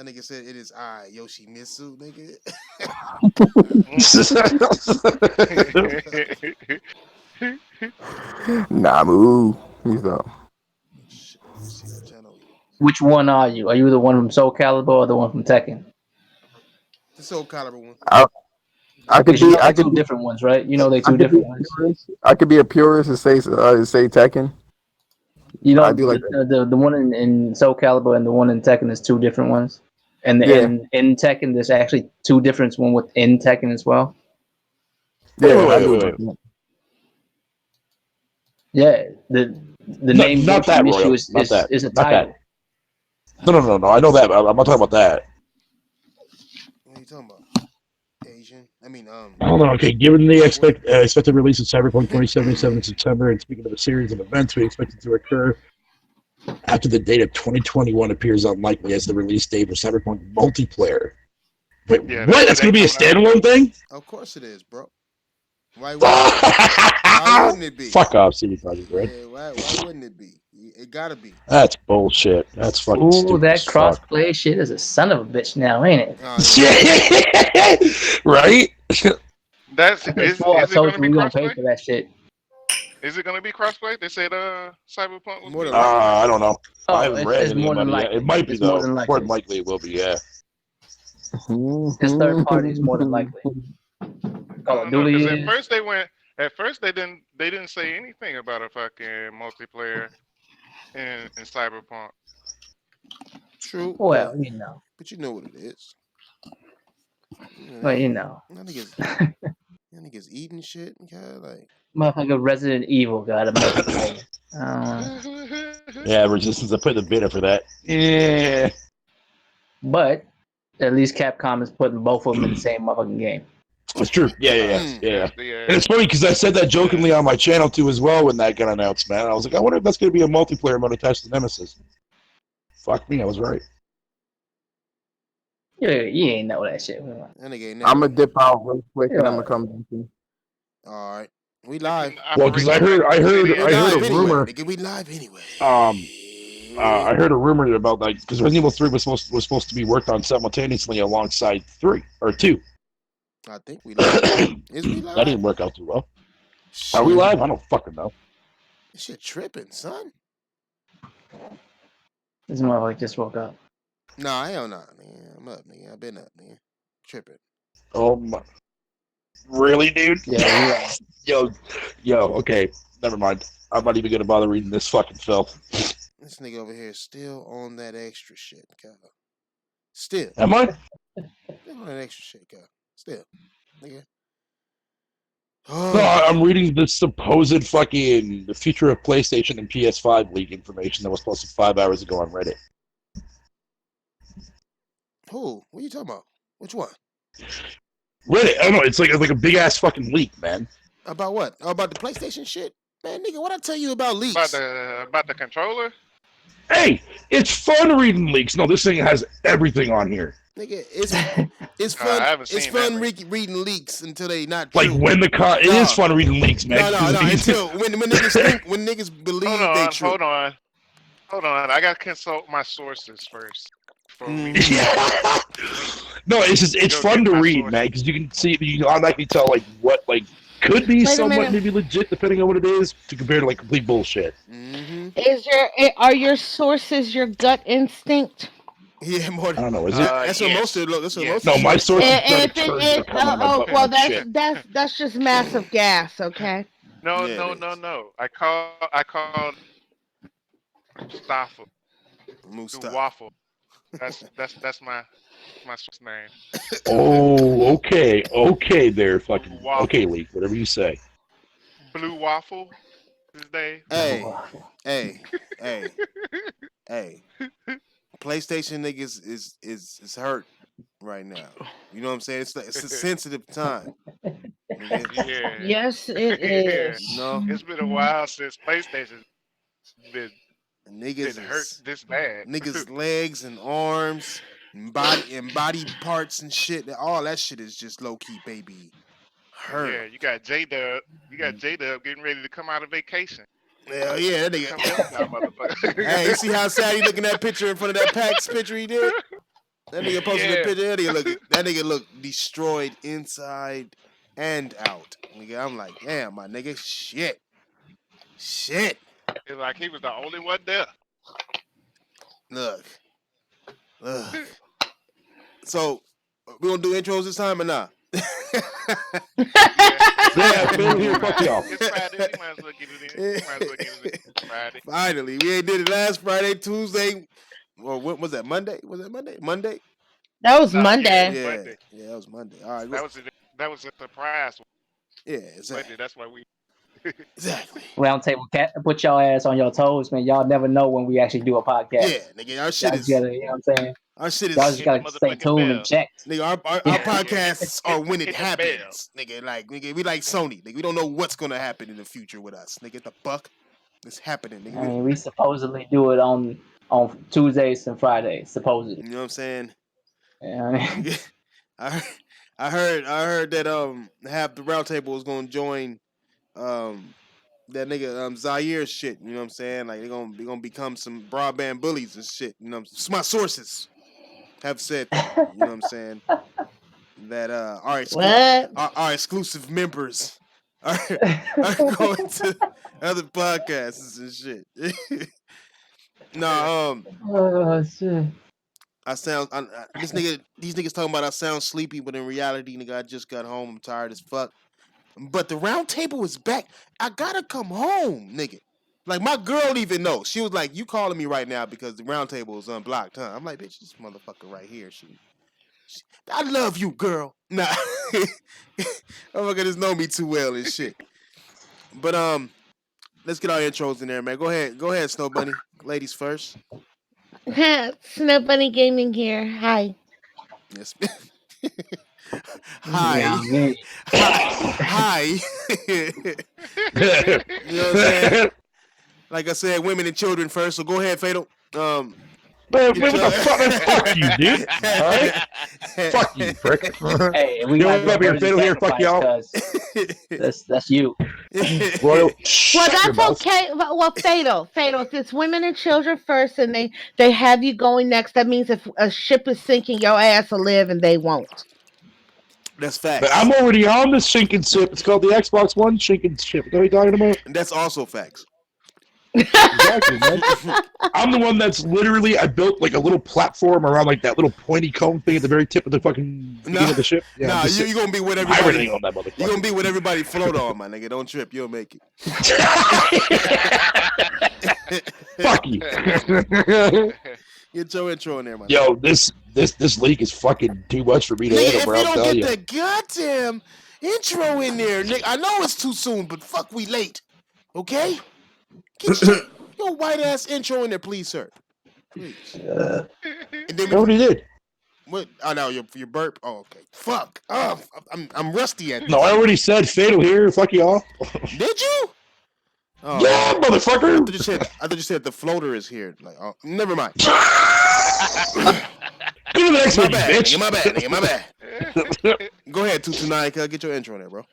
That nigga said it is I, Yoshimitsu, nigga. Namu. He's up. Shit, let me see what channel. Which one are you? Are you the one from Soul Calibur or the one from Tekken? The Soul Calibur one. I, I could Because you be know I they're could two be different ones, right? You know they're I two could be different a ones. purist. I could be a purist and say Tekken. You I know do like that. the one in Soul Calibur and the one in Tekken is two different ones. And Yeah. in Tekken, there's actually two different one within Tekken as well. Yeah, I knew Wait. about that. Yeah, the No, name not that Yoshimitsu Royal. Not that. is a Not that. title. No. I know that. I'm not talking about that. What are you talking about? Asian? I mean, Hold on. Okay, given the what? expected release of Cyberpunk 2077 in September, and speaking of a series of events we expect it to occur after the date of 2021 appears unlikely as the release date for Cyberpunk multiplayer. Wait, Yeah, what? That's that going ain't to be a coming out. standalone thing? Of course it is, bro. Why wouldn't it be? Why wouldn't it be? Fuck off, CD Projekt Red. Yeah, why wouldn't it be? It gotta be. That's bullshit. That's fucking Ooh, stupid as that fuck. crossplay shit is a son of a bitch now, ain't it? Oh yeah. Right? That's I is swore I is it told gonna you be we gonna pay crossplay? for that shit. Is it gonna be crossplay? They said Cyberpunk was More be than likely. crossplay. I don't know. I Oh, haven't read it's anything more about than it yet. It likely. might be, It's more though. than More than likely. likely it will be, yeah. It's third party. It's more than likely. I Call of don't know Duty because is. at first they didn't say anything about a fucking multiplayer in Cyberpunk. True, Well, you know. but you know what it is. You Well, know, you know. that niggas eating shit. God, like Motherfucker Resident Evil got a multiplayer. Yeah, Resistance, I put the beta for that. Yeah. But at least Capcom is putting both of them in the same motherfucking game. It's true. Yeah. That's And it's funny because I said that jokingly on my channel too as well when that got announced, man. I was like, I wonder if that's going to be a multiplayer mode attached to Nemesis. Fuck me, I was right. You ain't know that shit. that nigga ain't I'm never. gonna dip out real quick and I'm Yeah. gonna come back in. All right, we it's live. an Well, because I Operation We heard a live City. anyway. rumor. Nigga, we live anyway. I heard a rumor about like because Resident Evil 3 was supposed to be worked on simultaneously alongside 3 or 2. I think we live. Is we That live? didn't work out too well. Shit. Are we live? I don't fucking know. This shit tripping, son. This motherfucker just woke up. Nah, hell nah, nigga. I'm up, nigga. I've been up, nigga. Tripping. Oh my. Really, dude? Yeah, Yo, okay. Never mind. I'm not even gonna bother reading this fucking filth. This nigga over here still on that extra shit, Kyle. Still. Am I? Still on that extra shit, Kyle. Still. Nigga. No, I'm reading the supposed fucking the future of PlayStation and PS5 leak information that was posted 5 hours ago on Reddit. Who? What are you talking about? Which one? Reddit? I don't know. It's like a big ass fucking leak, man. About what? Oh, about the PlayStation shit? Man, nigga, what I tell you about leaks? About the controller. Hey, it's fun reading leaks. No, this thing has everything on here. Nigga, it's I fun. haven't It's seen that fun leak. reading leaks until they not Like true. when the it Nah. is fun reading leaks, man. No. Until when niggas think when niggas believe they true. Hold on. I gotta consult my sources first before we. No, it's just it's Go fun get to my read, sources. man, because you can see you can automatically tell like what like could be Wait a somewhat minute. maybe legit depending on what it is to compare to like complete bullshit. Are your sources your gut instinct? Yeah, more. I don't know. Is it? That's what most of that's what most No, of my the sources And try to if it turn is, to come on my butt well, like shit. that's just massive gas, okay? No. I called Mustafa. Mustafa. Waffle. That's my source name. Oh, okay, there, fucking Waffle. okay, leak, whatever you say. Blue Waffle. His name. Hey. PlayStation niggas is hurt right now. You know what I'm saying? It's a sensitive time. Yeah. Yes, it is. No. It's been a while since PlayStation been Niggas hurt this bad. Niggas legs and arms and body parts and shit. All that shit is just low key baby hurt. Yeah, you got J-Dub. Getting ready to come out of vacation. Hell yeah, that nigga. Come help y'all, motherfucker. Hey, you see how sad he looking at picture in front of that PAX picture he did? That nigga posted Yeah. a picture. That nigga look destroyed inside and out. Nigga, I'm like, damn, my nigga, shit. It's like he was the only one there. Look. So, we gonna do intros this time or not? Yeah, Fatal here. Fuck y'all. It's Friday. You might as well get it in. Friday. Finally, we ain't did it last Friday, Tuesday. Or what was that? Monday? Was that Monday? Monday? That was No, Monday. Yeah, Monday. yeah, that was Monday. All right, That was a surprise. yeah, Monday. exactly. That's why we. Exactly. Roundtable cat, put y'all ass on your toes, man. Y'all never know when we actually do a podcast. Yeah, nigga, our shit Y'all is. just gotta, you know what I'm saying? Our shit Y'all is. just gotta Hit the stay motherfucking tuned bell. and check. Nigga, our podcasts are when it Hit the bell. happens. Nigga, we like Sony. Nigga, we don't know what's gonna happen in the future with us. Nigga, the fuck is happening, I nigga. mean, we supposedly do it on Tuesdays and Fridays, supposedly. You know what I'm saying? Yeah, I mean, Nigga, I heard that half the round table was gonna join that nigga Zaire shit. You know what I'm saying? Like they gonna become some broadband bullies and shit. You know, my sources have said that. You know what I'm saying? That What? our exclusive members are going to other podcasts and shit. No, oh shit. these niggas talking about I sound sleepy, but in reality, nigga, I just got home. I'm tired as fuck. But the round table is back. I gotta come home, nigga. Like my girl even knows. She was like, "You calling me right now because the round table is unblocked, huh?" I'm like, "Bitch, this motherfucker right here. I love you, girl." Nah, oh my god, just know me too well and shit. But let's get our intros in there, man. Go ahead, Snow Bunny. Ladies first. Snow Bunny Gaming here. Hi. Yes. Hi. Yeah, I mean, Hi. You know what I'm saying? Like I said, women and children first. So go ahead, Fatal. Man, what the fuck? Man, fuck you, dude. All right? Fuck you, prick. hey, we You got know what, here, Fatal here, fuck y'all. That's you. Royal, Well, shut your that's mouth. okay. Well, Fatal. If it's women and children first, and they have you going next, that means if a ship is sinking, your ass will live, and they won't. That's facts. But I'm already on the sinking ship. It's called the Xbox One sinking ship. What are you talking about? That's also facts. Exactly, man. I'm the one that's literally, I built like a little platform around like that little pointy cone thing at the very tip of the fucking beginning of the ship. Yeah, Nah, I'm just you gonna be with hibernating everybody. on that You gonna motherfucker. be with everybody float on, my nigga. Don't trip. You'll make it. Fuck you. Get your intro in there, my Yo, this leak is fucking too much for me to nigga. handle, If bro. you I'll don't tell get you. that goddamn intro in there, nigga, I know it's too soon, but fuck, we late. Okay? Get your white ass intro in there, please, sir. Please. And then I already did. what? Oh no, your burp. Oh, okay. Fuck. Oh, I'm rusty at this. No, I already said Fatal here. Fuck y'all. Did you? Oh, Yeah, I motherfucker. thought you said the floater is here. Like, oh, never mind. Go to the next My one, you bad, bitch. nigga, my bad. Go ahead, 229. Get your intro in there, bro.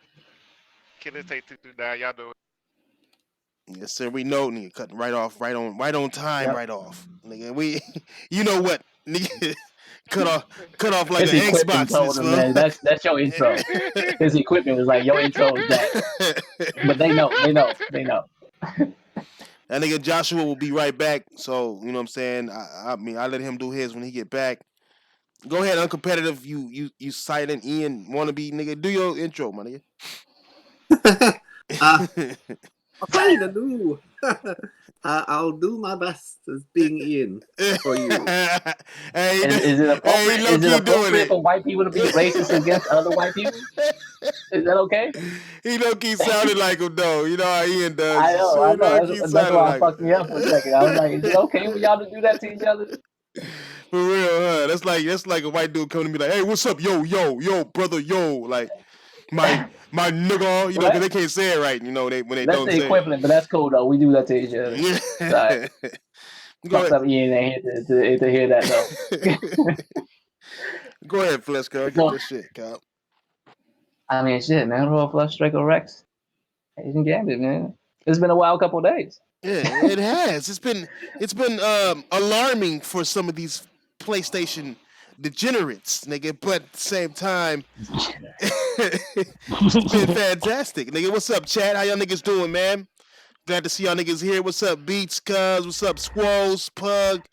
Can it take 229? Y'all know it. Yes, sir. We know, nigga. Cutting right on time, Yep. right off, nigga. We, you know what, nigga. cut off like His an equipment Xbox. told him, man, that's your intro. His equipment was like, your intro is that. But they know. That nigga Joshua will be right back. So you know what I'm saying. I mean, I let him do his when he get back. Go ahead, uncompetitive. You silent Ian wannabe nigga. Do your intro, my nigga. Fine, I do. I'll do my best as being Ian for you. Hey, Is it appropriate, low-key is it doing appropriate it. for white people to be racist against other white people? Is that okay? He low-key sounded like him though. You know how Ian does. I know. He low-key That's sounded why it like fucked me up for a second. I was like, is it okay for y'all to do that to each other? For real, huh? That's like a white dude coming to me like, "Hey, what's up, yo, brother, yo," like my nigga, you know, because they can't say it right, you know, when they That's don't the say equivalent, but that's cool though. We do that to each other. it. Sorry. Go Fucked ahead. up Ian ain't here to hear that though. Go ahead, Fleska. Get No. this shit, Kyle. I mean, shit, man. Royal Flush, Draco Rex, Asian Gambit, man. It's been a wild couple of days. Yeah, it has. It's been alarming for some of these PlayStation degenerates, nigga. But at the same time, it's been fantastic, nigga. What's up, Chad? How y'all niggas doing, man? Glad to see y'all niggas here. What's up, Beats, Cuz? What's up, Squalls, Pug,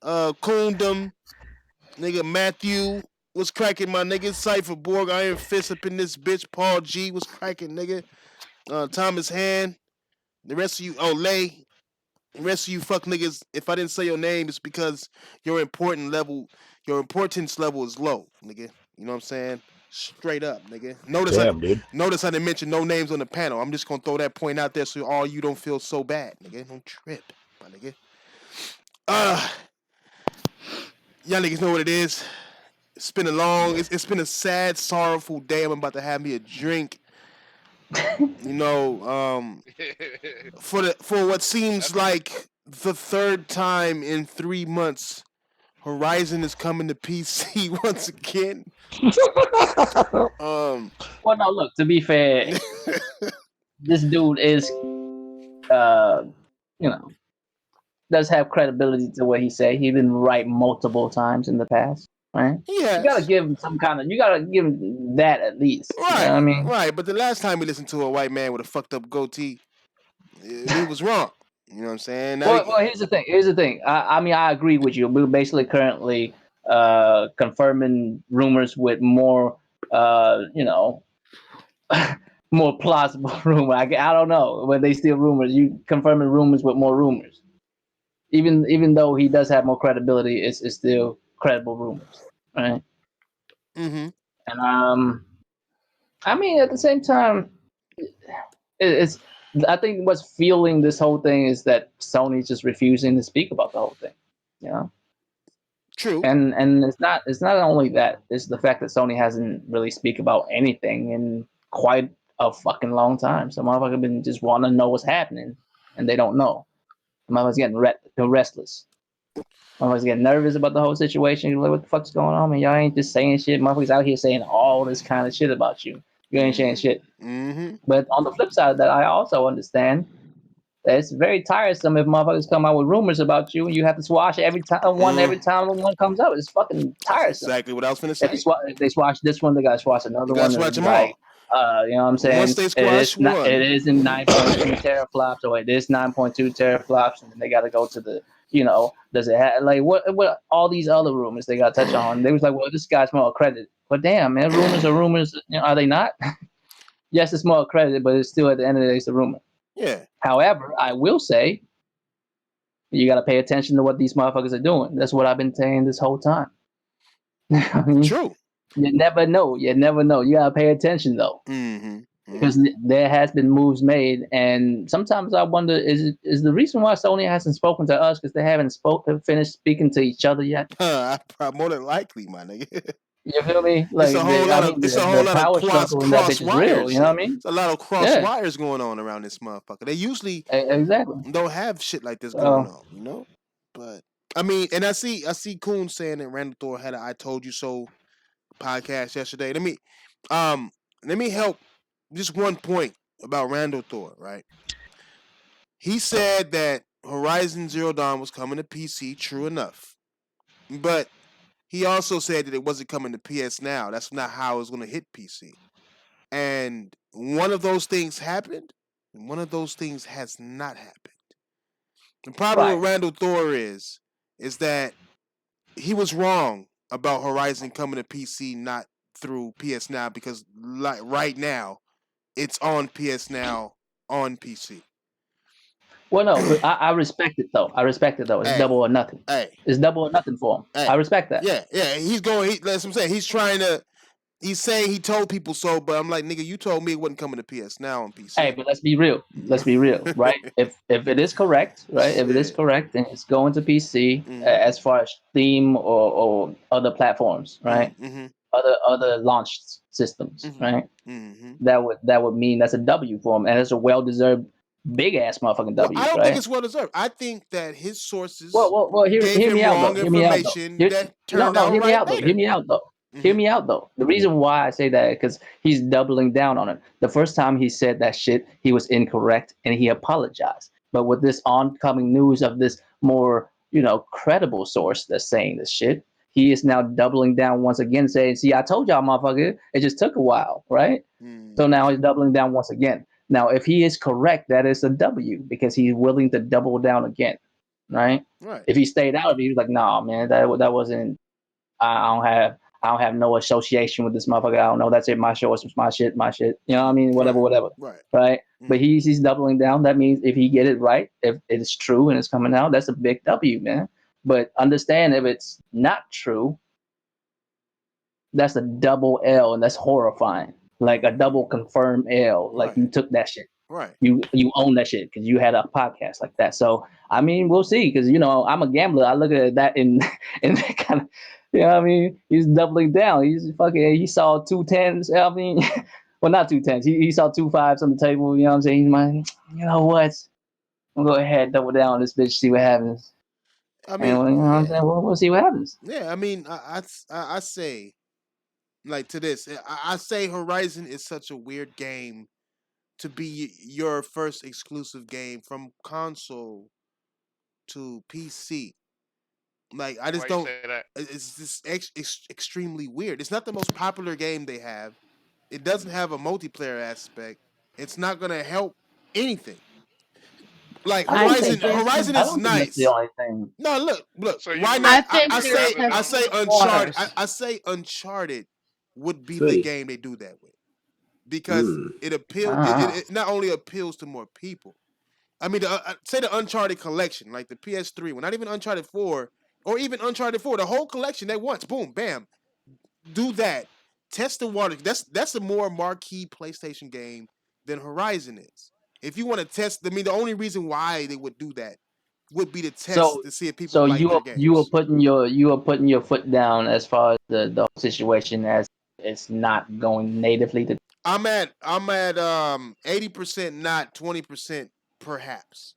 Kundum, nigga, Matthew? What's cracking, my niggas? Cypher Borg, Iron Fist up in this bitch. Paul G, what's cracking, nigga? Thomas Hand, the rest of you, Lay, the rest of you fuck niggas. If I didn't say your name, it's because your importance level is low, nigga. You know what I'm saying? Straight up, nigga. Damn, dude. Notice I didn't mention no names on the panel. I'm just gonna throw that point out there so all you don't feel so bad, nigga. Don't trip, my nigga. Y'all niggas know what it is. It's been it's been a sad, sorrowful day. I'm about to have me a drink. You know, for what seems like the third time in 3 months, Horizon is coming to PC once again. Well, no, look. To be fair, this dude is, does have credibility to what he say. He's been right multiple times in the past, right? Yeah, You gotta give him some kind of. You gotta give him that at least. right. You know what I mean, right. But the last time we listened to a white man with a fucked up goatee, he was wrong. You know what I'm saying? Well, here's the thing. I mean, I agree with you. We're basically currently confirming rumors with more, more plausible rumor. I don't know, but they still rumors. You confirming rumors with more rumors. Even though he does have more credibility, it's still credible rumors, right? Mm-hmm. And I mean, at the same time, it's. I think what's fueling this whole thing is that Sony's just refusing to speak about the whole thing. You know. True. And it's not only that. It's the fact that Sony hasn't really speak about anything in quite a fucking long time. So motherfuckers been just want to know what's happening, and they don't know. Motherfuckers getting restless. Motherfuckers getting nervous about the whole situation. You're like, what the fuck's going on, man? Y'all ain't just saying shit. Motherfuckers out here saying all this kind of shit about you. You ain't saying shit. Mm-hmm. But on the flip side of that, I also understand that it's very tiresome if motherfuckers come out with rumors about you and you have to squash every time one comes out. It's fucking tiresome. That's exactly what I was finna say. If they squash this one, they gotta squash another one. Squash them like, you know what I'm saying? Once they squash one, it is in 9.2 teraflops, or it is 9.2 teraflops, and then they gotta go to the, does it have like what all these other rumors they gotta touch on? They was like, well, this guy's more accredited, but damn, man, rumors are rumors. Are they not? Yes, it's more accredited, but it's still at the end of the day, it's a rumor. Yeah. However, I will say, you got to pay attention to what these motherfuckers are doing. That's what I've been saying this whole time. True. You never know. You got to pay attention, though. Mm-hmm. Because there has been moves made. And sometimes I wonder, is the reason why Sony hasn't spoken to us because they haven't finished speaking to each other yet? More than likely, my nigga. You feel me? Like, it's a whole lot of cross wires. Real, you know what I mean? It's a lot of cross wires going on around this motherfucker. They usually don't have shit like this going on, But I mean, and I see Coon saying that Randall Thor had a "I Told You So" podcast yesterday. Let me help just one point about Randall Thor, right? He said that Horizon Zero Dawn was coming to PC, true enough, but he also said that it wasn't coming to PS Now. That's not how it was going to hit PC. And one of those things happened, and one of those things has not happened. The problem with Randall Thor is that he was wrong about Horizon coming to PC, not through PS Now, because like right now, it's on PS Now on PC. Well, no, I respect it though. It's double or nothing. It's double or nothing for him. I respect that. Yeah. That's what I'm saying. He's saying he told people so, but I'm like, nigga, you told me it wasn't coming to PS Now on PC. Hey, but let's be real, right? If it is correct, right? If it is correct, then it's going to PC as far as Steam or other platforms, right? Mm-hmm. Other launch systems, right? Mm-hmm. That would mean that's a W for him, and it's a well-deserved big ass motherfucking W. I don't think it's well deserved. I think that his sources hear me out though. Hear me out though. Hear me out though. The reason why I say that is because he's doubling down on it. The first time he said that shit, he was incorrect and he apologized. But with this oncoming news of this more, credible source that's saying this shit, he is now doubling down once again, saying, "See, I told y'all, motherfucker, it just took a while, right?" So now he's doubling down once again. Now, if he is correct, that is a W because he's willing to double down again, right? Right. If he stayed out, if he was like, "Nah, man, that wasn't. I don't have no association with this motherfucker. I don't know. That's it. My show. It's my shit. My shit. You know what I mean? Whatever, whatever. Right. Right. But he's doubling down. That means if he get it right, if it's true and it's coming out, that's a big W, man. But understand if it's not true, that's a double L, and that's horrifying. Like a double confirmed L. Like Right. you took that shit. Right. You own that shit because you had a podcast like that. So I mean, we'll see. Because I'm a gambler. I look at that in that kind of, you know what I mean? He's doubling down. He saw 2 10s. I mean, well, not 2 10s. He saw 2 5s on the table. You know what I'm saying? He's like, you know what? I'm gonna go ahead and double down on this bitch. See what happens. I mean, and, you know what I'm saying? We'll see what happens. yeah. I mean, I say, like to this, I say Horizon is such a weird game to be your first exclusive game from console to PC. Like I just Why you don't. say that? It's just extremely weird. It's not the most popular game they have. It doesn't have a multiplayer aspect. It's not gonna help anything. Like I don't Horizon, think that's- Horizon I is don't think that's nice. the only thing. No, look. So you Why would- not? I think I say there's I say some Uncharted. waters. I say Uncharted would be the Three. game they do that with because it appeals. It not only appeals to more people. I mean, say the Uncharted collection, like the PS3 one, not even Uncharted 4 or even Uncharted 4, the whole collection at once, boom, bam, do that. Test the water. That's a more marquee PlayStation game than Horizon is. If you want to test, I mean, the only reason why they would do that would be to test to see if people So like their games. you are putting your foot down as far as the whole situation as it's not going natively to. I'm at 80% not 20% perhaps.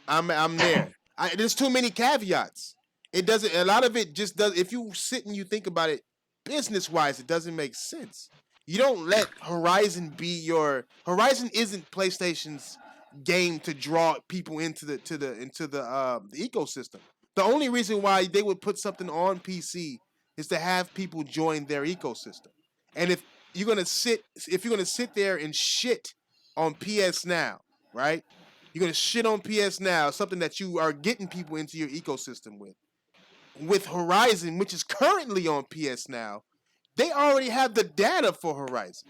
I'm there. There's too many caveats. It doesn't. A lot of it just does. If you sit and you think about it, business wise, it doesn't make sense. You don't let Horizon be your Horizon. Isn't PlayStation's game to draw people into the ecosystem. The only reason why they would put something on PC is to have people join their ecosystem. And if you're gonna sit there and shit on PS Now, right? You're gonna shit on PS Now, something that you are getting people into your ecosystem with. With Horizon, which is currently on PS Now, they already have the data for Horizon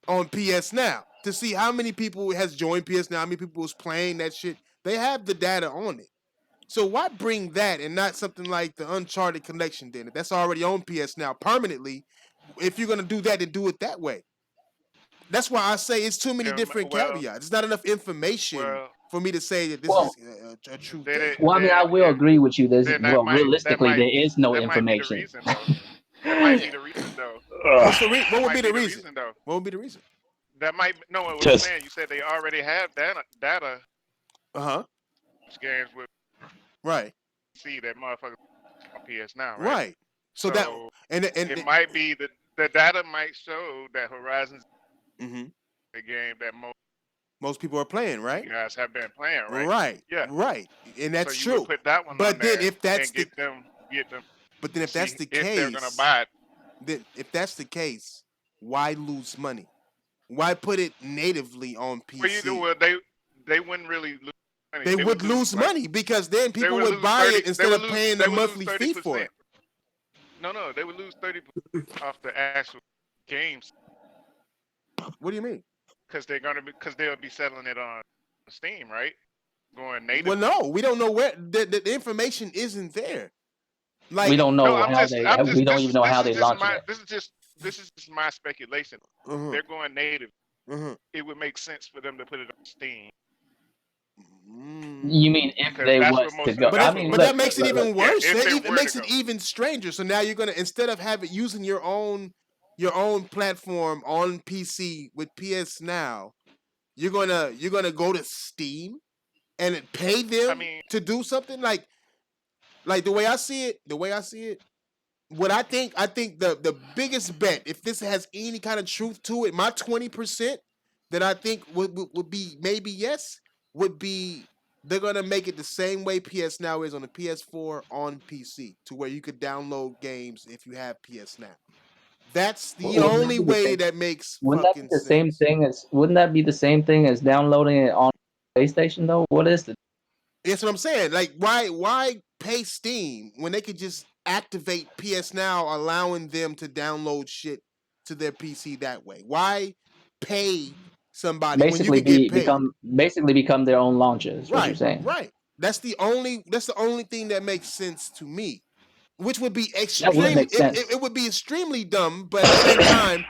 on PS Now to see how many people has joined PS Now, how many people is playing that shit. They have the data on it. So why bring that and not something like the Uncharted Collection then? If that's already on PS Now permanently, if you're gonna do that, then do it that way. That's why I say it's too many different caveats. It's not enough information for me to say that this is a true thing. Well, I mean, I will agree with you. Realistically, there is no that information. That might be the reason, though. What would be the reason? Though? What would be the reason? That might no. What I'm saying, you said they already have data. Games with right. See that motherfucker on PS Now, right? Right. So that and it might be the data might show that Horizon's the game that most people are playing, right? You guys have been playing, right? Right. Yeah. Right. And that's so you true. Put that one but on then there if that's and get them. But then if that's the case, they're gonna buy it. Then if that's the case, why lose money? Why put it natively on PC? Well, they wouldn't really lose money. They would lose money because then people would buy it instead of paying the monthly fee for it. No, they would lose 30% off the actual games. What do you mean? Because they'll be settling it on Steam, right? Going native. Well, no, we don't know where the information isn't there. Like we don't know how they. We don't even know how they launch it. This is just my speculation. They're going native. It would make sense for them to put it on Steam. You mean if they was to go? But that makes it even worse. It makes it even stranger. So now you're gonna instead of using your own platform on PC with PS Now, you're gonna go to Steam and pay them to do something like the way I see it. What I think the biggest bet, if this has any kind of truth to it, my 20% that I think would be maybe yes, would be they're gonna make it the same way PS Now is on the PS4 on PC, to where you could download games if you have PS Now. That's the Wouldn't that only be the way same- that makes Wouldn't that fucking be the same sense. thing as? Wouldn't that be the same thing as downloading it on PlayStation though? What is the? That's what I'm saying. Like, why pay Steam when they could just activate PS Now, allowing them to download shit to their PC that way? Why pay somebody when you Basically, can get paid? become their own launcher. Is what you're Right, saying. right. That's the only thing that makes sense to me. Which would be That would extremely make sense. it would be extremely dumb, but at the same time,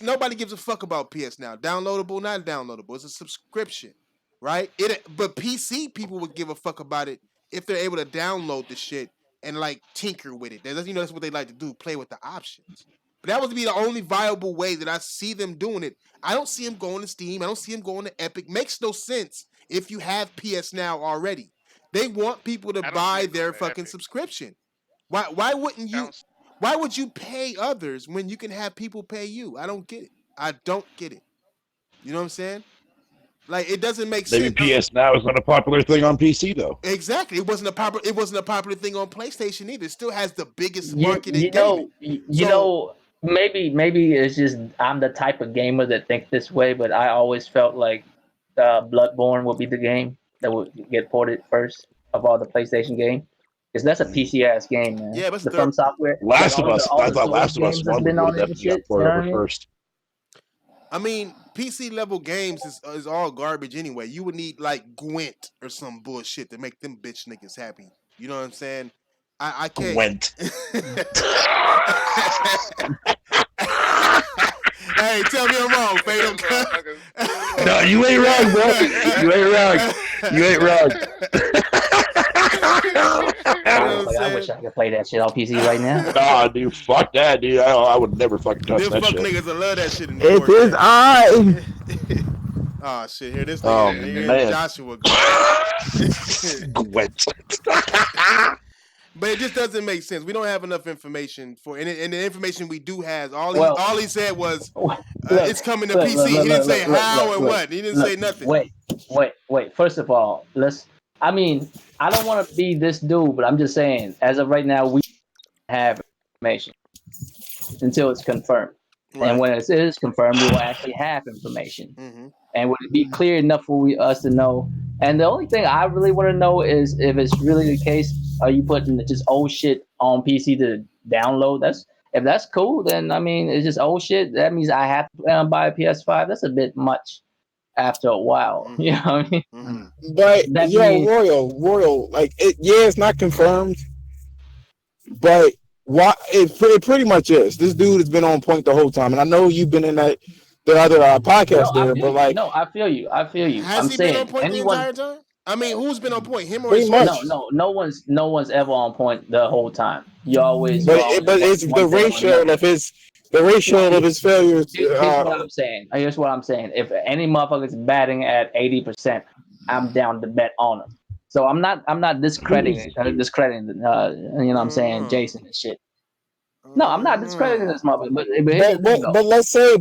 nobody gives a fuck about PS Now. Downloadable, not downloadable. It's a subscription, right? But PC people would give a fuck about it if they're able to download the shit and like tinker with it. That's what they like to do, play with the options. But that would be the only viable way that I see them doing it. I don't see them going to Steam. I don't see them going to Epic. Makes no sense if you have PS Now already. They want people to I don't buy see it their going to fucking Epic. subscription. Why wouldn't you? Sounds- Why would you pay others when you can have people pay you? I don't get it. I don't get it. You know what I'm saying? Like, it doesn't make Maybe sense. PS Now is not a popular thing on PC though. Exactly. It wasn't a popular thing on PlayStation either. It still has the biggest You, market in you gaming. know, you So- know, maybe it's just I'm the type of gamer that think this way, but I always felt like Bloodborne would be the game that would get ported first of all the PlayStation games. Because that's a PC ass game, man. Yeah, but it's the the- From Software. Last like of all Us, the- all I the thought Souls Last of Us games that's 1 been would on have it and definitely got shit, ported you know what I over mean? first. I mean, PC level games is all garbage anyway. You would need like Gwent or some bullshit to make them bitch niggas happy. You know what I'm saying? I can't. Went. Hey, tell me I'm wrong, Fatal. No, you ain't wrong, bro. You ain't wrong. You ain't wrong. I wish I could play that shit on PC right now. Nah, dude, fuck that, dude. I would never fucking touch Them that fuck shit. niggas will love that shit in It 4K. is I. Oh shit! Here this Oh, nigga. Here man. Joshua go. Gwent. But it just doesn't make sense. We don't have enough information for, and the information we do has all he said was it's coming to PC. He didn't say how and what. He didn't say nothing. Wait. First of all, I don't want to be this dude, but I'm just saying, as of right now, we have information until it's confirmed. Right. And when it is confirmed, we will actually have information. Mm-hmm. And would it be clear enough for us to know? And the only thing I really want to know is if it's really the case, are you putting just old shit on PC to download? If that's cool, then it's just old shit. That means I have to buy a PS5. That's a bit much after a while. Mm-hmm. You know what I mean? Mm-hmm. But That yo, means- Royal, like it's not confirmed, but why? It pretty much is. This dude has been on point the whole time, and I know you've been in the other podcast No, I there, feel but you. like, No, I feel you. Has I'm he saying been on point anyone. the entire time? I mean, who's been on point? Him or Pretty his much. coach? No one's ever on point the whole time. You always. but you always it's one the thing or ratio another. of his failures. Here's what I'm saying. Here's what I'm saying. If any motherfucker's batting at 80%, I'm down to bet on him. So I'm not discrediting. You know what I'm saying, Jason and shit. No, I'm not discrediting this motherfucker. But here's the thing, though. But let's say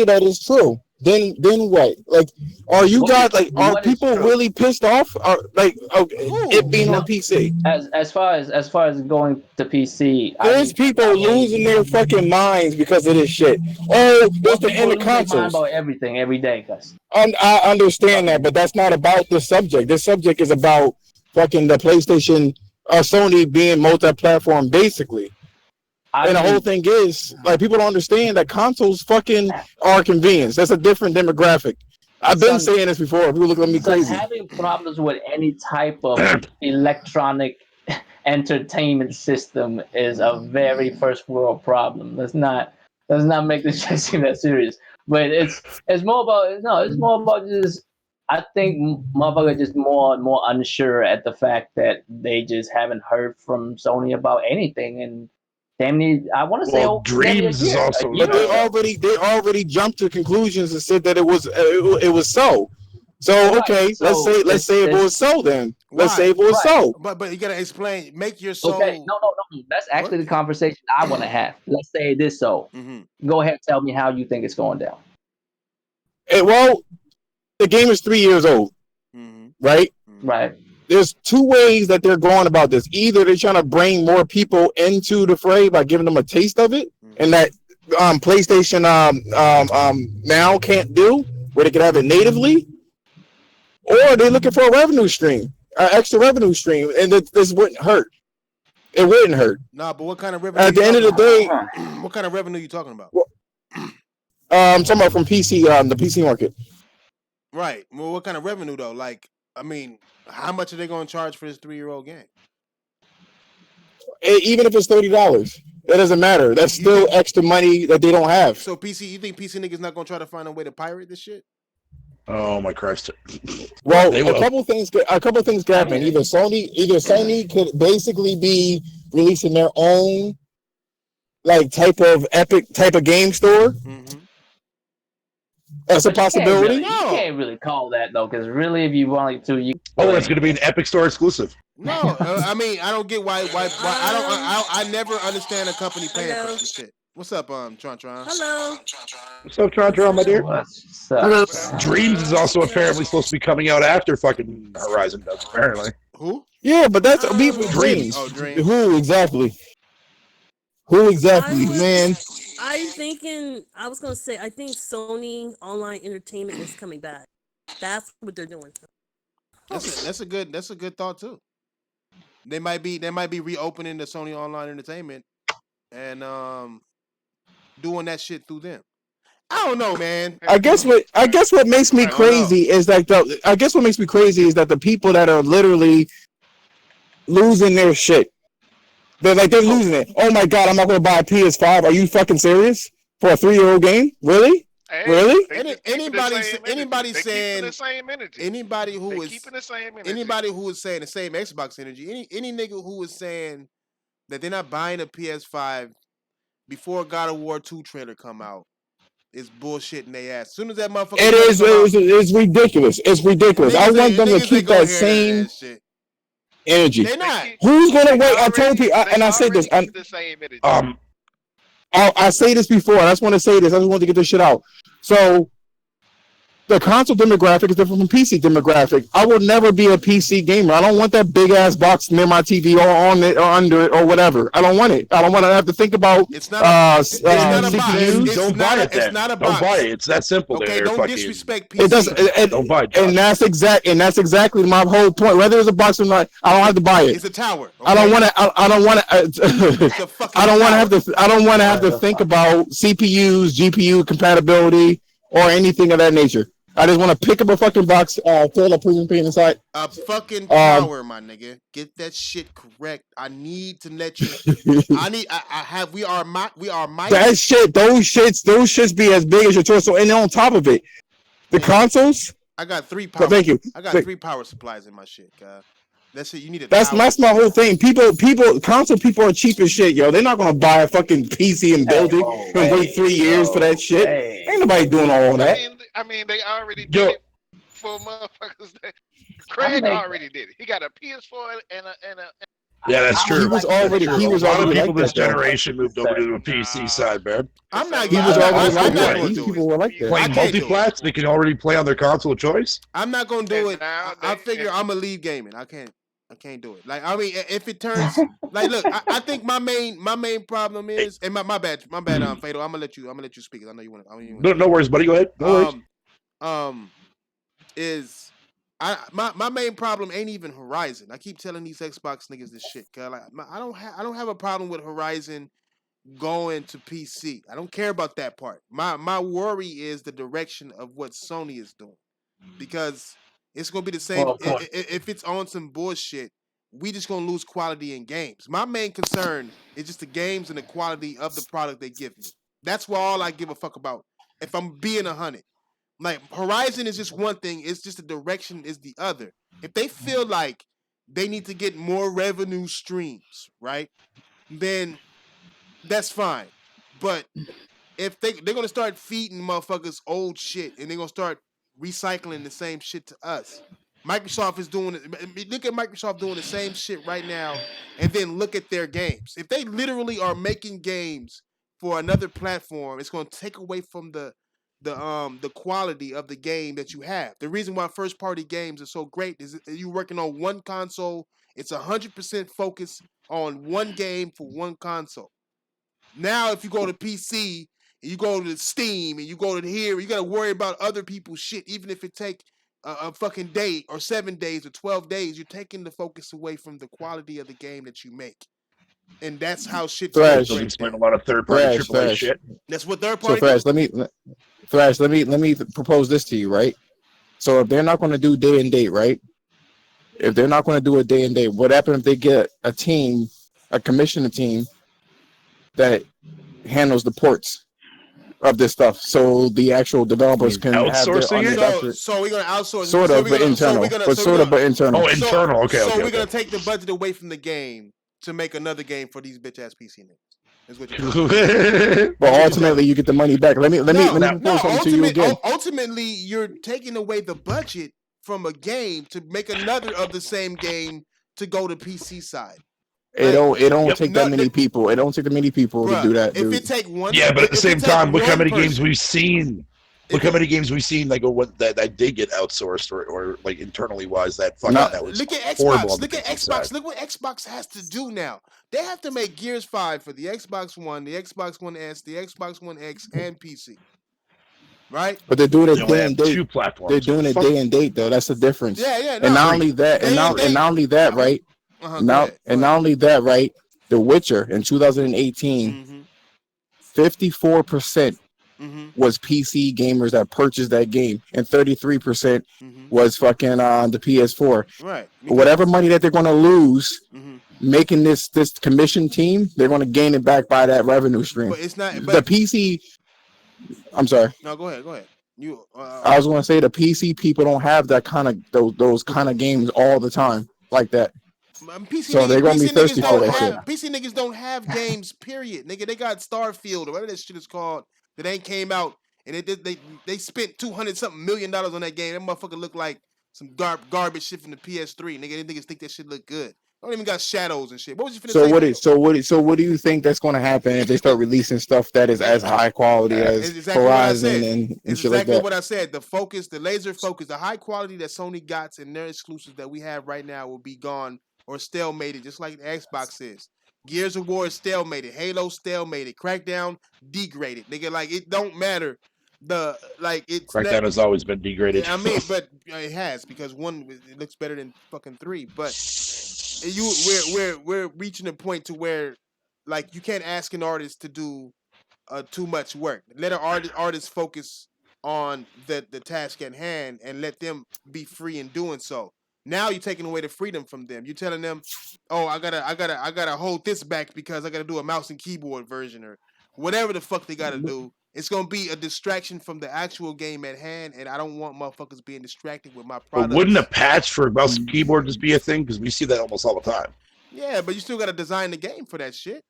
that is true. Then what? Like, are you guys like? Are What is people true? really pissed off? Or like, okay, it being No. on PC? As far as going to PC, There's people losing their fucking minds because of this shit. Oh, it's the end of consoles. about everything every day, cuz. I understand that, but that's not about the subject. This subject is about fucking the PlayStation, Sony being multi-platform, basically. And the whole thing is, like, people don't understand that consoles fucking are convenience. That's a different demographic. I've been saying this before. People look at me crazy. Having problems with any type of electronic entertainment system is a very first world problem. Let's not make this shit seem that serious. But it's more about just, I think motherfuckers just more and more unsure at the fact that they just haven't heard from Sony about anything. And damn near, I want to say, Dreams is also. But they already jumped to conclusions and said that it was so. So Right. okay, So let's say it was so then. Let's say it was so. But you gotta explain. Make your soul. Okay, no. That's actually the conversation I want to have. Let's say it is so. Mm-hmm. Go ahead, tell me how you think it's going down. Well, the game is 3 years old, Mm-hmm. right? Right. There's two ways that they're going about this. Either they're trying to bring more people into the fray by giving them a taste of it, and that PlayStation now can't do, where they can have it natively, or they're looking for a revenue stream, an extra revenue stream, and this wouldn't hurt. It wouldn't hurt. Nah, but what kind of revenue? At the end of the day, what kind of revenue you talking about? I'm talking about from PC, the PC market. Right. Well, what kind of revenue though? Like, I mean, how much are they going to charge for this 3-year-old game? Even if it's $30, that doesn't matter. That's still extra money that they don't have. So you think PC niggas not going to try to find a way to pirate this shit? Oh my Christ! Well, They a will. couple things could happen. Either Sony could basically be releasing their own like type of game store. Mm-hmm. That's a possibility. You can't really call that though, because really, if you wanted to, you. Oh, it's going to be an Epic Store exclusive. No, I mean, I don't get why I never understand a company paying for this shit. What's up, Tron? Hello. What's up, Tron, my dear? Hello. Dreams is also apparently supposed to be coming out after fucking Horizon does, apparently. Who? Yeah, but that's Dreams. Oh, Dreams. Who exactly, man? I think Sony Online Entertainment is coming back. That's what they're doing. That's a good thought too. They might be reopening the Sony Online Entertainment and doing that shit through them. I don't know, man. I guess what makes me crazy is like the people that are literally losing their shit. They're losing it. Oh my god, I'm not gonna buy a PS5. Are you fucking serious? For a 3-year-old game? Really? Hey, Really? Anybody saying the same energy. anybody who They is keeping the same energy. anybody who is saying the same Xbox energy, any nigga who is saying that they're not buying a PS5 before God of War 2 trailer come out is bullshitting their ass. As soon as that motherfucker It's ridiculous. It's ridiculous. I want them to keep that same energy. They're not. Who's gonna wait? I told people, and I said this. The same energy. I say this before, and I just want to say this. I just want to get this shit out. So, the console demographic is different from PC demographic. I will never be a PC gamer. I don't want that big ass box near my TV or on it or under it or whatever. I don't want it. I don't want to have to think about. It's not a CPUs. box. Don't buy it then. It's not a Don't box. buy it. It's that simple. Okay, They're don't fucking- disrespect PC. It doesn't. Don't buy it. And that's exactly my whole point. Whether it's a box or not, I don't have to buy it. It's a tower. Okay? I don't want to. I don't want to. It's a fucking I don't want to have tower. to. I don't want to have to think about CPUs, GPU compatibility, or anything of that nature. I just want to pick up a fucking box, fill up premium paint inside. A fucking tower, my nigga. Get that shit correct. I need to let you. We are That shit. Those shits be as big as your torso, and then on top of it, the consoles. I got 3 power. Thank you. I got 3 power supplies in my shit, guy. That's it. You need a That's tower. my whole thing. Console people are cheap as shit, yo. They're not gonna buy a fucking PC and build it and wait 3 years for that shit. Ain't nobody doing all that. I mean, they already did it for motherfuckers. Craig already did it. He got a PS4 and a. Yeah, that's true. He was already A lot of like people this that, though. generation moved over to the PC side, man. I'm not He getting. was already I'm like not that. gonna These do people it. were like that. Playing I can't do it. multi-plats, they can already play on their console of choice. I'm not gonna do it. Now I they- figure I'm gonna leave gaming. I can't do it. Like, I mean, if it turns like, look, I think my main problem is, and my bad, Fatal. I'm gonna let you speak. 'Cause I know you want to. No worries, buddy. Go ahead. No worries. Is my main problem ain't even Horizon. I keep telling these Xbox niggas this shit. Cause like, I don't have a problem with Horizon going to PC. I don't care about that part. My worry is the direction of what Sony is doing, because it's gonna be the same. If it's on some bullshit, we just gonna lose quality in games. My main concern is just the games and the quality of the product they give me. That's all I give a fuck about. If I'm being 100. Like, Horizon is just one thing, it's just the direction is the other. If they feel like they need to get more revenue streams, right? Then that's fine. But if they're gonna start feeding motherfuckers old shit and they're gonna start recycling the same shit to us. Microsoft is doing it. Look at Microsoft doing the same shit right now, and then look at their games. If they literally are making games for another platform, it's gonna take away from the the quality of the game that you have. The reason why first party games are so great is you working on one console. It's 100% focused on one game for one console. Now, if you go to PC and you go to Steam and you go to here, you got to worry about other people's shit. Even if it take a fucking day or 7 days or 12 days, you're taking the focus away from the quality of the game that you make. And that's how shit Thrash. Doesn't explain a lot of third-party AAA shit. That's what third So party. Thrash, let me propose this to you, right? So if they're not going to do day and date, right? If they're not going to do a day and date, what happens if they get a team, a commissioner team that handles the ports of this stuff, so the actual developers can have their Outsourcing it? So we're gonna outsource. Sort of, but internal. But internal. Oh, internal. Okay, So okay. we're gonna take the budget away from the game to make another game for these bitch ass PC niggas. Is what you're But ultimately, you get the money back. Let me propose something to you again. Ultimately, you're taking away the budget from a game to make another of the same game to go to PC side. It don't take that many people. It don't take that many people to do that. If it take one, Yeah, but at the same time, look how many games person- we've seen. Look how many games we've seen that did get outsourced or like internally wise that fucking No, that was Look at horrible Xbox. on the Look at PC Xbox. side. Look what Xbox has to do now. They have to make Gears 5 for the Xbox One, the Xbox One S, the Xbox One X, and PC. Right? But they're doing it They only day have and date. 2 platforms. They're doing it Fuck. day and date though. That's the difference. Yeah. And not only that, and not only that, right? Not only that, right? The Witcher in 2018, 54% was PC gamers that purchased that game, and 33% was fucking on the PS4. Right. Whatever money that they're going to lose making this commission team, they're going to gain it back by that revenue stream. But it's not. The But, PC. I'm sorry. no, go ahead. You. I was going to say the PC people don't have that kind of those kind of games all the time like that. PC So they're gonna be PC thirsty niggas for don't that have- shit. PC niggas don't have games. Period, nigga. They got Starfield or whatever that shit is called that ain't came out, and they spent $200 something million on that game. That motherfucker look like some garbage shit from the PS3. Nigga, they niggas think that shit look good. Don't even got shadows and shit. What was you finna say? So what do you think that's going to happen if they start releasing stuff that is as high quality as It's exactly what I said. Horizon and It's shit like exactly that? what I said. The focus, the laser focus, the high quality that Sony got and their exclusives that we have right now will be gone or stalemated, just like the Xbox is. Gears of War is stalemated. Halo stalemated. Crackdown degraded. Nigga, like it don't matter. Crackdown has always been degraded. I mean, but it has because one it looks better than fucking 3. But we're reaching a point to where like you can't ask an artist to do too much work. Let an artist focus on the task at hand and let them be free in doing so. Now you're taking away the freedom from them. You're telling them, "Oh, I gotta hold this back because I gotta do a mouse and keyboard version or whatever the fuck they gotta do." It's gonna be a distraction from the actual game at hand, and I don't want motherfuckers being distracted with my But products. wouldn't a patch for mouse and keyboard just be a thing? Because we see that almost all the time. Yeah, but you still gotta design the game for that shit.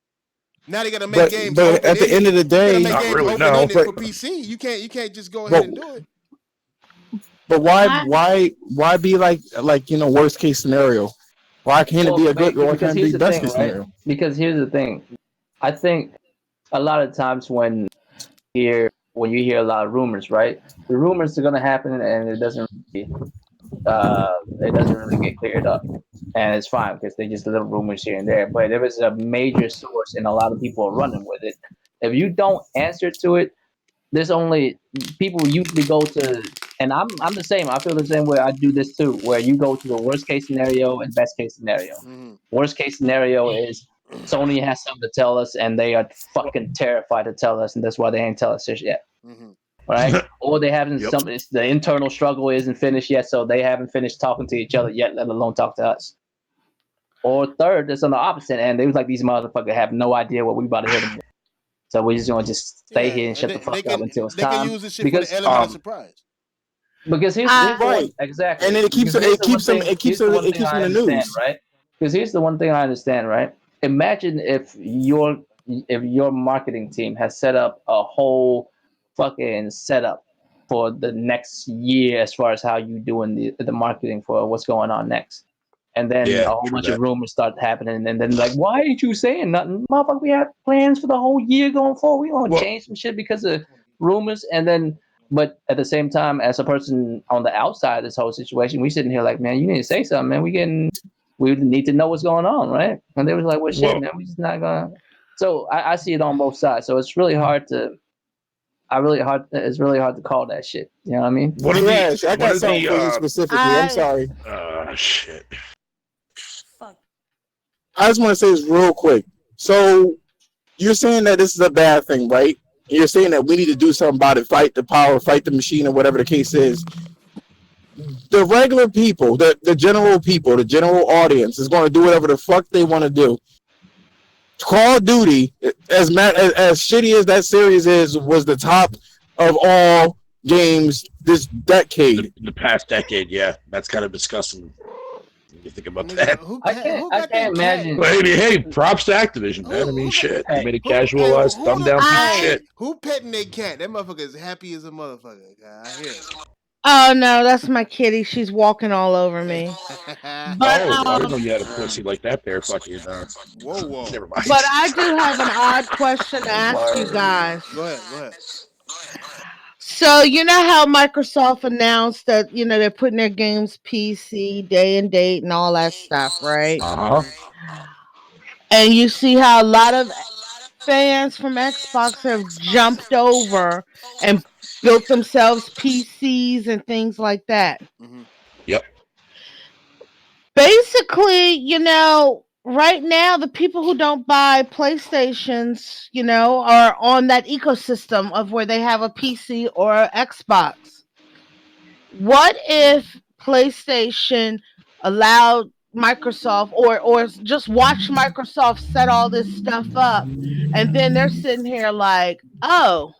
Now they gotta make But, games. but at the end of the day, Not really, no. for PC. You can't just go ahead and do it. But why be like worst case scenario? Why can't it be a good? Why can't it be best case scenario? Because here's the thing, I think a lot of times when you hear a lot of rumors, right? The rumors are gonna happen and it doesn't really get cleared up, and it's fine because they're just little rumors here and there. But if it's a major source and a lot of people are running with it, if you don't answer to it, there's only people usually go to. And I'm the same. I feel the same way. I do this too, where you go to the worst case scenario and best case scenario. Worst case scenario is Sony has something to tell us, and they are fucking terrified to tell us, and that's why they ain't tell us this yet. Right? Or they haven't. The internal struggle isn't finished yet, so they haven't finished talking to each other yet, let alone talk to us. Or third, it's on the opposite end. They was like, these motherfuckers have no idea what we about to hit them with. So we're just gonna just stay here and shut the fuck up until it's They time. can use this shit for the element of surprise. Because here's the Right. one, exactly, And then it keeps them in the news, right? Because here's the one thing I understand, right? Imagine if your marketing team has set up a whole fucking setup for the next year as far as how you doing the marketing for what's going on next. And then a whole bunch of rumors start happening, and then like, why ain't you saying nothing? Motherfucker, we have plans for the whole year going forward. We gonna change some shit because of rumors, and then But at the same time, as a person on the outside of this whole situation, we sitting here like, man, you need to say something, man. We need to know what's going on, right? And they was like, well, shit, Well- man, we just not gonna. So I see it on both sides. So it's really hard to. It's really hard to call that shit. You know what I mean? What are Crash, I what got are something the, for you specifically. I'm sorry. Shit. Fuck. I just want to say this real quick. So you're saying that this is a bad thing, right? You're saying that we need to do something about it, fight the power, fight the machine, or whatever the case is. The regular people, the general people, the general audience is going to do whatever the fuck they want to do. Call of Duty, as shitty as that series is, was the top of all games this decade. The past decade, yeah. That's kind of disgusting. You think about Nigga, that. who I cat- can't. who I got can't that cat? imagine. But hey, props to Activision, man. I mean, shit. They made a casual thumb down piece of shit. Who petting their cat? That motherfucker is happy as a motherfucker. I hear it. Oh no, that's my kitty. She's walking all over me. But I didn't know you had a pussy like that there. Fucking. Whoa. Never mind. but I do have an odd question to ask you guys. Go ahead. So you know how Microsoft announced that they're putting their games PC day and date and all that stuff, right? And you see how a lot of fans from Xbox have jumped over and built themselves PCs and things like that. Yep. Basically, right now the people who don't buy PlayStations, are on that ecosystem of where they have a PC or an Xbox. What if PlayStation allowed Microsoft or just watch Microsoft set all this stuff up, and then they're sitting here like, oh,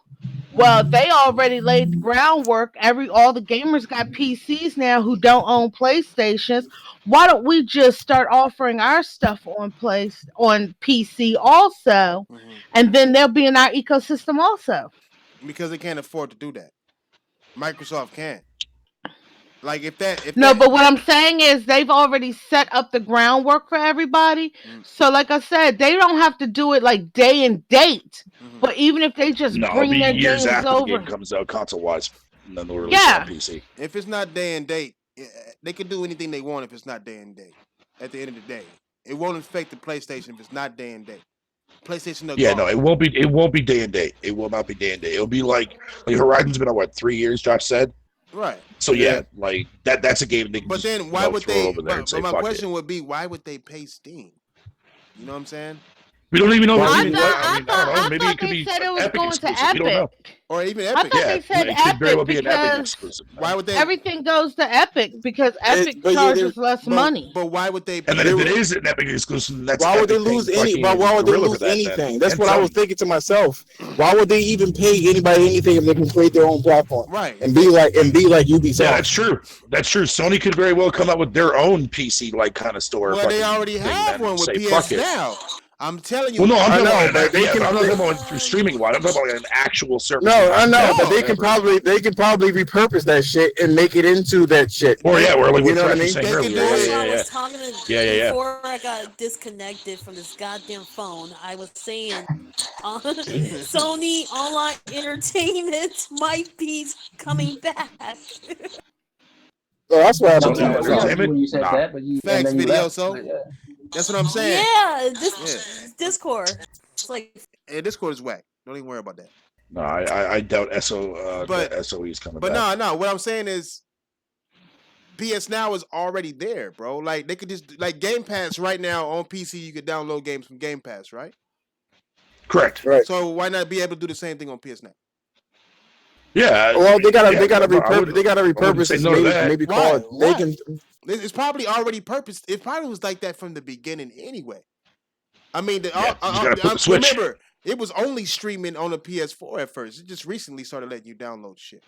well, they already laid the groundwork. All the gamers got PCs now who don't own PlayStations. Why don't we just start offering our stuff on PC also, and then they'll be in our ecosystem also? Because they can't afford to do that. Microsoft can't. Like if No, but what I'm saying is they've already set up the groundwork for everybody. So like I said, they don't have to do it like day and date. But even if they just No, bring it'll their be years games after over. the game comes out console-wise, and then they'll release it on PC. If it's not day and date, they can do anything they want if it's not day and date. At the end of the day, it won't affect the PlayStation if it's not day and date. PlayStation. Yeah, no, it won't be. It won't be day and date. It will not be day and date. It'll be like Horizon's been on 3 years. Josh said. Right. So yeah, like that's a game. They can But just, then why would throw they? over there and say, But my "Fuck question it." would be, why would they pay Steam? You know what I'm saying? We don't even know. I I don't know. Maybe it could be said it was Epic going to exclusive. We don't know. Epic. Or even I Epic. thought they said it could very well Epic be an Epic because exclusive. Why would they? everything goes to Epic because Epic but yeah, charges less money. But why would they? And then if it is an Epic exclusive, then that's Why would they Epic lose paying any? fucking But why would they Gorilla lose for that, then. anything? That's And what I Sony. was thinking to myself. Why would they even pay anybody anything if they can create their own platform? Right. And be like Ubisoft. Yeah, that's true. That's true. Sony could very well come out with their own PC like kind of store. Well, they fucking already thing, have man, one with and say, PS "Fuck it." Now. I'm telling you. Well, no, I'm I talking know, about but they can- I'm not talking about through streaming wise. I'm talking about an actual service. No, I know, but they can Whatever. probably repurpose that shit and make it into that shit. Or yeah, we're like You what know what I Trash was mean? saying earlier. That's Yeah, what I yeah, was talking to Yeah. before I got disconnected from this goddamn phone. I was saying Sony Online Entertainment might be coming back. So that's why I'm Sony saying. Entertainment? When you said Nah. that, but you Facts and then you video, left. so? Yeah. That's what I'm saying. Yeah, Discord. It's like Yeah, Discord is whack. Don't even worry about that. No, I doubt SOE is coming But back. no. What I'm saying is, PS Now is already there, bro. Like they could just like Game Pass right now on PC. You could download games from Game Pass, right? Correct. Right. So why not be able to do the same thing on PS Now? Yeah. Well, they gotta wouldn't repurpose say it. no to that. Maybe Why? call it. They Why? can. It's probably already purposed. It probably was like that from the beginning anyway. I mean, Yeah, you just gotta flip the switch. remember, it was only streaming on the PS4 at first. It just recently started letting you download shit.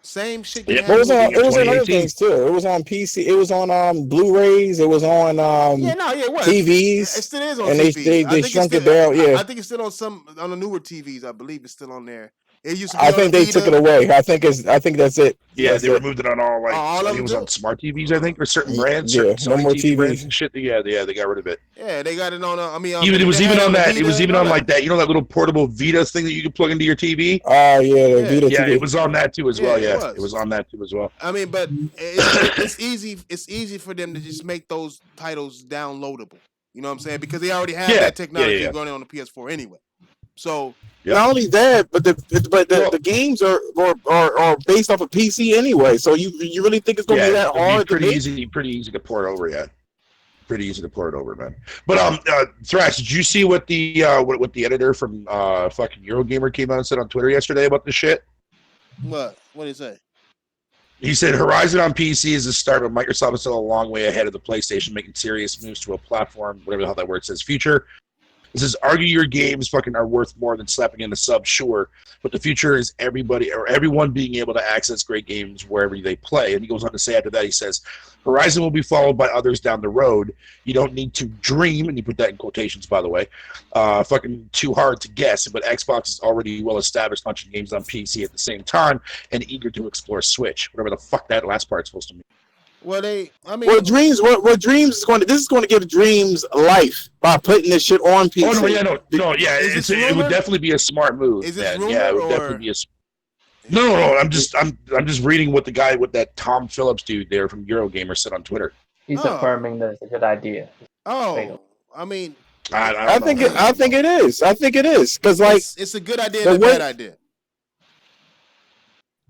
Same shit. you Yeah. had It was with- on. It was on other 2018. things too. It was on PC. It was on Blu-rays. It was on Yeah, it was. TVs. It still is on and TV. they I think shrunk it's it down. still, Yeah. I think it's still on the newer TVs. I believe it's still on there. It used to be I on think the they took Vita. it away. I think that's it. Yeah, That's they it. removed it on all like All I of think it them was do. on smart TVs, I think, or certain brands, Yeah, certain no Sony more TV brands TVs. and shit. Yeah, they got rid of it. Yeah, they got it on. I mean, Even it was they even had on the that. It Vita was even and all on like that. You know that little portable Vita thing that you could plug into your TV. Oh yeah, the Yeah. Vita Yeah, TV. it was on that too as well. Yeah, it Yeah, was. it was on that too as well. I mean, but it's easy. It's easy for them to just make those titles downloadable. You know what I'm saying? Because they already have Yeah, that technology yeah. running on the PS4 anyway. So Yep. Not only that, but Well- the games are based off of PC anyway. So you really think it's gonna be that it'd hard to pretty make? pretty easy to port over. Yeah, pretty easy to port over, man. But Thrash, did you see what the what the editor from fucking Eurogamer came out and said on Twitter yesterday about this shit? what? What did he say? He said Horizon on PC is the start, but Microsoft is still a long way ahead of the PlayStation, making serious moves to a platform, whatever the hell that word says, future. It says, argue your games fucking are worth more than slapping in a sub, sure, but the future is everybody or everyone being able to access great games wherever they play. And he goes on to say after that, he says, Horizon will be followed by others down the road. You don't need to dream, and you put that in quotations, by the way, fucking too hard to guess, but Xbox is already well established launching games on PC at the same time and eager to explore Switch, whatever the fuck that last part's supposed to mean. Well, I mean, What Dreams is going to this is going to give Dreams life by putting this shit on PC. Oh, no, yeah, Is this it would rumor? definitely be a smart move. Is this man. rumor Yeah, it would or- definitely be a. No, I'm just reading what the guy with that Tom Phillips dude there from Eurogamer said on Twitter. He's Oh. affirming that it's a good idea. oh, I mean, I think it is. I think it is because like it's a good idea the and a way- bad idea.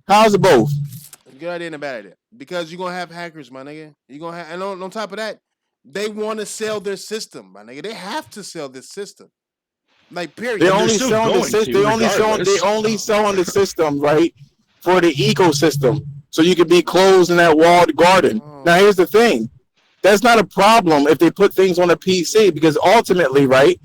how's it both? A good idea and a bad idea because you're gonna have hackers, my nigga. You're gonna have, and on top of that, they want to sell their system, my nigga. They have to sell this system, like period. They they're only still selling the going system. to, They only regardless. selling the system right for the ecosystem, so you can be closed in that walled garden. Oh. Now here's the thing: that's not a problem if they put things on a PC because ultimately, right?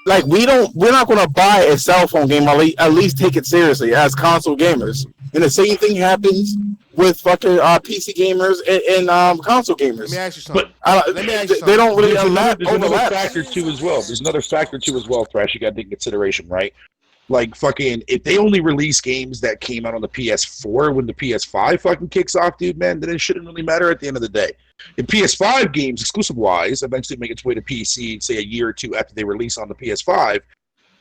Like we're not going to buy a cell phone game. At least take it seriously as console gamers. And the same thing happens with fucking PC gamers and console Let gamers. me ask you something. Let me ask you They don't really There's overlap. another factor too as well. There's another factor too as well, Thrash. You got to take into consideration, right? Like fucking, if they only release games that came out on the PS4 when the PS5 fucking kicks off, dude, man, then it shouldn't really matter at the end of the day. If PS5 games, exclusive wise, eventually make its way to PC, say a year or two after they release on the PS5,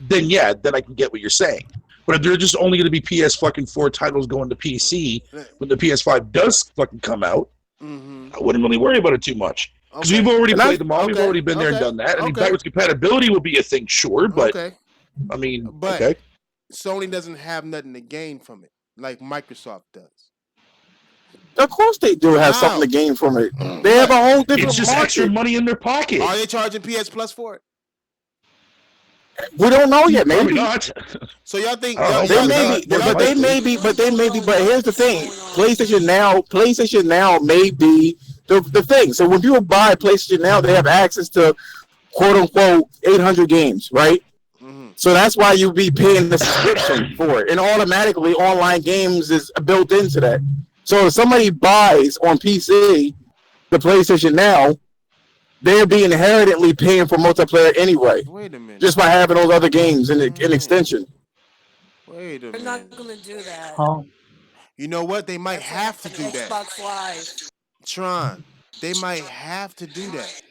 then yeah, then I can get what you're saying. But if they're just only going to be PS4 titles going to PC when the PS5 does fucking come out, Mm-hmm. I wouldn't really worry about it too much. Because we've already played them all. We've already been there and done that. I mean, backwards compatibility will be a thing, sure, but okay. I mean, But okay. Sony doesn't have nothing to gain from it, like Microsoft does. Of course they do have something to gain from it. They have a whole different It's just market. extra money in their pocket. Are they charging PS Plus for it? We don't know yet. Probably Maybe not. So y'all think they may be, but they may be. But here's the thing: PlayStation Now may be the thing. So when people buy PlayStation Now, they have access to quote unquote 800 games, right? Mm-hmm. So that's why you be paying the subscription for it, and automatically online games is built into that. So if somebody buys on PC the PlayStation Now, they're being inherently paying for multiplayer anyway. Wait a minute. Just by having those other games in extension. Wait a They're minute. not gonna do that. You know what? They might have to do that. Xbox Live. Tron. They might have to do that.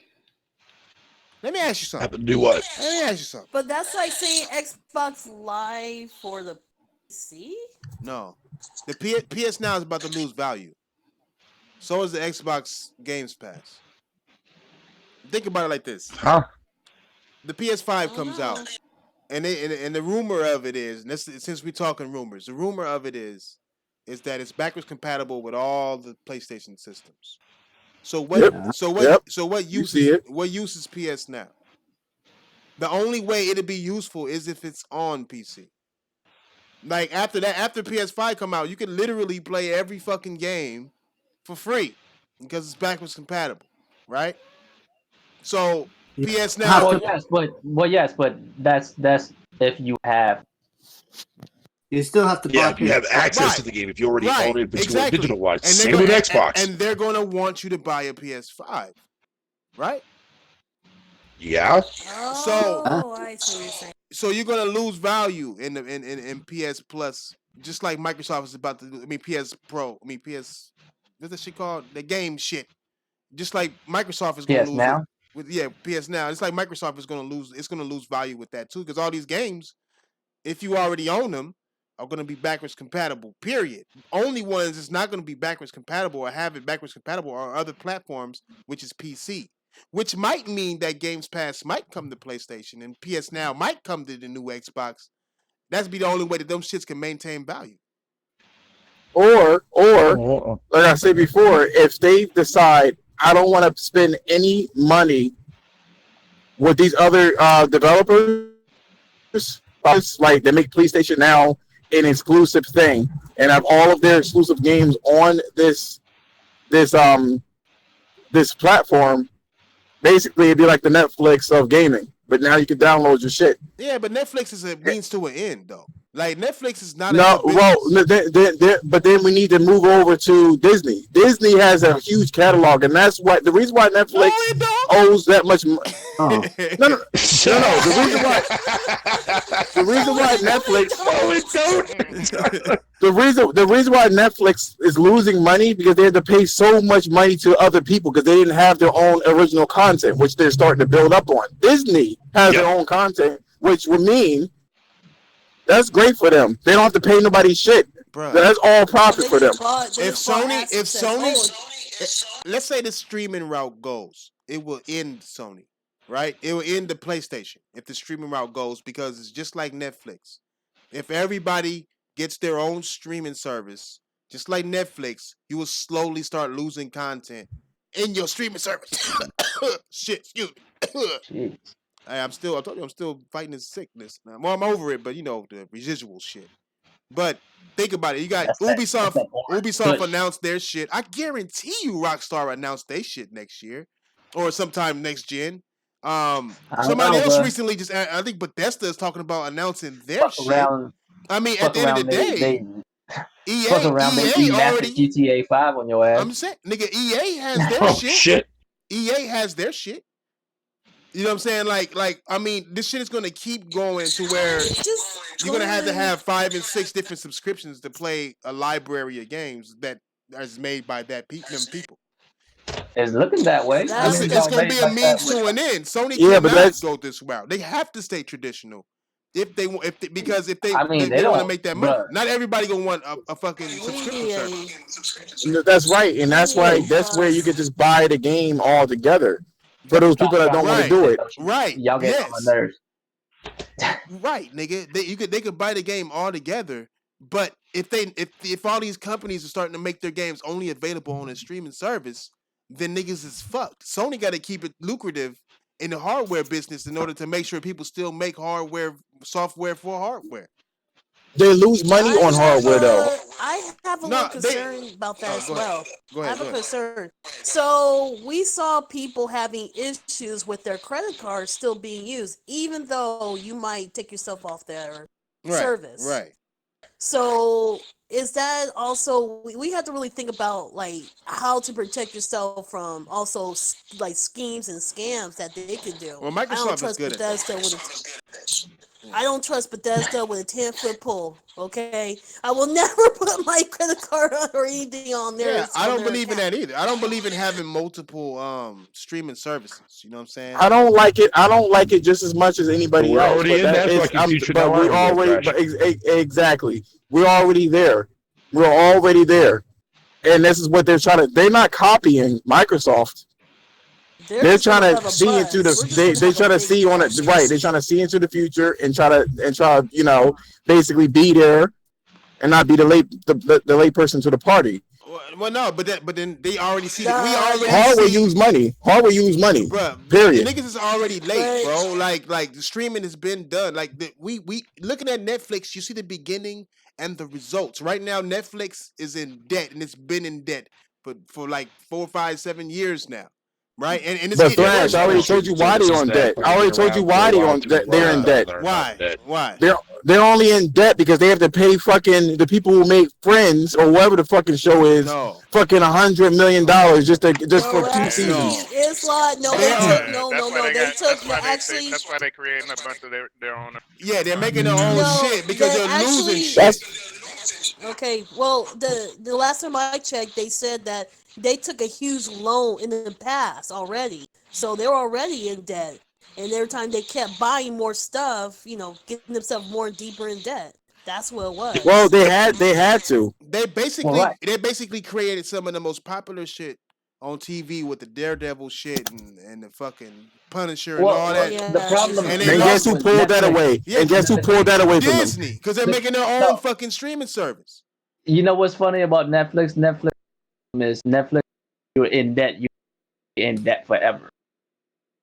Let me ask you something. Have to do what? Let me ask you something. But that's like saying Xbox Live for the PC? No. The PS Now is about to lose value. So is the Xbox Games Pass. Think about it like this. Huh? The PS5 comes out. And the rumor of it is, and this, since we're talking rumors, the rumor of it is that it's backwards compatible with all the PlayStation systems. So what? Yep. So what? Yep. So what You use? see it. What use is PS Now? The only way it'll be useful is if it's on PC. Like after that, after PS5 come out, you can literally play every fucking game for free because it's backwards compatible, right? So PS Now. Well, yes, but that's if you have. You still have to buy Yeah, if you have PS5. access to the game, if you already own it exactly. digital wise. And Same they're with gonna- Xbox. and they're gonna want you to buy a PS5, right? Yeah. Oh, I see what you're saying. So you're gonna lose value in the in PS Plus, just like Microsoft is about to do. I mean PS Pro. I mean PS. What's that shit called? The game shit. Just like Microsoft is gonna PS lose Now? with PS Now. It's like Microsoft is gonna lose. It's gonna lose value with that too, because all these games, if you already own them, are gonna be backwards compatible. Period. Only ones that's not gonna be backwards compatible or have it backwards compatible are other platforms, which is PC. Which might mean that Games Pass might come to PlayStation and PS Now might come to the new Xbox. That's be the only way that them shits can maintain value. Or like I said before, if they decide I don't want to spend any money with these other developers, like they make PlayStation Now an exclusive thing and have all of their exclusive games on this platform. Basically, it'd be like the Netflix of gaming, but now you can download your shit. Yeah, but Netflix is a means to an end, though. Like Netflix is not. No, but then we need to move over to Disney. Disney has a huge catalog, and that's what the reason why Netflix owes that much. No. The reason why Netflix. The reason why Netflix is losing money because they had to pay so much money to other people because they didn't have their own original content, which they're starting to build up on. Disney has their own content, which would mean. That's great for them. They don't have to pay nobody shit. Bruh. That's all profit for them. If Sony, let's say the streaming route goes, it will end Sony, right? It will end the PlayStation if the streaming route goes because it's just like Netflix. If everybody gets their own streaming service, just like Netflix, you will slowly start losing content in your streaming service. Shit, excuse me. I told you I'm still fighting this sickness. Now, well, I'm over it, but you know the residual shit. But think about it. You got Ubisoft. Ubisoft announced their shit. I guarantee you, Rockstar announced their shit next year or sometime next gen. Somebody else recently just. I think Bethesda is talking about announcing their shit. I mean, at the end of the day, EA already GTA 5 on your ass. I'm saying, nigga, EA has their shit. EA has their shit. You know what I'm saying? Like I mean, this shit is gonna keep going to where you're gonna have to have 5 and 6 different subscriptions to play a library of games that is made by them people. It's looking that way. It's gonna be a means to an end. Sony cannot go this route. They have to stay traditional. Because if they want to make that money. Not everybody gonna want a fucking subscription service. That's right, and that's why that's where you could just buy the game all together. For those people that don't want to do it, right? Y'all get on my nerves. Right, nigga. They could buy the game all together, but if all these companies are starting to make their games only available on a streaming service, then niggas is fucked. Sony got to keep it lucrative in the hardware business in order to make sure people still make software for hardware. They lose money on hardware though. I have a little concern about that as well. Go ahead. I have a concern. So we saw people having issues with their credit cards still being used, even though you might take yourself off their service. Right. So is that also we have to really think about like how to protect yourself from also like schemes and scams that they could do. Well, Microsoft is good at that. I don't trust Bethesda with a 10-foot pole. Okay, I will never put my credit card or anything on there. Yeah, I don't believe in that either. I don't believe in having multiple streaming services. You know what I'm saying? I don't like it. I don't like it just as much as anybody else. Already in that exactly. We're already there. We're already there, and this is what they're trying to. They're not copying Microsoft. They're trying to see into the. They trying to see on it right. They're trying to see into the future and try basically be there, and not be the late person to the party. Well, no, but then they already see that we already hardware use money. Hardware use money. Bruh, period. Niggas is already late, bro. Like the streaming has been done. Like we looking at Netflix, you see the beginning and the results. Right now, Netflix is in debt, and it's been in debt for like 4, 5, 7 years now. right? And this But getting Thrash, worse. I already told you why they on debt. I already told you why they're in debt. Why? They're only in debt because they have to pay fucking the people who make Friends or whatever the fucking show is fucking $100 million just for 2 seasons. It's like no, they took actually. That's why they creating a bunch of their own. Yeah, they're making their own shit because they're losing shit. Okay, well, the last time I checked, they said that they took a huge loan in the past already, so they're already in debt. And every time they kept buying more stuff, getting themselves more deeper in debt. That's what it was. Well, they had to. They basically created some of the most popular shit on TV with the Daredevil shit and the fucking Punisher and all that. The problem, and guess who pulled that away? And guess who pulled that away from them? Disney, because they're making their own fucking streaming service. You know what's funny about Netflix? Netflix, you're in debt. You're in debt forever.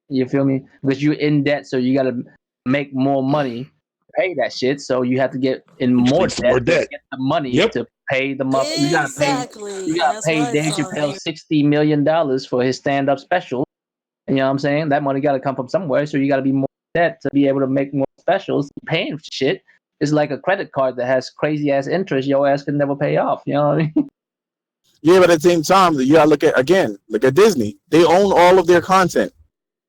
You feel me? Because you're in debt, so you got to make more money to pay that shit. So you have to get in more debt to get the money to pay the money. Exactly. You got to pay Dave Chappelle $60 million for his stand-up special. You know what I'm saying? That money got to come from somewhere. So you got to be more in debt to be able to make more specials. Paying for shit is like a credit card that has crazy ass interest. Your ass can never pay off. You know what I mean? Yeah, but at the same time, you got to look at Disney. They own all of their content.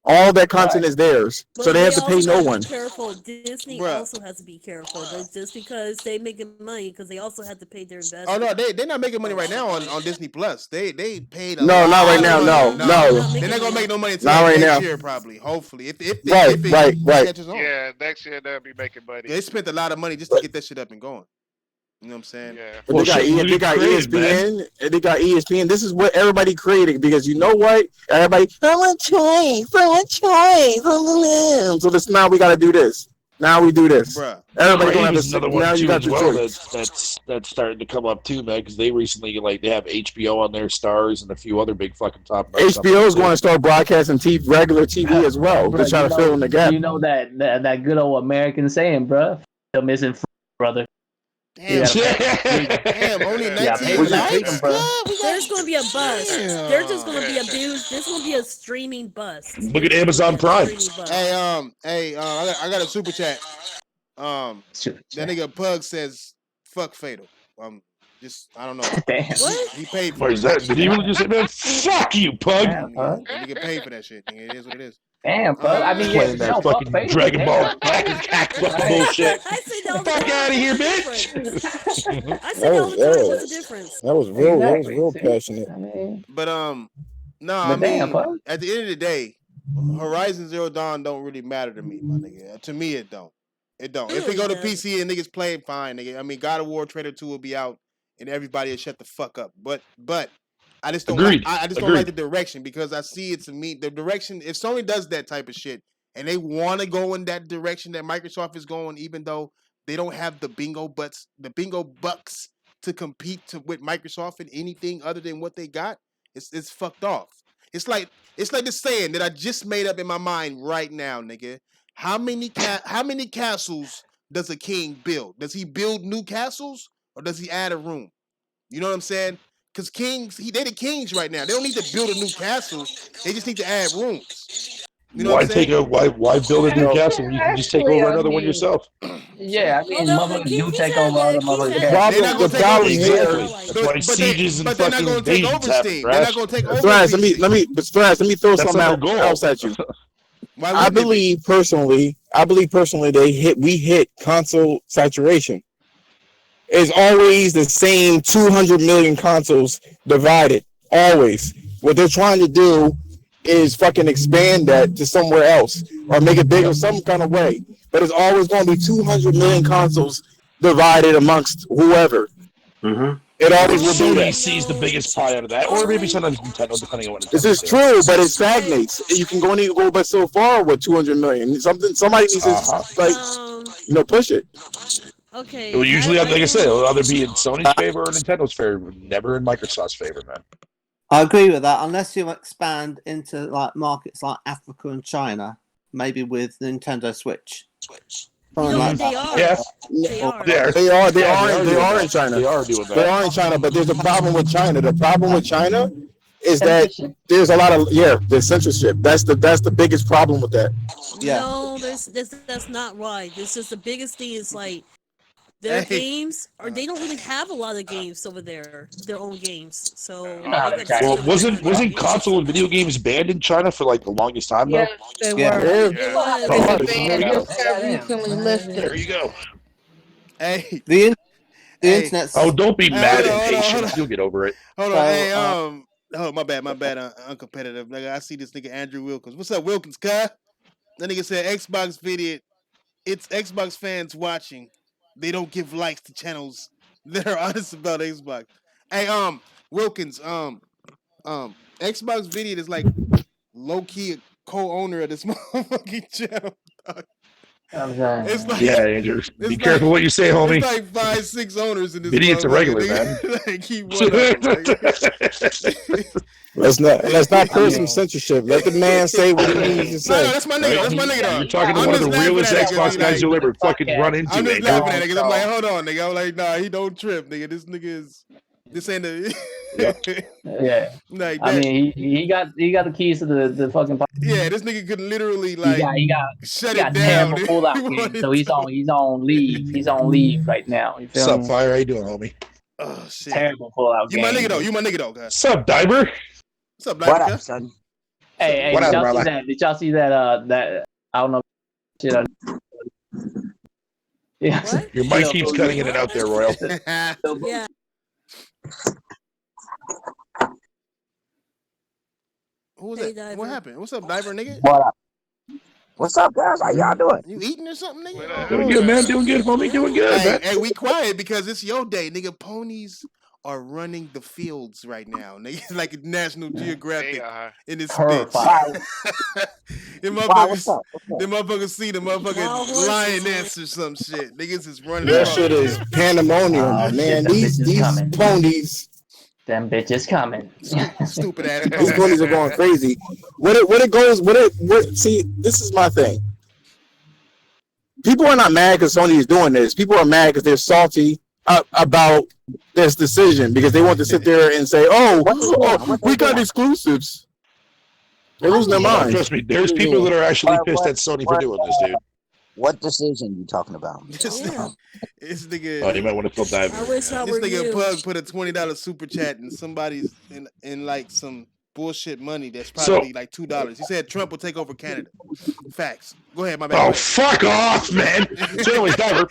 All that content is theirs, so they have to pay no one. Careful, Disney also has to be careful. Just because they making money, because they also have to pay their investors. Oh no, they're not making money right now on Disney Plus. They paid. No, not right now. No. They're not gonna make no money until next year, probably. Hopefully, if right. Yeah, next year they'll be making money. They spent a lot of money just to get that shit up and going. You know what I'm saying? Yeah. But they got ESPN. And they got ESPN. This is what everybody created because you know what? Everybody, I want choice. So this now we got to do this. Now we do this. Bruh. Everybody gonna have another to. one Now you too got as the well. choice. That's starting to come up too, man. Because they recently they have HBO on their Stars and a few other big fucking top. HBO is going to start broadcasting regular TV as well. They're trying to fill in the gap. You know that good old American saying, bro. Still missing, brother. Damn, only 19 likes? There's going to be a bust. There's just going to be a boost. This will be a streaming bust. Look at Amazon Prime. Hey, I got a super chat. That nigga Pug says, "Fuck Fatal." I don't know. Damn. What? He paid for What it. is that? Did he really just say, man? Fuck you, Pug. He get paid for that shit. It is what it is. Damn, Pug. I mean, Playing that fucking Dragon Ball Black and Cack bullshit. I said that was Fuck out of here, bitch. I said all the time. What's the difference? That was real. That was real passionate. But I mean, at the end of the day, Horizon Zero Dawn don't really matter to me, my nigga. To me, it don't. It don't. If it go to PC and niggas play it, fine, nigga. I mean, God of War Trailer 2 will be out and everybody will shut the fuck up. But I just don't like, don't like the direction because I see it to me the direction. If Sony does that type of shit and they want to go in that direction that Microsoft is going, even though they don't have the bingo bucks to compete with Microsoft in anything other than what they got, it's fucked off. It's like this saying that I just made up in my mind right now, nigga. How many castles does a king build? Does he build new castles or does he add a room? You know what I'm saying? Because kings, they're the kings right now. They don't need to build a new castle. They just need to add rooms. You know why build a new castle when you can just take over another one yourself? Yeah, I mean, motherfuckers do take over other motherfuckers. The problem here. That's why sieges and fucking invasions happen, They're not going to take over. Thrash, let me throw something else at you. I believe personally, we hit console saturation. It's always the same 200 million consoles divided. Always. What they're trying to do is fucking expand that to somewhere else or make it bigger some kind of way. But it's always going to be 200 million consoles divided amongst whoever. Mm-hmm. It always will be Sony that. sees the biggest pie out of that, or maybe sometimes Nintendo, depending on what. This is true, but it stagnates. You can only go but so far with 200 million. Somebody needs to push it. Okay. It will usually, like I said, it'll either be in Sony's favor or Nintendo's favor, never in Microsoft's favor, man. I agree with that. Unless you expand into like markets like Africa and China, maybe with Nintendo Switch. They are. Yeah. They are in China. They are doing that. They are in China, but there's a problem with China. The problem with China is that there's a lot of there's censorship. That's the biggest problem with that. Yeah. No, that's not right. This is the biggest thing. Is like their games, or they don't really have a lot of games over there. Their own games. So well, wasn't console and video games banned in China for like the longest time though? Yes, they Yeah. were. Yeah. Recently listed. There you go. Hey, The internet's. Oh, don't be mad hold on, and hold on. patient. You'll get over it. hold on. So, Hey, oh, my bad. Uncompetitive. Like, I see this nigga Andrew Wilkins. What's up, Wilkins? That nigga said Xbox video. It's Xbox fans watching. They don't give likes to channels that are honest about Xbox. Hey, Wilkins, Xbox Video is like low key a co-owner of this motherfucking channel. It's like, Yeah, Andrew. Be careful what you say, homie. It's like 5-6 owners in this. Idiot's a regular, man. Like, keep one up, Let's not pull some censorship. Let the man say what he needs to say. No, that's my nigga. That's my nigga. Though. You're talking to I'm one of the just laughing realest at it, Xbox like, guys you'll ever fucking run into. I'm just man. laughing at it because I'm like, hold on, nigga. I'm like, nah, he don't trip, nigga. This nigga is. This ain't the. Yeah. Like I that. mean, he got the keys to the fucking. Yeah, this nigga could literally like he got shut he got it down. terrible pullout game, so he's on leave. He's on leave right now. You feel What's up, me? Fire? How you doing, homie? Oh shit. Terrible pullout You game. my nigga though. You my nigga though, guys. What's up, Diver? What's up, What Black? up, son? Hey, What did up, y'all see brother? that? Did y'all see that? That I don't know. Shit. Yeah. What? Your mic keeps cutting in and out there, Royal. Yeah. Who was Hey, that? Diver. What happened? What's up, Diver, nigga? What up? What's up, guys? How y'all doing? You eating or something, nigga? Doing good, man. Doing good, homie. Doing good, Hey, man. hey, we quiet because it's your day, nigga. Ponies are running the fields right now, nigga. Like National Geographic in this bitch. Horrified. Them Wow, what's motherfuckers, up? What's up? them motherfuckers see the Wild motherfucking horses, lioness or some shit. Niggas is running. That around. shit is pandemonium, Oh, shit, man. that These bitch is coming. ponies, Them bitches coming. Stupid ass. these ponies are going crazy. See, this is my thing. People are not mad because Sony is doing this. People are mad because they're salty about this decision because they want to sit there and say, "Oh, we got exclusives." They're losing their Oh, mind. trust me, there's people that are actually pissed at Sony for doing this, dude. What decision you talking about? This nigga. Oh, you might want to fill that. I wish I This were nigga you. Pug put a $20 super chat and somebody's in like some bullshit money that's probably like $2. He said Trump will take over Canada. Facts. Go ahead, my bad. Oh, fuck off, man. So anyways, Diver.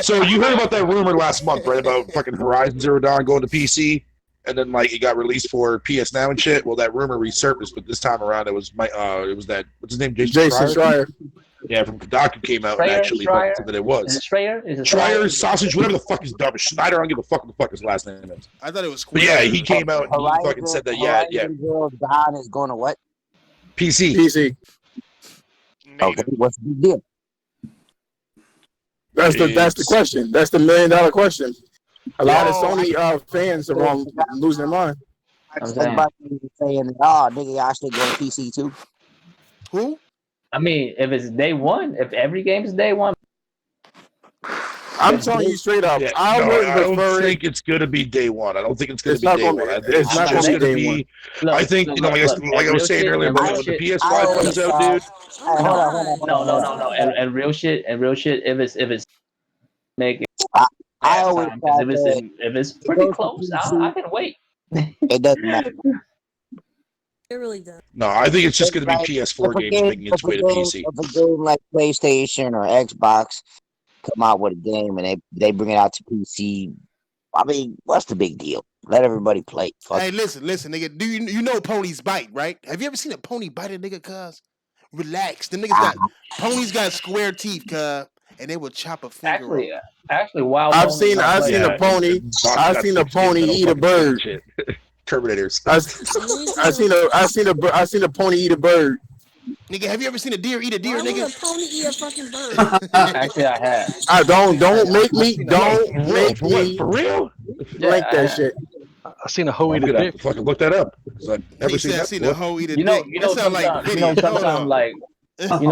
So you heard about that rumor last month, right? About fucking Horizon Zero Dawn going to PC, and then like it got released for PS Now and shit. Well, that rumor resurfaced, but this time around it was that what's his name, Jason Schreier? Yeah, from Kodaku came out and actually fucking said that it was. Is it Schreier? Is it Schreier, Sausage, whatever the fuck his dumb. Schneider, I don't give a fuck what the fuck his last name is. I thought it was But yeah, he came out and he fucking said that, yeah. Horizon Zero Dawn is going to what? PC. Okay, what's the big deal? That's the question. That's the $1 million question. A lot of Sony fans are losing their mind. Everybody saying, "Oh, nigga, y'all should go to PC too." Who? I mean, if it's day one, if every game is day one, I'm telling you straight up. Yeah, I don't think it's going to be day one. I don't think it's going to be day one. I think it's just going to be. I think, you know, like I was saying earlier, when the PS5 comes out, dude. No. And real shit. If it's making. I always if it's pretty close, I can wait. It doesn't matter. It really does. No, I think it's just going to be PS4 games making its way to PC. If a game like PlayStation or Xbox come out with a game and they bring it out to PC, I mean, what's the big deal? Let everybody play. Fuck. Hey, listen, nigga. Do you know ponies bite, right? Have you ever seen a pony bite a nigga, cuz? Relax. The niggas ponies got square teeth, cuz, and they will chop a finger off. Actually, wow. I've seen a pony eat a bird. Terminators. I seen a pony eat a bird. Nigga, have you ever seen a deer eat a deer, Why would nigga? a pony eat a fucking bird? Actually, I have. Don't make me for real like that shit. I seen a hoe eat a dick. Fucking look that up. I've never seen that. Seen a hoe eat a You know, dick.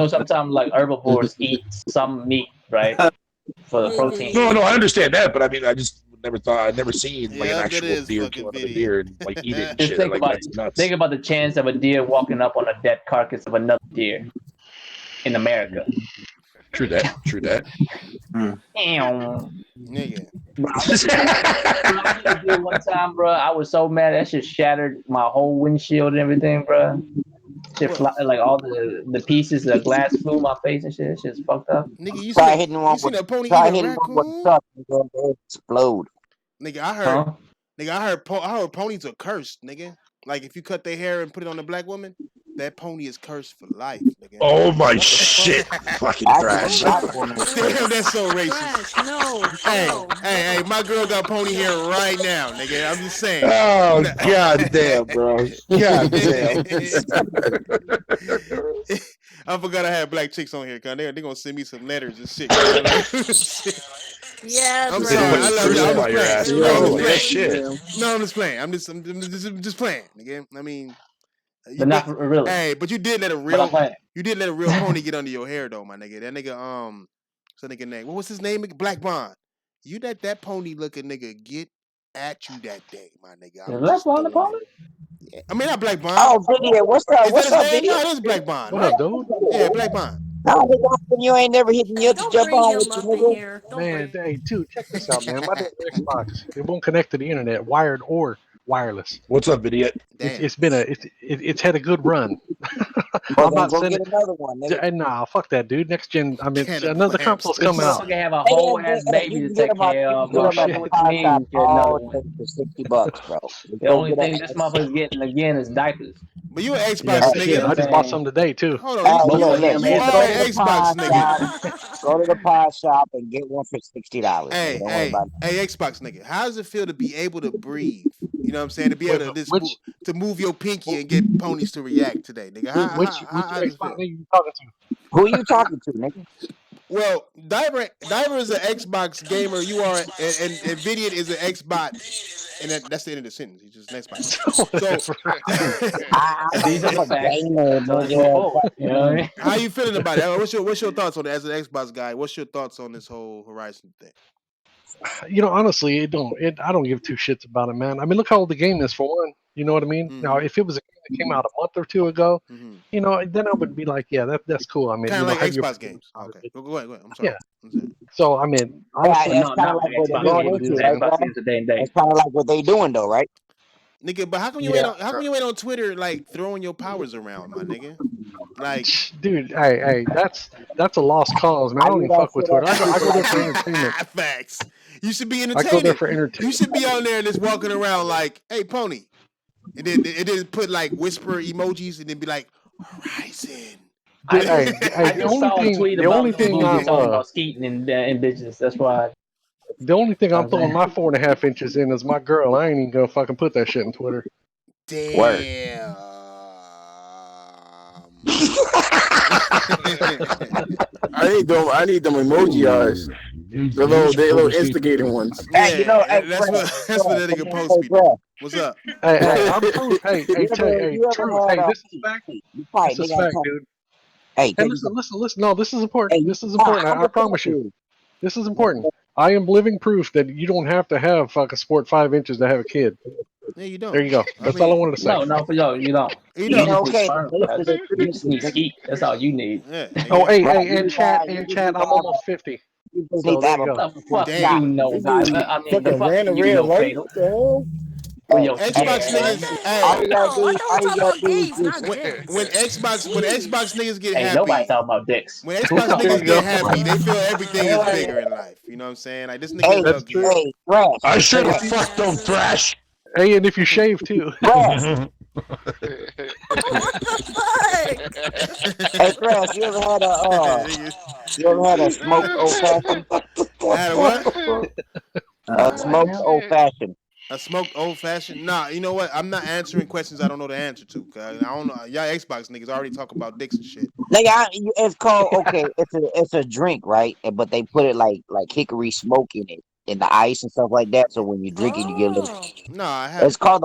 sometimes like herbivores eat some meat, right? For the protein. No, I understand that, but I mean, I just I'd never seen like an actual deer kill another deer and like eat it and shit. Like that's nuts. Think about the chance of a deer walking up on a dead carcass of another deer in America. True that. Nigga. One time, bro, I was so mad that shit shattered my whole windshield and everything, bro. Shit like all the pieces of glass flew in my face and shit. Shit's fucked up. Nigga, you Try seen hitting one a pony try eat a hitting one with raccoon? stuff and then they explode. Nigga, I heard. Nigga, I heard ponies are cursed, nigga. Like if you cut their hair and put it on a black woman, that pony is cursed for life, nigga. Oh my shit! Fucking trash. Damn, that's so racist. No. Hey, my girl got pony hair right now, nigga. I'm just saying. Oh god damn, bro. God damn. I forgot I had black chicks on here, cause they're gonna send me some letters and shit. Yeah, I'm bro. sorry. I love you. I'm just playing. I'm just playing, nigga. I mean, but not really. Hey, but you did let a real pony get under your hair though, my nigga. That nigga, what's that nigga name? What was his name? Black Bond. You let that pony looking nigga get at you that day, my nigga. Black Bond the pony? Yeah. I mean, not Black Bond. Oh, Video, what's up? What's up, Video? No, it is Black Bond. What up, dude? Yeah, Black Bond. No, you ain't never hitting you to jump on with you, nigga. Man, hey, dude, check this out, man. My damn Xbox, it won't connect to the internet, wired or wireless. What's up, Video? It's had a good run. I'm not sending another one. Nah, fuck that, dude. Next gen, I mean, another console's coming out. You have a whole ass baby to take care of. $60, bro. The only thing this motherfucker's getting again is diapers. But you an Xbox nigga. I just bought some today too. Hold on, you are an Xbox nigga. Go to the pod shop and get one for $60. Hey, Xbox nigga. How does it feel to be able to breathe? You know what I'm saying? To be able to move your pinky and get ponies to react today, nigga. How Xbox nigga you talking to? Who are you talking to, nigga? Well, Diver is an Xbox gamer. You are, and Vidiot is an Xbox. And that's the end of the sentence. He's just an Xbox. How you feeling about it? What's your thoughts on it as an Xbox guy? What's your thoughts on this whole Horizon thing? You know, honestly, I don't give two shits about it, man. I mean, look how old the game is for one. You know what I mean? Mm-hmm. Now, if it was a game that came out a month or two ago, you know, then I would be like, yeah, that's cool. I mean, kind of like Xbox games. Okay, go ahead. I'm sorry. Yeah. So I mean, honestly, it's kind of like what they doing, though, right? Nigga, but how come you ain't on Twitter like throwing your powers around, my nigga? Like, dude, hey, that's a lost cause, man. I don't even fuck with Twitter. I go there for entertainment. Facts. You should be entertaining. I go there for entertainment. You should be on there and just walking around like, hey, pony. And then it didn't put like whisper emojis and then be like, Horizon. The only thing I'm talking about skeeting and bitches. That's why. The only thing I'm throwing my 4.5 inches in is my girl. I ain't even gonna fucking put that shit in Twitter. Damn. I need them emoji eyes. The little instigating ones. Yeah, you know, that's what that nigga post me. What's up? Hey, I'm Truth. Hey, Truth. Hey, this is fact. This is fact, dude. Hey, listen. No, this is important. This is important. I promise you. This is important. I am living proof that you don't have to have fucking sport 5 inches to have a kid. Yeah, you don't. There you go. That's all I wanted to say. No, for you don't. You don't. Okay. You just need skeet. That's all you need. Yeah. Oh, hey, and chat. I'm almost 50. So there you go. Fuck you know, guys. I mean, the fuck you know, Fatal. Xbox niggas, when Xbox niggas get happy, nobody talking about dicks. When Xbox niggas get happy, they feel everything is bigger in life. You know what I'm saying? Like this nigga. That's true. I should have fucked them, Thrash. Hey, and if you shave too. Hey, Thrash, you ever had a smoked old fashioned? Had a what? A smoked old fashioned. A smoked old fashioned? Nah, you know what? I'm not answering questions I don't know the answer to. Cause I don't know. Y'all Xbox niggas already talk about dicks and shit. Nigga, it's called it's a drink, right? But they put it like hickory smoke in it, in the ice and stuff like that. So when you drink it, you get a little. No, I haven't. It's called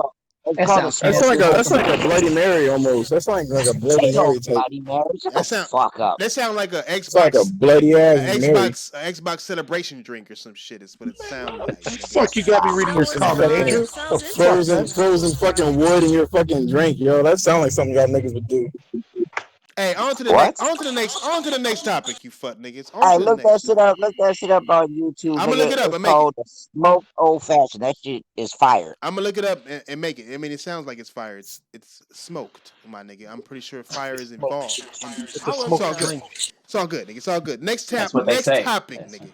That's like a Bloody Mary almost. That's like a Bloody Mary type. That sound like a Xbox. It's like a bloody ass Mary. Xbox celebration drink or some shit. Is what it sounds like. Fuck, you got me reading your comment, Andrew. Frozen fucking wood in your fucking drink, yo. That sounds like something y'all niggas would do. Hey, on to the next topic, you fuck niggas. Hey, look that shit up. Look that shit up on YouTube. I'm gonna look it up. It's called smoked old fashioned. That shit is fire. I'm gonna look it up and make it. I mean, it sounds like it's fire. It's smoked, my nigga. I'm pretty sure fire is involved. It's all good. It's all good, nigga. It's all good. Next topic, nigga.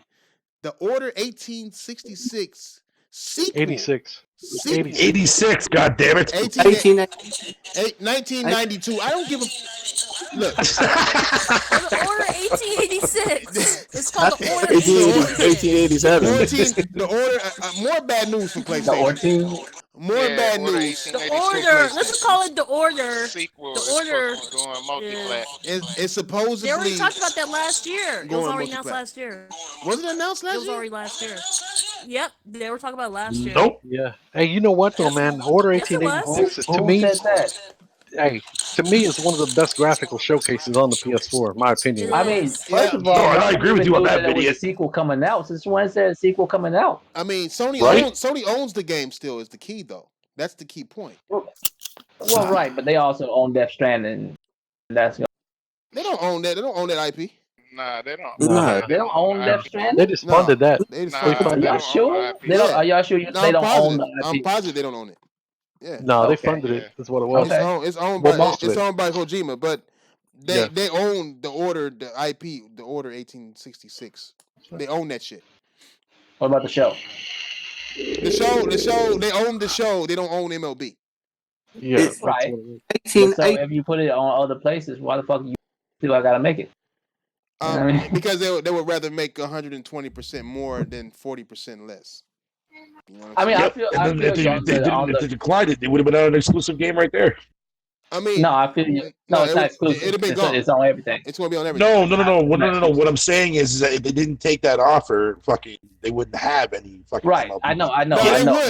The Order 1866 sequel. 86. 86, god damn it. 1992. I don't give a look. The Order 1886. It's called the Order 1887. The Order. More bad news from PlayStation. More bad news. The Order. Let's just call it the Order. Sequel. The Order. Going multi-plat. It's supposedly. They already talked about that last year. It was already announced last year. Was it announced last year? It was already last year. Yep, they were talking about last year. Nope. Yeah. Hey, you know what though, man? Order 1886 is to me. Hey, to me, it's one of the best graphical showcases on the PS4, in my opinion. I mean, first of all, I agree with you on that video. A sequel coming out. Since when said a sequel coming out? I mean, Sony owns the game still. Is the key though. That's the key point. Well, right, but they also own Death Stranding. That's they don't own that. They don't own that IP. Nah, they don't. No, they don't own Death Stranding. They just funded that. Y'all sure? They don't. Are y'all sure they don't own the IP? I'm positive they don't own it. Yeah. No, they funded it. That's what it was. It's owned by Kojima, but they own the Order, the IP, the Order 1866. They own that shit. What about the show? The show. They own the show. They don't own MLB. Yeah, right. So if you put it on other places, why the fuck you still gotta make it? Because they would rather make 120% more than 40% less. You know I mean, yep. If they declined it, they would have been on an exclusive game right there. I mean, no, I feel you. No, it's not exclusive. It'd have been gone. It's on everything. It's going to be on everything. No. What I'm saying is that if they didn't take that offer, fucking, they wouldn't have any fucking. Right. I know. No,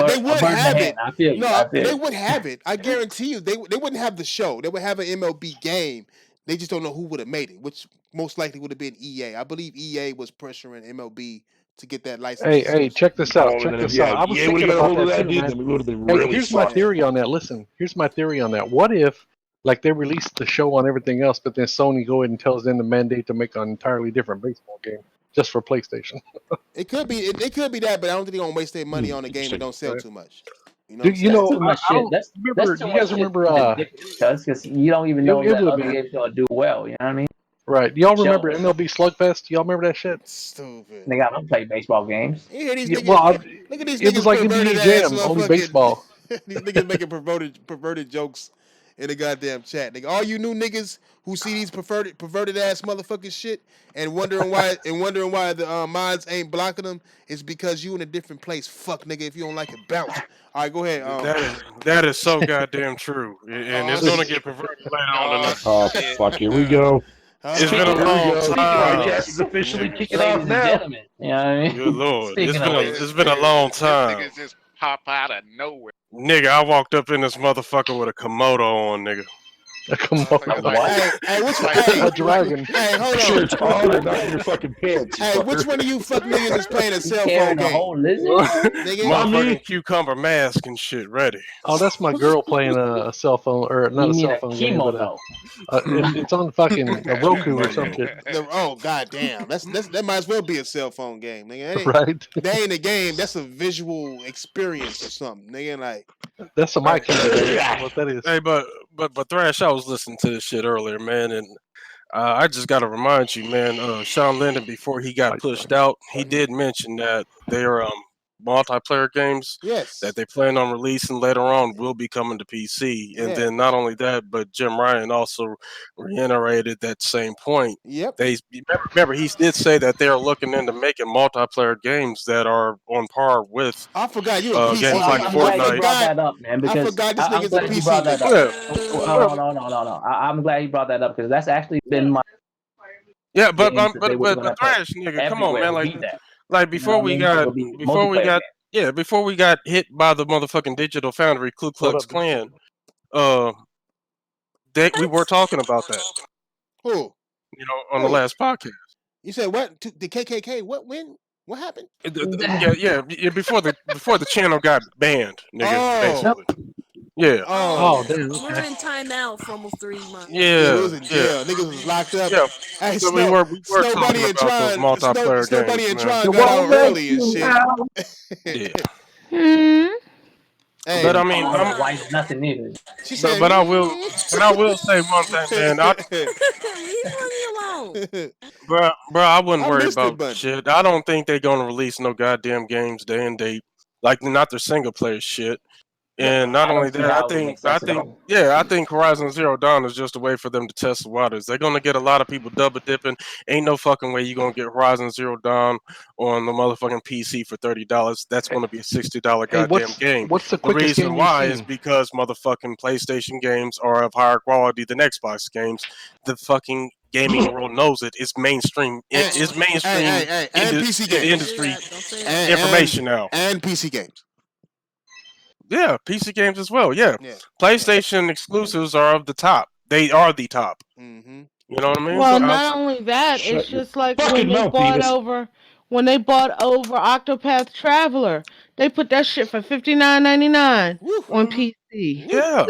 they would have it. I feel you. They would have it. I guarantee you, they wouldn't have the show. They would have an MLB game. They just don't know who would have made it, which most likely would have been EA. I believe EA was pressuring MLB to get that license. Hey, check this out. I was thinking about that too, man. Here's my theory on that. Listen, here's my theory on that. What if, like, they released the show on everything else, but then Sony go ahead and tells them to mandate to make an entirely different baseball game just for PlayStation? It could be. It could be that, but I don't think they're gonna waste their money on a game that don't sell too much. You know, that's you guys remember? Because you don't even know that other game's gonna do well. You know what I mean? Right. Y'all remember MLB Slugfest? Y'all remember that shit? Stupid. They got to play baseball games. Yeah, look at these it was like NBA Jam, only baseball. These niggas making perverted jokes in the goddamn chat. Nigga, all you new niggas who see these perverted ass motherfucking shit and wondering why the mods ain't blocking them is because you in a different place. Fuck, nigga, if you don't like it, bounce. All right, go ahead. That is so goddamn true, and it's gonna get perverted later on tonight. Oh fuck, here we go. It's been a long time. Podcast is officially kicking off now. You know what I mean? Good lord, it's been a long time. Niggas just pop out of nowhere. Nigga, I walked up in this motherfucker with a Komodo on, nigga. A Komodo. Hey, which a dragon. Hey, hold on. Sure, it's taller, not in your fucking pants. Hey, which one of you fuck niggas is playing a cell phone game? Motherfucking cucumber mask and shit ready. Oh, that's my girl playing a cell phone, or not a cell phone game, but it's on fucking Roku or some shit. Oh goddamn, that might as well be a cell phone game, nigga. Right? That ain't a game. That's a visual experience or something, nigga. Like that's a mic. What that is? Hey, but Thrash, I was listening to this shit earlier, man, and I just got to remind you, man. Sean Lennon, before he got pushed out, he did mention that they're multiplayer games that they plan on releasing later on will be coming to PC. And then not only that, but Jim Ryan also reiterated that same point. Yep. They remember he did say that they're looking into making multiplayer games that are on par with I forgot you games like Fortnite. You brought that up, man, because I forgot this nigga's a PC. Brought that up. No. I'm glad you brought that up because that's actually been my but Thrash, nigga, come on, man, like before we got Yeah, before we got hit by the motherfucking Digital Foundry Ku Klux Klan, we were talking about that. Who? You know, on the last podcast. You said what? The KKK? What? When? What happened? Yeah. Before the channel got banned, nigga. Basically. Yeah. Oh, damn. We're in timeout for almost 3 months. Yeah. we was in jail. Niggas was locked up. Yeah. Hey, So we were Snow Bunny talking and about those Tron, multiplayer Snow Bunny games, and man. Tron got out early and shit. Yeah. Hey, But I mean, why is nothing needed? She said, but I will say one thing, man. Leave money alone. Bro, I wouldn't I worry missed it, about but- shit. I don't think they're gonna release no goddamn games day and date, like not their single player shit. And not I only don't see that, how it would make sense at all. I think Horizon Zero Dawn is just a way for them to test the waters. They're gonna get a lot of people double dipping. Ain't no fucking way you're gonna get Horizon Zero Dawn on the motherfucking PC for $30. That's gonna be a $60 goddamn game. What's the The quickest reason game why you've is seen? because motherfucking PlayStation games are of higher quality than Xbox games. The fucking gaming world knows it. It's mainstream. It is mainstream and PC games. industry information now. And PC games. Yeah, PC games as well. Yeah, PlayStation exclusives are of the top. They are the top. Mm-hmm. You know what I mean? Well, So not only that, Shut it's your just like fucking when they mouth, bought Beavis. over Octopath Traveler, they put that shit for $59.99 on PC. Yeah.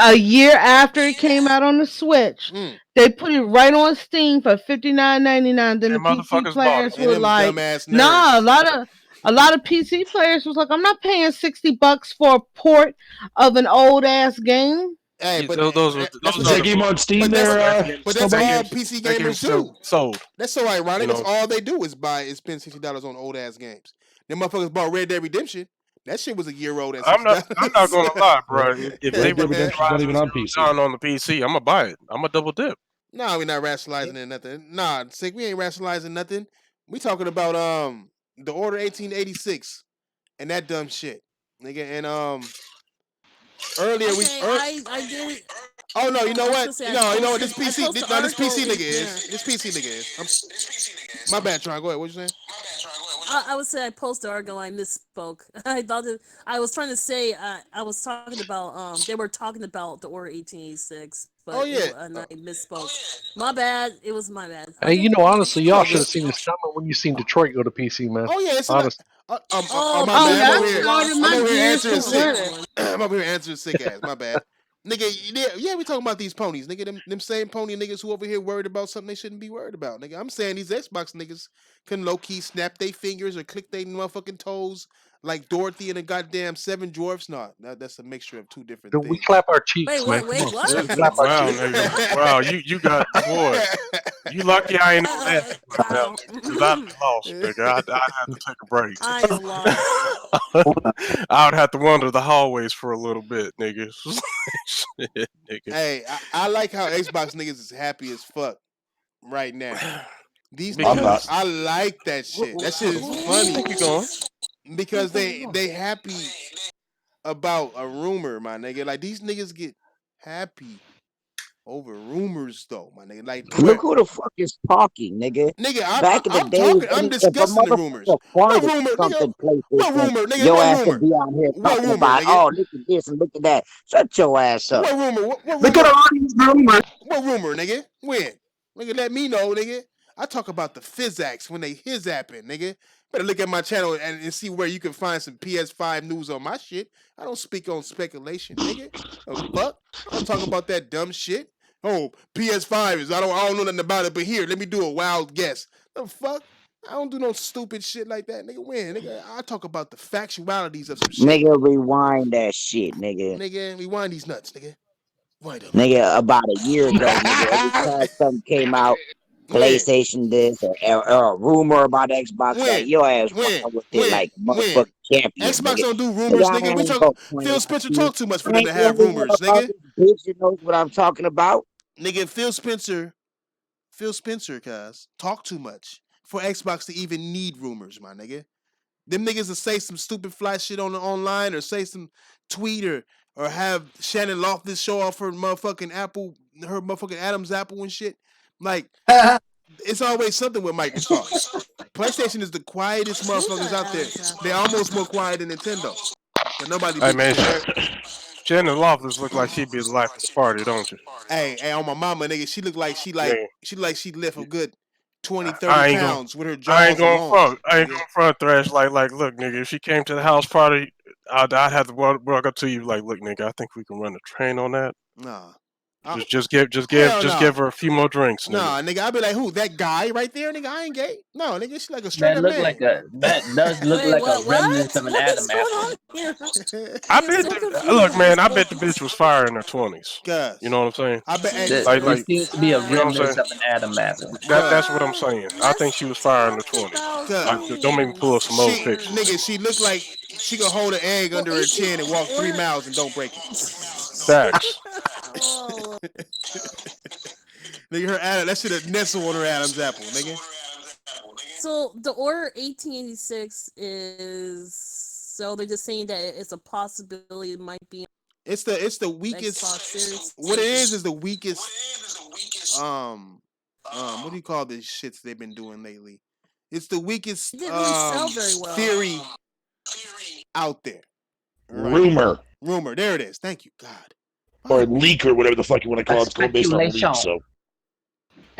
A year after it came out on the Switch, they put it right on Steam for $59.99. Then the And PC motherfuckers players bought it. were And them like, dumbass "Nah." nerds. A lot of PC players was like, "I'm not paying $60 for a port of an old ass game." Hey, but those that's are what the game on Steam there. But that's all that PC games gamers do. sold. That's so ironic. You That's know? all they do is spend $60 on old ass games. Them motherfuckers bought Red Dead Redemption. That shit was a year old. I'm not gonna lie, bro. If they Red Dead release Redemption's not even on Horizon PC. Zero Dawn on the PC, I'm gonna buy it. I'm gonna double dip. No, we're not rationalizing it nothing. Nah, sick. We ain't rationalizing nothing. We talking about the Order 1886 and that dumb shit, nigga. And earlier I did. Oh no, you know I was what? gonna say, You know what? I This PC, posted no, this PC article- nigga is. This PC nigga is. My bad, Tron. Go ahead. What you saying? I would say I posted article. I misspoke. I was trying to say I was talking about they were talking about the Order 1886. But Oh, yeah. and I misspoke. My bad. It was my bad. Hey, you know, honestly, y'all should have seen this coming when you seen Detroit go to PC, man. Oh yeah, it's honestly. my Oh, bad. I'm yeah, over here. started my I'm over here gears answering to sick. learn. I'm over here answering sick ass. My bad. Nigga, yeah, we talking about these ponies, nigga. Them same pony niggas who over here worried about something they shouldn't be worried about, nigga. I'm saying these Xbox niggas can low key snap their fingers or click their motherfucking toes like Dorothy and the goddamn Seven Dwarfs. No, that's a mixture of two different Dude, things. we clap our cheeks, Wait, man. wait, Come on. what? We clap our Wow, cheeks. nigga. Wow, you got boy. You lucky I ain't on that. Because I'd be lost, nigga. I'd have to take a break. I am lost. I would have to wander the hallways for a little bit, nigga. Shit, nigga. Hey, I like how Xbox niggas is happy as fuck right now. These I'm niggas, not. I like that shit. That shit is funny. Keep going. Because they happy about a rumor, my nigga. Like these niggas get happy over rumors, though, my nigga. Like Look who the fuck is talking, nigga. nigga, Back in the I'm day, talking. I'm if a discussing the rumors. motherfucker What acquired rumor, something, nigga? What PlayStation, rumor, nigga? your What ass rumor? could be out here What talking rumor, about, nigga? oh, look at this and look at that. Shut your ass up. What rumor? What Look rumor? at all these rumors. What rumor, nigga? When? Nigga, let me know, nigga. I talk about the physics when they his apping, nigga. Better look at my channel and see where you can find some PS5 news on my shit. I don't speak on speculation, nigga. The fuck? I don't talk about that dumb shit. Oh, PS5 is I don't know nothing about it, but here, let me do a wild guess. The fuck? I don't do no stupid shit like that, nigga. When, nigga, I talk about the factualities of some shit. Nigga, rewind that shit, nigga. Nigga, rewind these nuts, nigga. Wind them. Nigga, about a year ago, nigga, every time something came out, PlayStation this or a rumor about Xbox that, your ass run with it like a motherfucking champion. Xbox nigga. don't do rumors, I nigga. We ain't talk. gonna point Phil at Spencer you. talk too much for I them ain't to have gonna rumors, about nigga. this bitch, you know what I'm talking about? Nigga, Phil Spencer, cuz, talk too much for Xbox to even need rumors, my nigga. Them niggas will say some stupid fly shit on the online or say some tweet or have Shannon Loftus show off her motherfucking Apple, her motherfucking Adam's apple and shit. Like, It's always something with Microsoft. PlayStation is the quietest motherfuckers out there. They're almost more quiet than Nintendo. But nobody. Hey man, Shannon Loftus look like she'd be the life of the party, don't you? Hey, on my mama, nigga, she look like she lift a good 20, 30 pounds with her jaws. I ain't going front Thrash. Like, look, nigga, if she came to the house party, I'd have to walk up to you like, look, nigga, I think we can run a train on that. Nah. Just give her a few more drinks. Nigga. Nah, nigga, I'd be like, who? That guy right there, nigga. I ain't gay. No, nigga, she like a straight up man. That does look like a remnant of an Adam apple. I bet the bitch was fire in her 20s. You know what I'm saying? I bet it seems to be a remnant of an Adam apple. That's what I'm saying. I think she was fire in the 20s. Don't make me pull up some old pictures. Nigga, she looked like she could hold an egg under her chin and walk 3 miles and don't break it. Facts. Nigga, her Adam, that shit a nestle on her Adam's apple, nigga. So the order 1886 is, so they're just saying that it's a possibility it might be. It's the weakest. What it is the weakest. What do you call these shits they've been doing lately? It's the weakest theory out there. Right? Rumor. There it is. Thank you, God. Or leak or whatever the fuck you want to call it. It's called based on leak.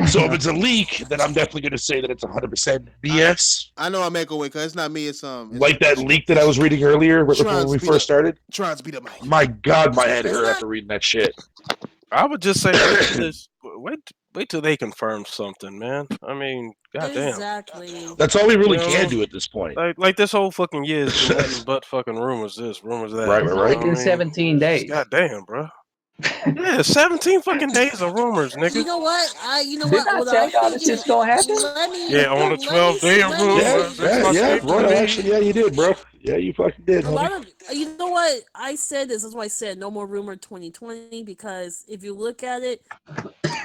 So if it's a leak, then I'm definitely going to say that it's 100% BS. I know I'm echoing because it's not me. It's like that leak that I was reading earlier when we first started. Trying to beat up my head. My God, my head hurt after reading that shit. I would just say wait till they confirm something, man. I mean, goddamn. Exactly. That's all we really can do at this point. Like this whole fucking year has been nothing but fucking rumors this, rumors that. Right. In 17 days. Goddamn, bro. Yeah, 17 fucking days of rumors, nigga. You know what? Did I tell y'all this is gonna happen? On the 12th day of rumors. Bro, actually, you did, bro. Yeah, you fucking did. You know what? I said this. That's why I said no more rumor 2020, because if you look at it,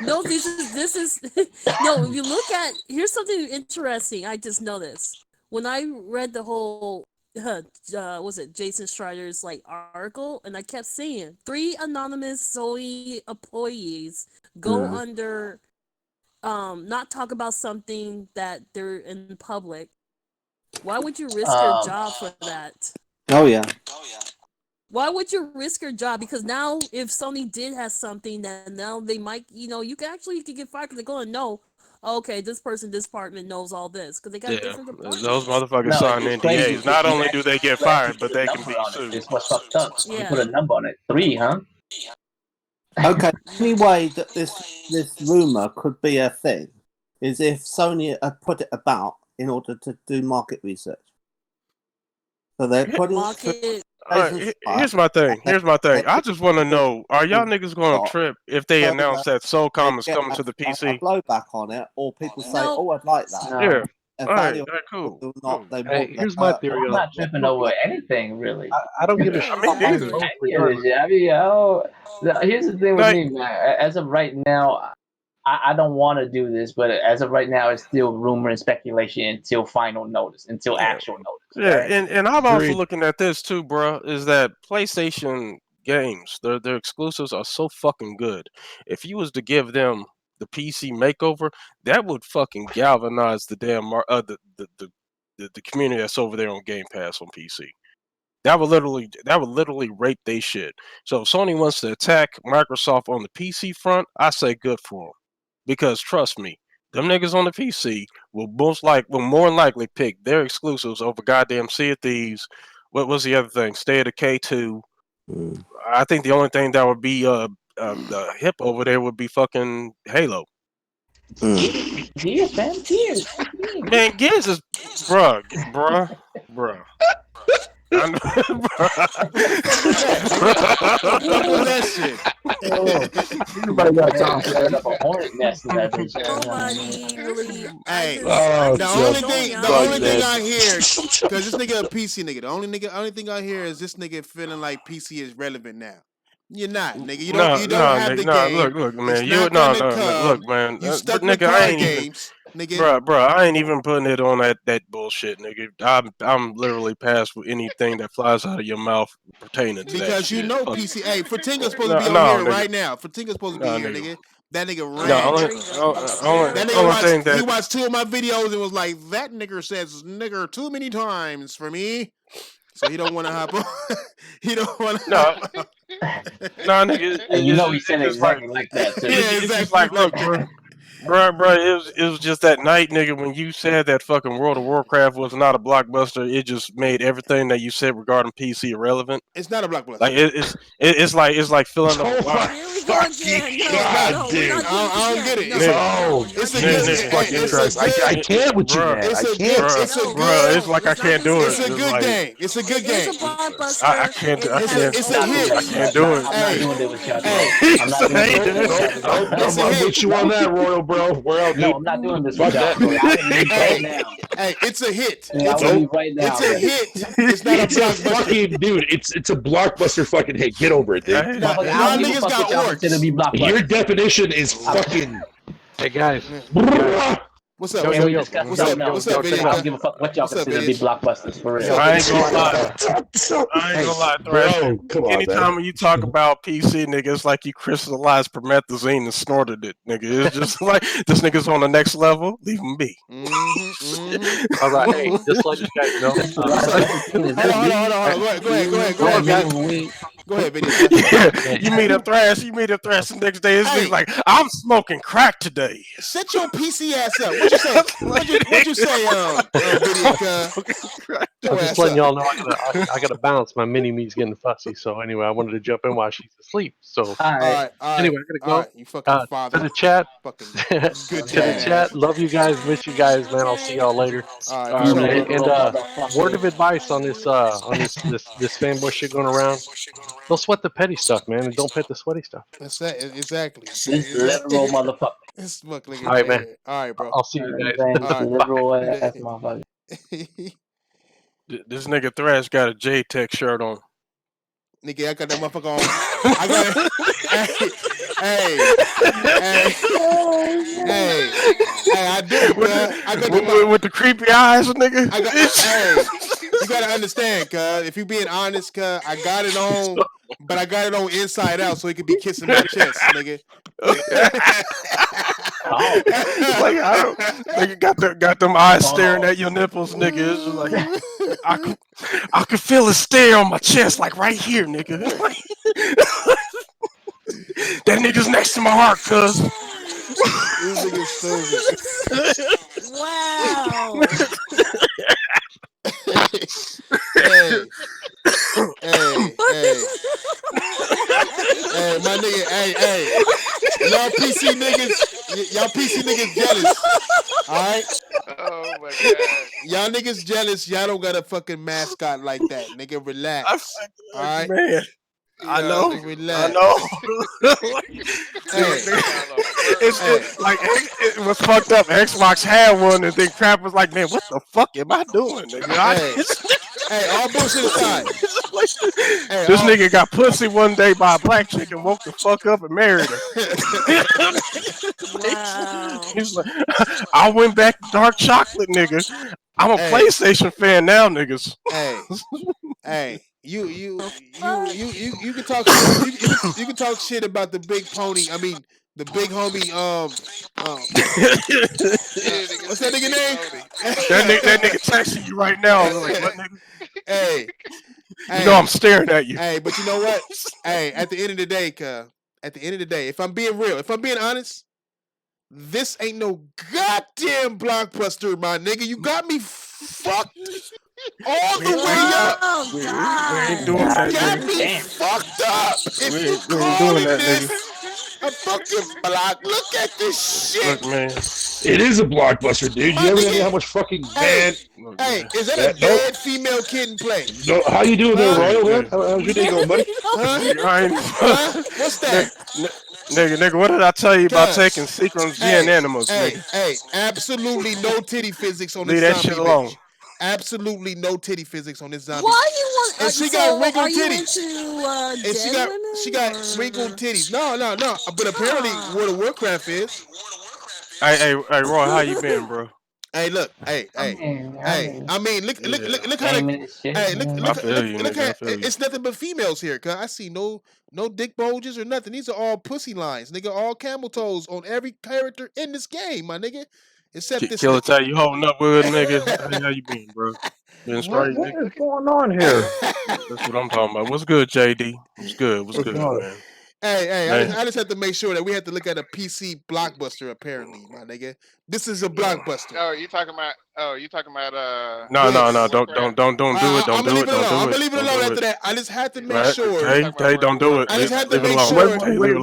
no, this is no. If you look at, here's something interesting. I just noticed when I read the whole. Was it Jason Schreier's article, and I kept saying 3 anonymous Sony employees go under not talk about something that they're in public. Why would you risk your job for that? Oh yeah. Why would you risk your job? Because now if Sony did have something, then now they might, you could get fired because they're going to know. Okay, this department knows all this because they got different departments. Those motherfuckers sign NDAs. Not only do they get fired, but they can be sued. It's what's fucked up. You put a number on it. 3, huh? Okay. The only way that this rumor could be a thing is if Sony had put it about in order to do market research. So they're putting market. Here's my thing. I just want to know: are y'all niggas going to trip if they announce that SOCOM is coming to the PC? Blowback on it, or people say, "Oh, I'd like that." Yeah. All right. Cool. Here's my theory. I'm not tripping over anything really. I don't give a shit. Here's the thing with me, man. As of right now, I don't want to do this, but as of right now, it's still rumor and speculation until final notice, until actual notice. Yeah, right? and I'm also looking at this too, bro. Is that PlayStation games, their exclusives are so fucking good. If you was to give them the PC makeover, that would fucking galvanize the damn the community that's over there on Game Pass on PC. That would literally rape they shit. So if Sony wants to attack Microsoft on the PC front, I say good for them. Because trust me, them niggas on the PC will more than likely pick their exclusives over goddamn Sea of Thieves. What was the other thing? State of Decay 2. I think the only thing that would be the hip over there would be fucking Halo. Gears, man, Gears. Man, Gears is bruh. That shit. Everybody got time to set up a hornet nest in that bitch. Hey, the only thing I hear, because this nigga a PC nigga, the only thing I hear is this nigga feeling like PC is relevant now. You're not, nigga. You don't have the game. Look, man. Look, man. You stuck nigga, with card games, nigga. Bro, I ain't even putting it on that bullshit, nigga. I'm literally past with anything that flies out of your mouth pertaining to that. Because you shit. know PC. Hey, Fatinga's supposed to be on here right now. Fatinga's supposed to be here, nigga. That nigga ran. That nigga he watched 2 of my videos and was like, "That nigger says nigger too many times for me." So he don't want to hop on. He don't want to. No, nigga. And you know he said exactly like that too. Yeah, It's exactly. just like, look, bro. Bro, it was just that night, nigga, when you said that fucking World of Warcraft was not a blockbuster. It just made everything that you said regarding PC irrelevant. It's not a blockbuster. Like it's like filling up a bar. Here we go again. No, God, we're dude. not doing I don't this get it. yet. No, It's a Nigga, good. nigga, fucking It's a good. I can't with you, Bruh. man. It's I a can't. good. It's a No, good. It's like I can't do it. It's a good like, game. It's a good It is game. a blockbuster. I can't. I It's can't. a hit. I can't do it. I'm not doing it with y'all. Hey. I'm not doing it with y'all. I'm with you on that, Royal, bro. We're out, dude. No, I'm not doing this Fuck with y'all. that. Bro. I can leave right now. Hey, it's a hit. Yeah, It's I will a, leave right now. it's a hit. It's not a It's a blockbuster. fucking dude. It's a blockbuster fucking hit. Get over it, dude. Motherfucker, Y'all I don't give a niggas fuck got what y'all orcs. consider to be blockbusters. Your definition is fucking. Hey guys, What's up? Yo, What's yo, up? yo. What's up? Yo, What's yo, up, check video? it I out. don't give a fuck what y'all What's up, consider to be bitch? blockbusters for real. I ain't gonna lie. I ain't gonna lie, Thrash. Bro, come on, Anytime man. you talk about PC, nigga, it's like you crystallized promethazine and snorted it, nigga. It's just like this nigga's on the next level. Leave him be. All right, hey, just let you guys know. Hold on. Go ahead, guys. Go ahead, video. Yeah, you meet up Thrash. The next day. This Hey. nigga's like, I'm smoking crack today. Shut your PC ass up. What you say? What you say? Video. I'm just letting y'all know I gotta bounce. My mini me's getting fussy. So anyway, I wanted to jump in while she's asleep. So All right. anyway, I gotta go. All right, you fucking father. To the chat. Fucking To the chat. Love you guys. Miss you guys, man. I'll see y'all later. All right, And word of advice on this fanboy shit going around. Don't sweat the petty stuff, man, and don't pet the sweaty stuff. That's that. Exactly. This literal motherfucker. This fucking All right, man. All right, bro. I'll see you guys. This literal ass motherfucker. This nigga Thrash got a J-Tech shirt on. Nigga, I got that motherfucker on. I got hey, I do, man. I got with the creepy eyes, nigga. You gotta understand, cuz if you being honest, cuz I got it on, but I got it on inside out so he could be kissing my chest, nigga. Like, nigga got them eyes staring at your nipples, nigga. It's just like I could feel a stare on my chest, like right here, nigga. That nigga's next to my heart, cuz. This nigga's stupid. Wow. Hey, my nigga, hey, y'all PC niggas jealous, all right? Oh my god. Y'all niggas jealous. Y'all don't got a fucking mascot like that, nigga. Relax, all right? Man, I know. Relax. I know. It was fucked up. Xbox had one, and then Crap was like, "Man, what the fuck am I doing, nigga?" Hey, all bullshit aside. This nigga got pussy one day by a black chick and woke the fuck up and married her. Wow. He's like, I went back to dark chocolate, nigga. I'm a PlayStation fan now, niggas. Hey, you can talk shit. You can talk shit about the big pony. I mean, the big homie. What's that nigga name? That nigga texting you right now. I'm like, what nigga? Hey, you know I'm staring at you. Hey, but you know what? Hey, at the end of the day, if I'm being real, if I'm being honest, this ain't no goddamn blockbuster, my nigga. You got me fucked all the way up. We ain't doing that, You got nigga. me fucked up. If We you ain't doing calling that, this a fucking block, look at this shit. Look, man. It is a blockbuster, dude. You ever know how much fucking bad? Hey, is that a dead female kitten play? No, how you doing there, Royal? Man? How's your day going, buddy? What's that? Nigga, what did I tell you about taking Seagram's GN animals, nigga? Hey, absolutely no titty physics on this Leave that zombie shit alone. bitch. Absolutely no titty physics on this zombie. Why you want? And she so got wrinkled are you titties. into And she got wrinkled titties. No. But apparently, World of Warcraft is. Hey, Roy, how you been, bro? Hey, look, hey. I mean, look how it's nothing but females here. Cause I see no dick bulges or nothing. These are all pussy lines, nigga. All camel toes on every character in this game, my nigga. Except this. Killer Tay, you holding up with nigga? How you been, bro? Been straight, What nigga? is going on here? That's what I'm talking about. What's good, JD? What's good, man? Hey, I just have to make sure that we have to look at a PC blockbuster. Apparently, my nigga, this is a blockbuster. Oh, you talking about? No. Don't do it. Don't do it. I'm gonna leave it alone. I'm gonna leave it alone after that. I just had to make sure. Hey, don't do it. I just had to make sure. Wait,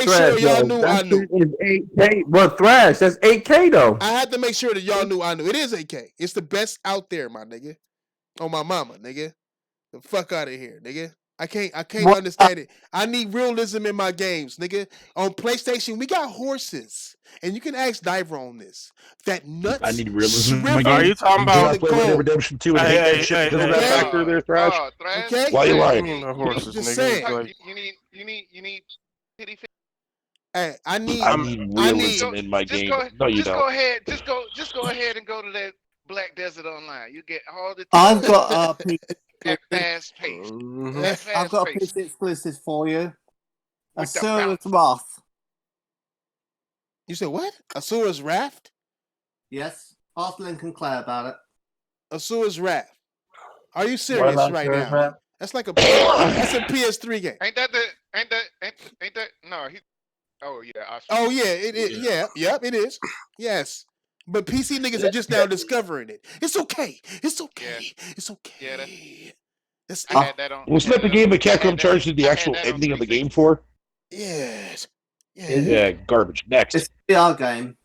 Thrash, y'all knew I knew. Is 8K. Well, Thrash, that's 8K though. I had to make sure that y'all knew I knew. It is 8K. It's the best out there, my nigga. On my mama, nigga. The fuck out of here, nigga. I can't understand it. I need realism in my games, nigga. On PlayStation, we got horses. And you can ask Diver on this. That nuts. I need realism in my game. Are you talking about Redemption 2 and hate that shit because of that factor there, Thrash? Okay. Why you lying? Horses, just nigga. saying. You need pity. Hey, I need realism in my game. No, you don't. Just go ahead and go to that Black Desert Online. You get all the. I've got at fast pace. I've got a PC exclusive for you. Asura's Wrath. You said what? Asura's Wrath? Yes. Ask Lincoln Clay about it. Asura's Wrath. Are you serious right now? That's like that's a PS3 game. Ain't that no? Oh yeah. Oh yeah. Yep. It is. Yes. But PC niggas are just now discovering it. It's okay. It's okay. It's okay. I had that on. Was that the game that Capcom charged you the actual ending of the game for? Yes. Yeah, garbage. Next. It's a VR game.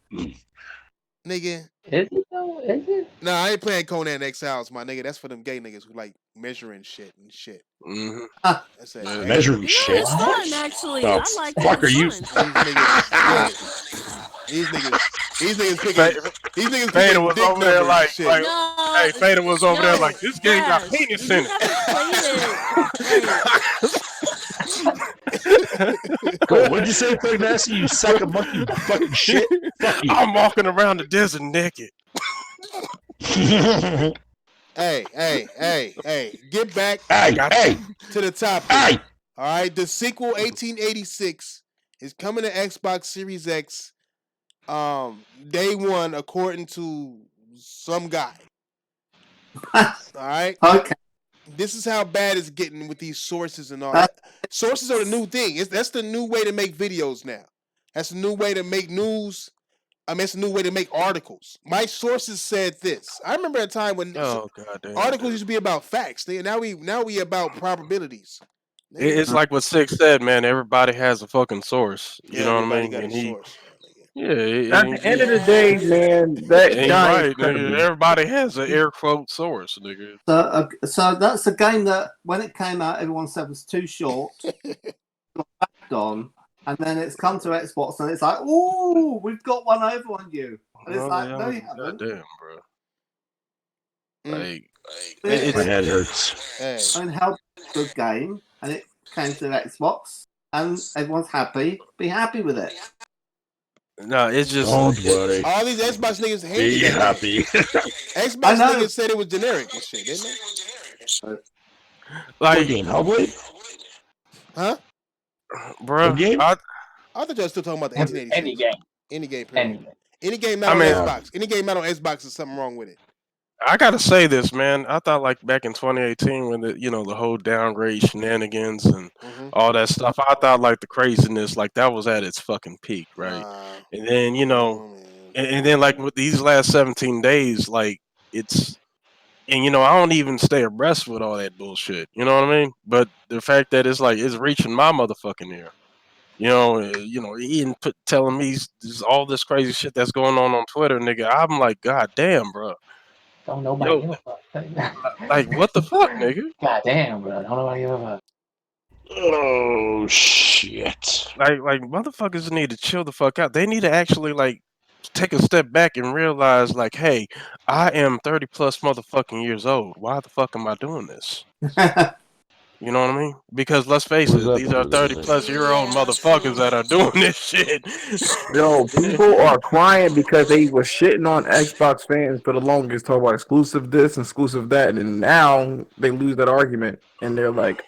Nigga. Is it though? Is it? No, I ain't playing Conan Exiles, my nigga. That's for them gay niggas who like measuring shit and shit. Mm-hmm. That's it. Measuring shit. It's fun, actually. Oh, I like fuck it. are you? These niggas picking Fader was dick over there numbers like, and shit. hey, Fader was over there like, this game got penis in Cool. What'd you say, Craig Nasty? You sack of monkey fucking shit. Fuck you. I'm walking around the desert naked. Hey, get back to the topic. Hey. All right, the sequel 1886 is coming to Xbox Series X day one, according to some guy. All right? Okay. This is how bad it's getting with these sources and all that. Sources are the new thing. That's the new way to make videos now. That's the new way to make news. I mean, it's a new way to make articles. My sources said this. I remember a time when articles used to be about facts. Now we about probabilities. It's like what Six said, man. Everybody has a fucking source. You know what I mean? And at the end of the day, man, that guy. Right, nigga. Everybody has an air quote source, nigga. So that's a game that when it came out, everyone said was too short. Got backed on, and then it's come to Xbox, and it's like, ooh, we've got one over on you. And it's like, no, you haven't. Damn, bro. Like, my head hurts. And how good game, and it came to Xbox, and everyone's happy. Be happy with it. No, it's just don't worry. All these Xbox niggas hate Be happy. Xbox niggas said it was generic and shit, didn't they? Like game, Hellblade? Huh? Bro, I thought y'all still talking about the 1886. Any game. Any game. Any game not on Xbox. Any game not on Xbox is something wrong with it. I gotta say this, man. I thought like back in 2018 when the whole downgrade shenanigans and all that stuff. I thought like the craziness, like that was at its fucking peak, right? And then and then like with these last 17 days, like it's, and I don't even stay abreast with all that bullshit. You know what I mean? But the fact that it's like it's reaching my motherfucking ear. Ian telling me all this crazy shit that's going on Twitter, nigga. I'm like, God damn, bro. Don't nobody give a fuck. Like, what the fuck, nigga? God damn, bro. Don't nobody give a fuck. Oh shit! Like motherfuckers need to chill the fuck out. They need to actually like take a step back and realize, like, hey, I am 30 plus motherfucking years old. Why the fuck am I doing this? You know what I mean? Because let's face it, these are 30-plus-year-old motherfuckers that are doing this shit. Yo, people are crying because they were shitting on Xbox fans for the longest, talking about exclusive this, exclusive that, and now they lose that argument, and they're like,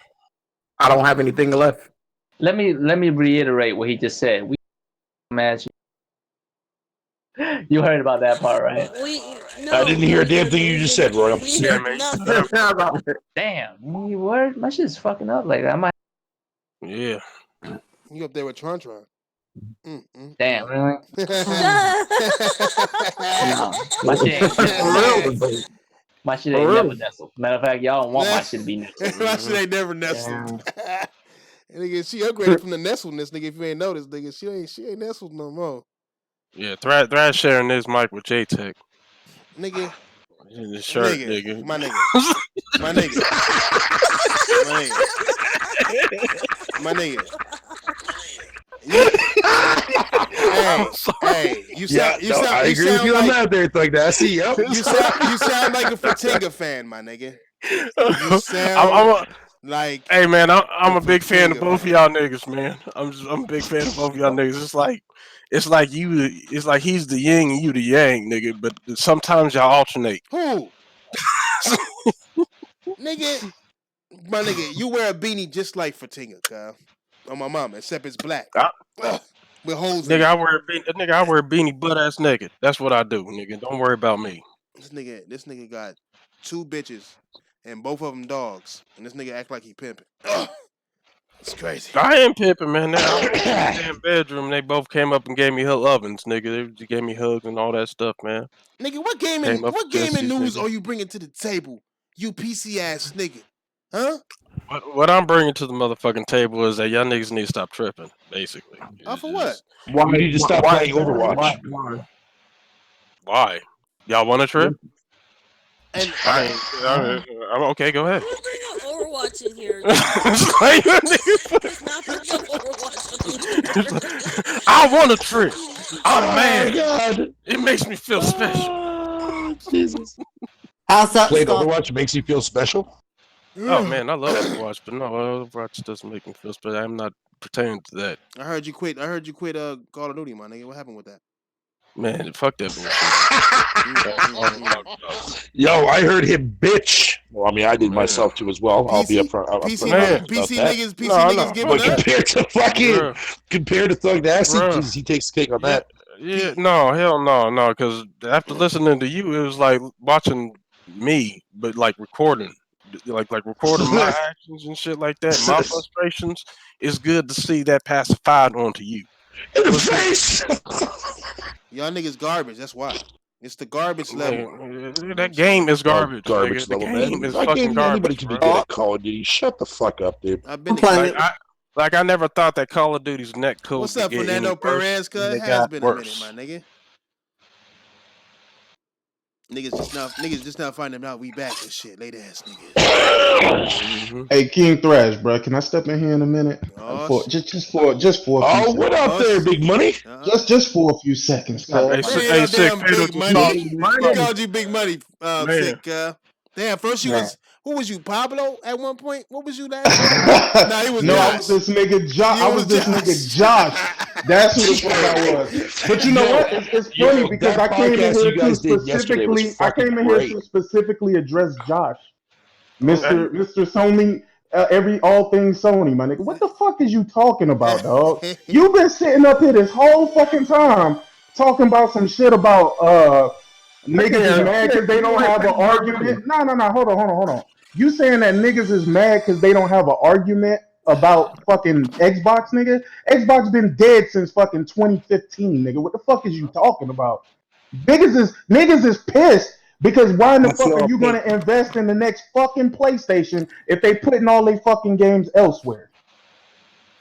"I don't have anything left." Let me reiterate what he just said. We match. You heard about that part, right? I didn't hear a damn thing you just said, Roy. I'm sorry. Damn, you word? My shit's fucking up like that. I might. Yeah. You up there with Tron? Damn, really? No, my shit ain't. My shit ain't never nestled. Matter of fact, y'all don't want my shit to be nestled. My shit ain't never nestled. Nigga, she upgraded from the nestledness, nigga. If you ain't noticed, nigga, she ain't nestled no more. Yeah, Thrash sharing this mic with J-Tech. Nigga. In the shirt, nigga. My nigga. My nigga. My nigga. Hey, you sound. I agree with you on that there, like that. I see, yo. You sound like a Fatinga fan, my nigga. You sound like. Hey man, I'm a big fan of both of y'all niggas, man. I'm a big fan of both of y'all niggas. It's like he's the yin and you the yang, nigga. But sometimes y'all alternate. Who? Nigga, my nigga, you wear a beanie just like Fatinga, Kyle. On my mama, except it's black. With holes in it. I wear a beanie butt ass naked. That's what I do, nigga. Don't worry about me. This nigga got 2 bitches and both of them dogs, and this nigga act like he pimping. It's crazy. I am pimping, man. Now, I was in the damn bedroom. They both came up and gave me ovens, nigga. They gave me hugs and all that stuff, man. Nigga, what gaming news are you bringing to the table? You PC ass nigga, huh? What I'm bringing to the motherfucking table is that y'all niggas need to stop tripping, basically. For what? Why you need to stop playing Overwatch? Why? Y'all want to trip? And I'm okay. Go ahead. We'll bring up Overwatch in here. I want to trip. I'm mad. God. It makes me feel special. Jesus. How's that? Playing Overwatch makes you feel special? Oh man, I love Overwatch, but no, Overwatch doesn't make me feel special. I'm not pertaining to that. I heard you quit. Call of Duty, my nigga. What happened with that? Man, fuck that bullshit. Yo, I heard him bitch. Well, I mean, I did myself too as well. I'll be upfront. PC niggas giving up. Compared to Thug Nasty, Jesus, he takes the cake on that. Yeah, no, hell no. Because after listening to you, it was like watching me, but like recording. Like recording my actions and shit like that, my frustrations. It's good to see that pacified onto you. In the face. Y'all niggas garbage. That's why. It's the garbage level. That game is garbage. Garbage level, man. Is fucking garbage. Anybody can be good at Call of Duty. Shut the fuck up, dude. I've been I never thought that Call of Duty's net code. What's up, Fernando Perez? Cuz it has been a minute, my nigga. Niggas just now finding out we back and shit. Late ass niggas. Hey, King Thrash, bro. Can I step in here in a minute? Just for a few seconds. What up there, big money? Just for a few seconds. Hey, Big Money. Who called you Big Money? Sick. Damn. First you was. Who was you, Pablo? At one point, what was you last? He was. No, Josh. I was this nigga Josh. I was this nigga Josh. That's who the fuck I was. But you know what? It's funny because I came in here to specifically. I came in here to specifically address Josh, Mr. Sony. All things Sony, my nigga. What the fuck is you talking about, dog? You've been sitting up here this whole fucking time talking about some shit about niggas is mad because they don't have an argument. No. Hold on. You saying that niggas is mad because they don't have an argument about fucking Xbox, nigga? Xbox been dead since fucking 2015, nigga. What the fuck is you talking about? Niggas is pissed because why in the fuck are you gonna invest in the next fucking PlayStation if they putting all their fucking games elsewhere?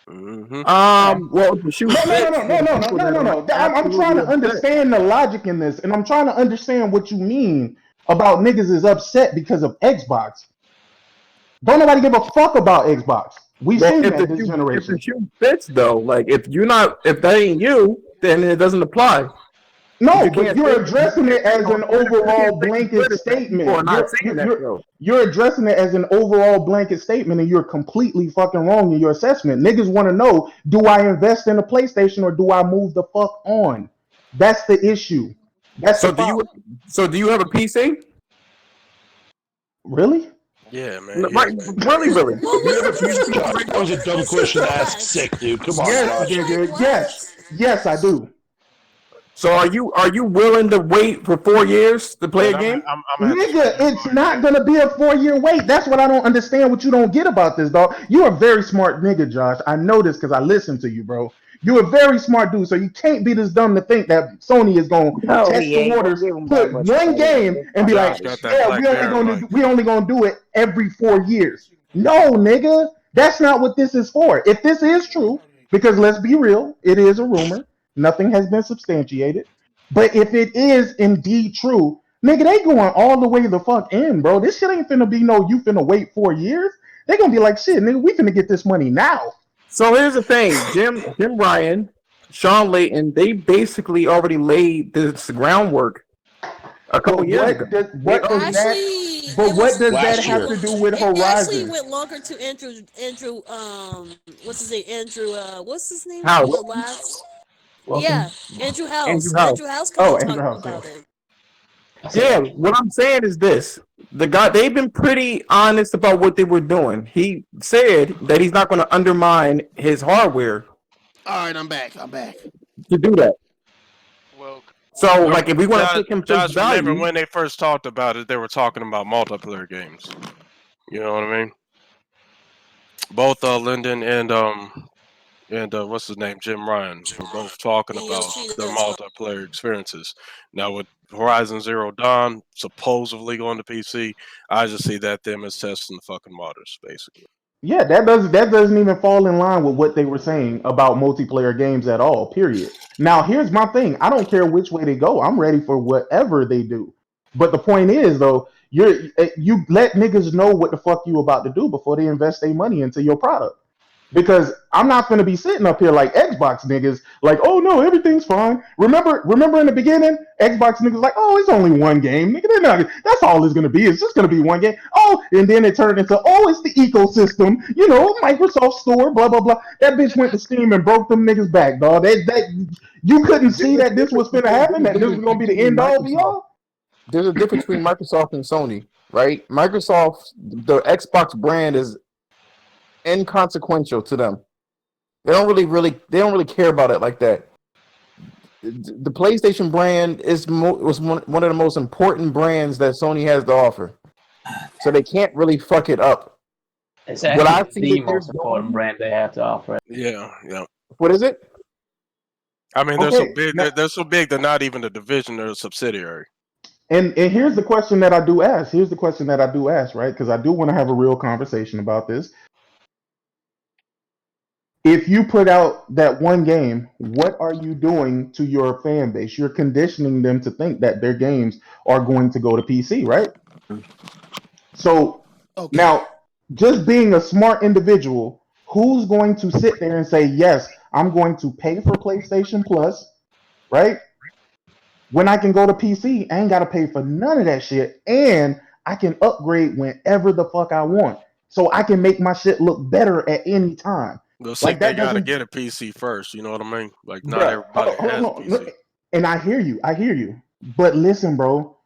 Well, shoot. No. I'm trying to understand the logic in this, and I'm trying to understand what you mean about niggas is upset because of Xbox. Don't nobody give a fuck about Xbox. We've seen that this generation. If the shoe fits though, like if that ain't you, then it doesn't apply. No, but you're addressing it as an overall blanket statement. You're addressing it as an overall blanket statement, and you're completely fucking wrong in your assessment. Niggas want to know: do I invest in a PlayStation or do I move the fuck on? That's the issue. So do you have a PC? Yeah, Really? man. No, right, really. That was a dumb question to ask. Sick, dude. Come on, Yes, Josh. nigga. Yes, I do. So are you willing to wait for 4 years to play a game? Nigga, it's not gonna be a 4-year wait. That's what I don't understand. What you don't get about this, dog. You're a very smart nigga, Josh. I know this because I listen to you, bro. You're a very smart dude, so you can't be this dumb to think that Sony is gonna test the waters, put one game, and be like, "Yeah, we only gonna do it every 4 years." No, nigga, that's not what this is for. If this is true, because let's be real, it is a rumor. Nothing has been substantiated. But if it is indeed true, nigga, they going all the way the fuck in, bro. This shit ain't finna be no you finna wait 4 years. They gonna be like, shit, nigga, we finna get this money now. So here's the thing, Jim Ryan, Sean Layton, they basically already laid this groundwork a couple years ago. What does that have to do with Horizon? It actually went longer to Andrew, what's his name? What's his name? House. The last. Welcome. Yeah, Andrew House. Andrew House. Andrew House about it. Yeah, what I'm saying is this. They've been pretty honest about what they were doing. He said that he's not going to undermine his hardware. All right, I'm back. To do that. So, like, if we want to take him to value, remember when they first talked about it, they were talking about multiplayer games. You know what I mean? Both Lyndon and what's his name, Jim Ryan, were both talking about their multiplayer experiences. Now with Horizon Zero Dawn supposedly going to PC, I just see that them as testing the fucking waters, basically. Yeah, that doesn't even fall in line with what they were saying about multiplayer games at all. Period. Now, here's my thing. I don't care which way they go. I'm ready for whatever they do. But the point is, though, you let niggas know what the fuck you about to do before they invest their money into your product. Because I'm not going to be sitting up here like Xbox niggas, like, oh no, everything's fine. Remember in the beginning, Xbox niggas like, oh, it's only one game, nigga. That's all it's going to be. It's just going to be one game. Oh, and then it turned into, oh, it's the ecosystem, Microsoft Store, blah blah blah. That bitch went to Steam and broke them niggas back, dog. You couldn't see that this was going to happen. That this was going to be the end all be all. There's a difference between Microsoft and Sony, right? Microsoft, the Xbox brand is inconsequential to them. They don't really care about it like that. The PlayStation brand was one of the most important brands that Sony has to offer. So they can't really fuck it up. It's actually the most important brand they have to offer. Yeah. What is it? I mean, they're so big, they're not even a division or a subsidiary. And here's the question that I do ask. Right? Because I do want to have a real conversation about this. If you put out that one game, what are you doing to your fan base? You're conditioning them to think that their games are going to go to PC, right? So now, just being a smart individual, who's going to sit there and say, yes, I'm going to pay for PlayStation Plus, right? When I can go to PC, I ain't got to pay for none of that shit, and I can upgrade whenever the fuck I want. So I can make my shit look better at any time. They gotta get a PC first, you know what I mean? Like not everybody has a PC. And I hear you. But listen, bro.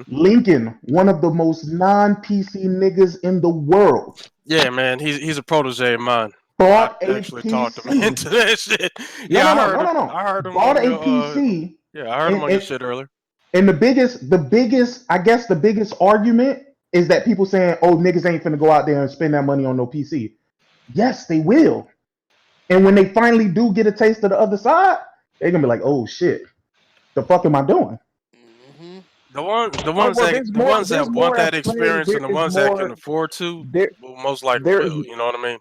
Lincoln, one of the most non-PC niggas in the world. Yeah, man, he's a protege of mine. Bought I actually talked him into that shit. Yeah, I heard him. Bought a PC. Yeah, I heard him on your shit earlier. And the biggest argument is that people saying, "Oh, niggas ain't finna go out there and spend that money on no PC." Yes, they will. And when they finally do get a taste of the other side, they're gonna be like, "Oh shit, the fuck am I doing?" The ones that want that experience and the ones that can afford to will most likely will. You know what I mean?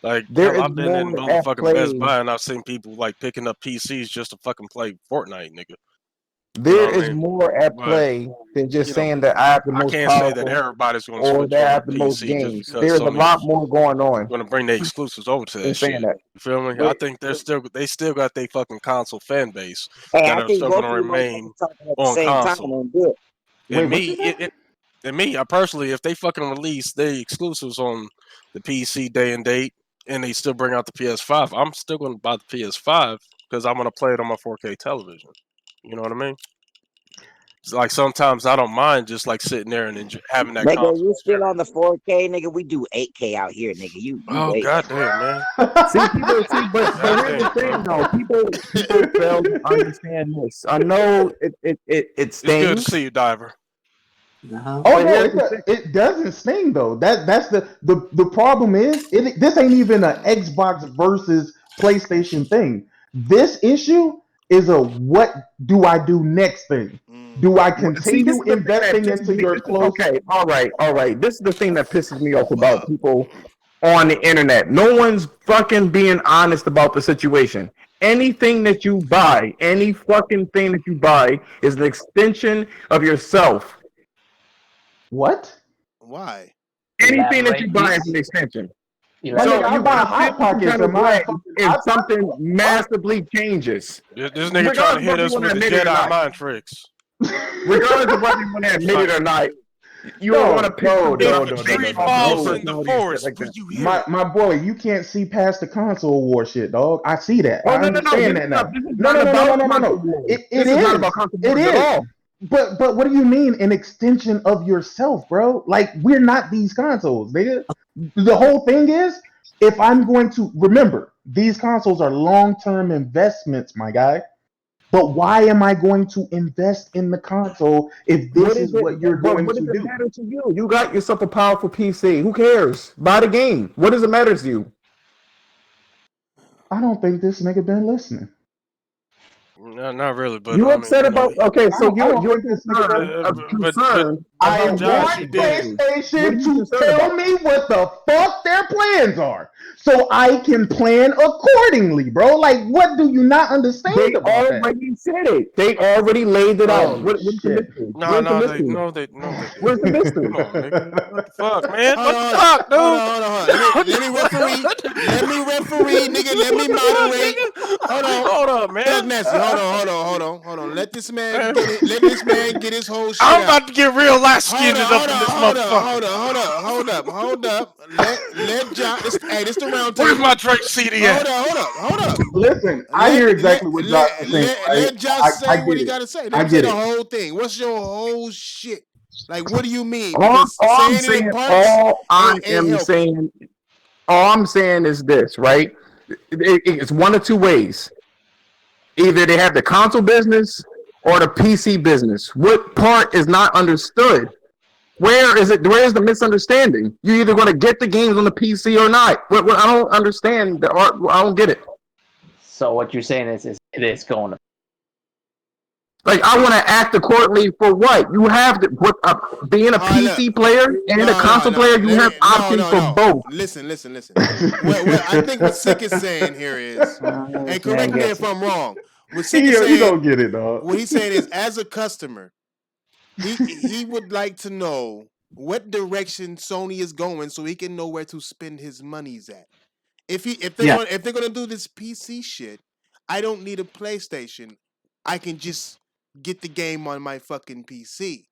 Like I've been in motherfucking Best Buy and I've seen people like picking up PCs just to fucking play Fortnite, nigga. There is more at play than just saying that I have the most can't powerful say that everybody's going to or switch that I over have to the most PC just games. because There's a lot more going on. going to bring their exclusives over to in that saying shit. that. You feel me? I think they still got their fucking console fan base Hey, that I are think still both going to of you remain motherfuckers talking at the on same time console. and do it. And me, I personally, if they fucking release their exclusives on the PC day and date, and they still bring out the PS5, I'm still going to buy the PS5 because I'm going to play it on my 4K television. You know what I mean? It's like sometimes I don't mind just like sitting there and having that Nigga, console. you still on the 4K, nigga? We do 8K out here, nigga. You Oh wait. goddamn, man! But here's the thing, though. People fail to understand this. I know it It's good to see you, Diver. Oh no, it doesn't sting though. That's the problem is this ain't even an Xbox versus PlayStation thing. This issue is a what do I do next thing. Do I continue investing into your clothes? Okay, all right. This is the thing that pisses me off about people on the internet. No one's fucking being honest about the situation. Anything that you buy, any fucking thing that you buy is an extension of yourself. What? Why? Anything that you buy is an extension. So I buy Hot Pockets and my if something massively changes. This nigga trying to hit us with the Jedi mind tricks. Regardless of whether you want to admit it or not, you don't want to pick My boy, you can't see past the console war shit, dog. I see that. I understand that now. No. It is. But what do you mean an extension of yourself, bro? Like we're not these consoles, nigga. The whole thing is, if I'm going to remember, these consoles are long-term investments, my guy. But why am I going to invest in the console if this is what you're going to do? What does it matter to you? You got yourself a powerful PC. Who cares? Buy the game. What does it matter to you? I don't think this nigga been listening. No, not really, but you upset about okay, so you're concerned. I want PlayStation to tell me what the fuck their plans are, so I can plan accordingly, bro. Like, what do you not understand? They already said it. They already laid it out. What's the mystery? No, they. Where's the mystery? Come on, nigga. What the fuck, man? What the fuck, dude? Hold on. Let me referee, nigga. Let me moderate. Hold up, man. Hold on. Let this man get his whole shit I'm about to get real light skinned up in this motherfucker. Hold up. Let John. This the round table. Where's my Drake CD at? Hold up. Listen, I hear exactly what Josh is saying. Let Josh say what he got to say. I get the it. whole thing. What's your whole shit? Like, what do you mean? All I'm saying is this, right? It's one of two ways. Either they have the console business or the PC business. What part is not understood? Where is the misunderstanding? You're either going to get the games on the PC or not. I don't understand the art. I don't get it. So what you're saying is it is going to. Like, I want to act accordingly for what? You have to, being a PC player and a console player, you have options for both. Listen. What I think what Sick is saying here is, and correct me if I'm wrong. What Sick is saying, you don't get it, dog. What he's saying is, as a customer, he would like to know what direction Sony is going so he can know where to spend his monies at. If they're gonna do this PC shit, I don't need a PlayStation. I can just get the game on my fucking PC.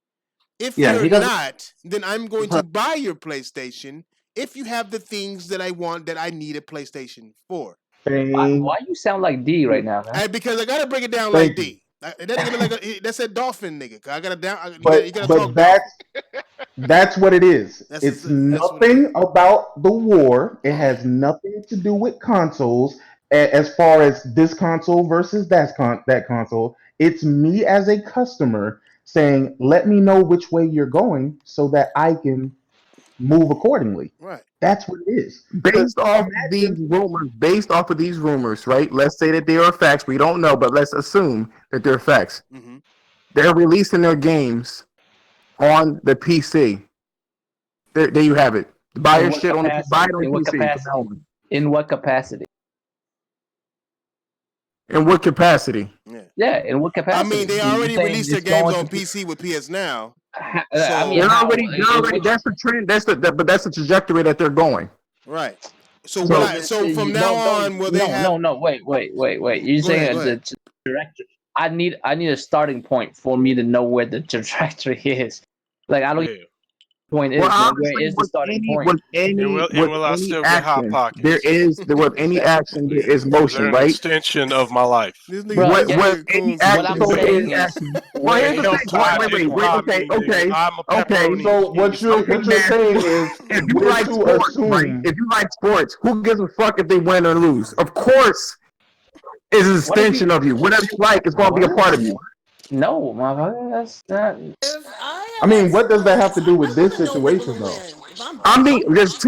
If you're not, then I'm going to buy your PlayStation if you have the things that I want that I need a PlayStation for. Why you sound like D right now, man? Because I gotta break it down like D. That's a dolphin nigga. I gotta down. You gotta talk that's what it is. It's nothing about the war. It has nothing to do with consoles. As far as this console versus that console, it's me as a customer saying, "Let me know which way you're going, so that I can move accordingly." Right. That's what it is. Based off of these rumors, right? Let's say that they are facts. We don't know, but let's assume that they're facts. Mm-hmm. They're releasing their games on the PC. There you have it. Buy your shit on the PC. In what capacity? In what capacity? Yeah, in what capacity? I mean, they already released their games on PC with PS Now. So, I mean, they're already. That's the trend. But that's the trajectory that they're going. Right. So from now on, will they have? No. Wait. You're saying the director. I need a starting point for me to know where the trajectory is. Like I don't. Point is, where is the starting point? Will I still get hot pockets? There is with any action there is motion, right? Extension of my life. What any action? Well, here's the thing. Wait. Okay. So what you're saying is, if you like sports, right? If you like sports, who gives a fuck if they win or lose? Of course, it's an extension of you. Whatever you like is going to be a part of you. No, motherfucker, that's not. I mean, what does that have to do with this situation, though? I mean, there's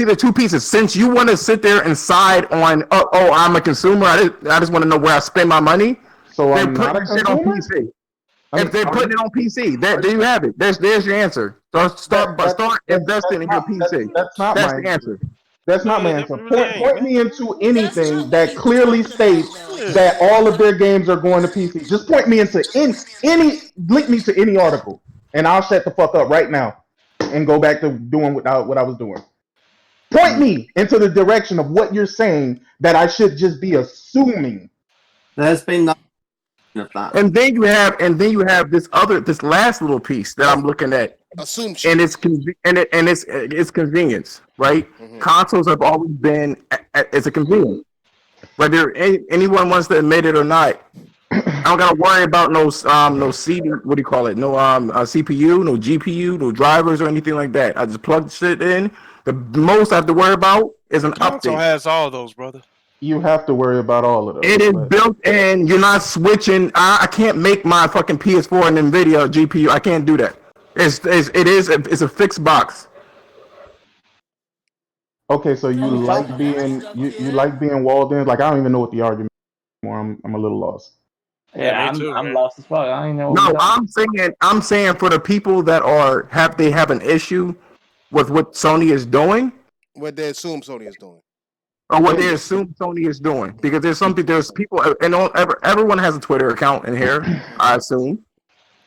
either two pieces. Since you want to sit there and side on, oh, I'm a consumer. I just want to know where I spend my money. So they're I'm not a putting shit on PC. If they're putting it on PC, there you have it. There's your answer. So start investing in your PC. That's not the my answer. That's not my answer. Point me into anything that clearly states that all of their games are going to PC. Just point me into link me to any article, and I'll shut the fuck up right now and go back to doing what I was doing. Point me into the direction of what you're saying that I should just be assuming. There's been nothing of that. And then you have this last little piece that I'm looking at. Assumption. And it's convenience, right? Mm-hmm. Consoles have always been it's a convenience. Whether anyone wants to admit it or not, I don't gotta worry about no CD, what do you call it? No CPU, no GPU, no drivers or anything like that. I just plug the shit in. The most I have to worry about is an Console update. has all those, brother. You have to worry about all of those. It is built in. You're not switching. I can't make my fucking PS4 and NVIDIA GPU. I can't do that. It's a fixed box. Okay, so you like being walled in. Like I don't even know what the argument is anymore. I'm a little lost. Yeah, I'm lost as fuck. I don't know. No, I'm saying for the people that have an issue with what Sony is doing. What they assume Sony is doing. Or what they assume Sony is doing, because there's people, and everyone has a Twitter account in here, I assume.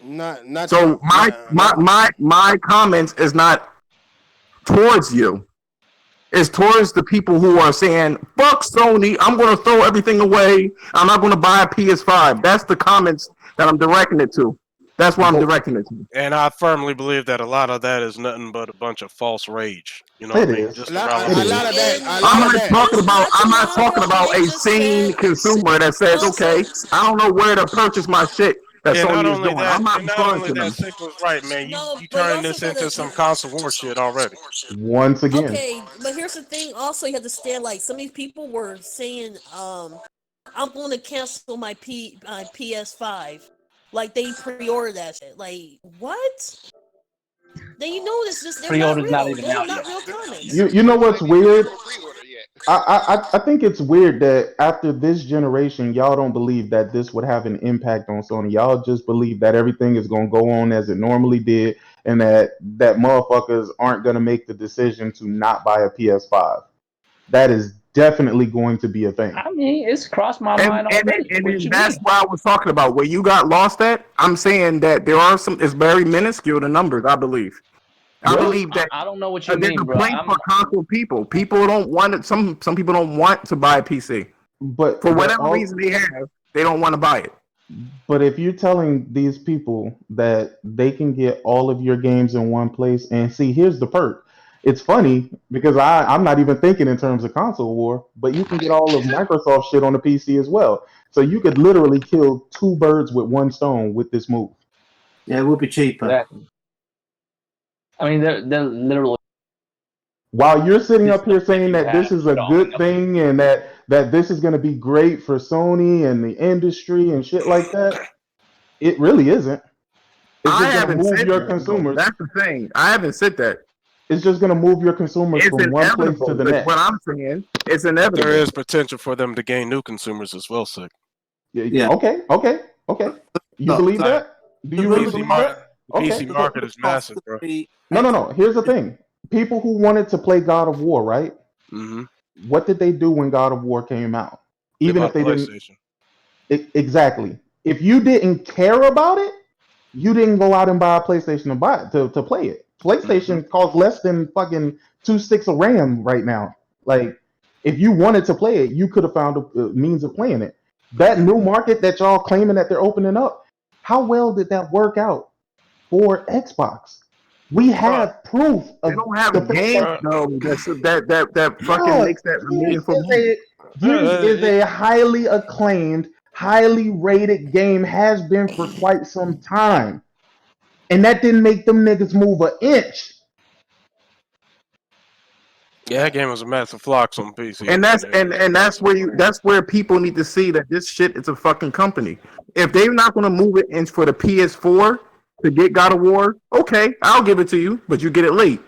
Not so my comments is not towards you. It's towards the people who are saying, fuck Sony, I'm going to throw everything away. I'm not going to buy a PS5. That's the comments that I'm directing it to. That's what I'm directing it to. And I firmly believe that a lot of that is nothing but a bunch of false rage. You know what I mean? Just I'm not talking about a sane consumer that says, okay, I don't know where to purchase my shit. That's Sony is doing. I'm not referring to them. Simple is right, man. You turning this into some console war shit already. Once again. Okay, but here's the thing. Also, you have to stand like some of these people were saying, I'm going to cancel my PS5. Like they pre-ordered that shit. Like what? Then you know this just they're not real. They're not real comments. You know what's weird? I think it's weird that after this generation, y'all don't believe that this would have an impact on Sony. Y'all just believe that everything is gonna go on as it normally did, and that motherfuckers aren't gonna make the decision to not buy a PS5. That is definitely going to be a thing. I mean, it's crossed my mind already. And that's what I was talking about. Where you got lost at, I'm saying that there are it's very minuscule, the numbers, I believe. I believe that I don't know what you mean, bro. For console people. People don't want it. Some people don't want to buy a PC, but for whatever reason they don't want to buy it. But if you're telling these people that they can get all of your games in one place, and see, here's the perk. It's funny because I'm not even thinking in terms of console war, but you can get all of Microsoft shit on the PC as well. So you could literally kill two birds with one stone with this move. Yeah, it would be cheaper. Exactly. I mean, they're literally. While you're sitting up here saying that this is a good thing and that this is going to be great for Sony and the industry and shit like that, it really isn't. It's just going to move your consumers. That's the thing. I haven't said that. It's just going to move your consumers from one place to the next. What I'm saying, it's inevitable. There is potential for them to gain new consumers as well, Sick. Yeah. Okay. You believe that? Do you really believe that? The PC market is massive, bro. No. Here's the thing. People who wanted to play God of War, right? Mm-hmm. What did they do when God of War came out? Even if they didn't. Exactly. If you didn't care about it, you didn't go out and buy a PlayStation to play it. PlayStation costs less than fucking 2 sticks of RAM right now. Like, if you wanted to play it, you could have found a means of playing it. That new market that y'all claiming that they're opening up, how well did that work out for Xbox? We have proof of. They don't have a game though. That fucking makes that meaningful. Gears is a highly acclaimed, highly rated game, has been for quite some time, and that didn't make them niggas move an inch. Yeah, that game was a massive flux on PC. And that's where people need to see that this shit is a fucking company. If they're not gonna move it in for the PS4 to get God of War, okay, I'll give it to you, but you get it late,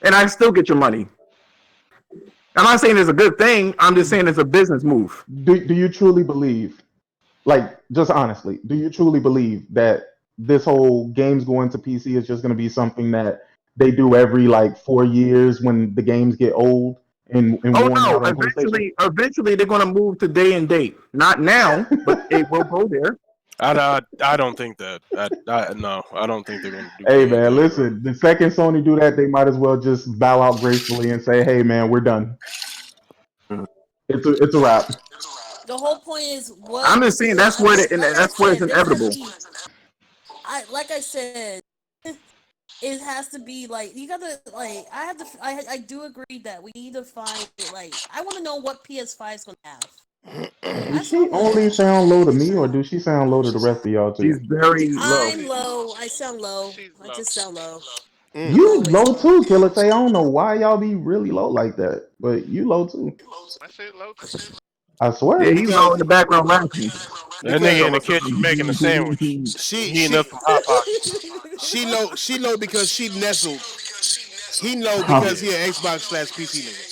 and I still get your money. I'm not saying it's a good thing. I'm just saying it's a business move. Do you truly believe, like, just honestly, do you truly believe that this whole games going to PC is just going to be something that they do every like 4 years when the games get old and worn out on PlayStation? Eventually they're going to move to day and date. Not now, but it will go there. I don't think that. No, I don't think they're going to do Hey that. man, listen. The second Sony do that, they might as well just bow out gracefully and say, "Hey man, we're done. It's a wrap." The whole point is what I'm just saying that's where it's inevitable. Like I said, it has to be like you gotta like. I do agree that we need to find like. I want to know what PS5 is gonna have. Does she only sound low to me, or do she sound low to the rest of y'all too? She's very low. I'm low. I sound low. I just sound low. You low too, Killer Tay. I don't know why y'all be really low like that, but you low too. I said low. I swear. Yeah, he's low in the background laughing. That nigga in the kitchen making a sandwich. He up some hot pockets. She low because she nestled. He low because he an Xbox/PC nigga.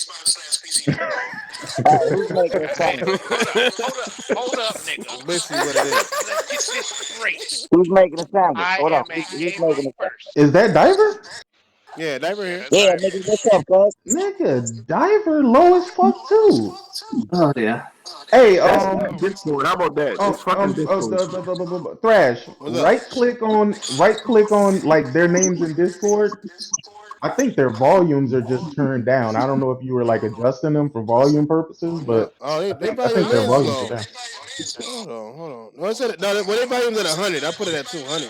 Who's making a sandwich? Hold up, nigga. Basically what it is. Let's get this straight. Who's making a sandwich? I Hold on. am a Who's gamer making a first. Is that Diver? Yeah, Diver here. Yeah, nigga, what's up, cuz? Nigga, Diver low as fuck too. Oh yeah. Hey, Discord. How about that? It's fucking Discord. Thrash. Right click on like their names in Discord. I think their volumes are just turned down. I don't know if you were like adjusting them for volume purposes, but they I think volume their is volumes low. are down. Hold on. No, their volume's at 100. I put it at 200.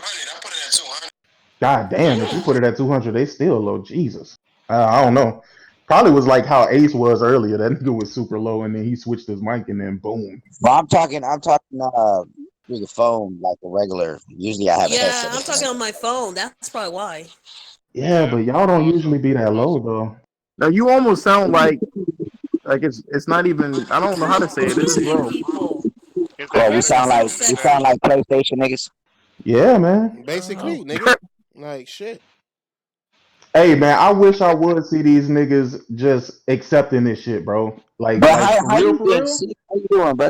God damn, if you put it at 200, they still low. Jesus. I don't know. Probably was like how Ace was earlier. That nigga was super low, and then he switched his mic, and then boom. But I'm talking through the phone like a regular. Usually I have a headset. I'm talking on my phone. That's probably why. Yeah, but y'all don't usually be that low though. Now you almost sound like it's not even. I don't know how to say it. This is low. Well, we sound like PlayStation niggas. Yeah, man. Basically, nigga. Like shit. Hey man, I wish I would see these niggas just accepting this shit, bro. Like, but like how you doing? How you doing, bro?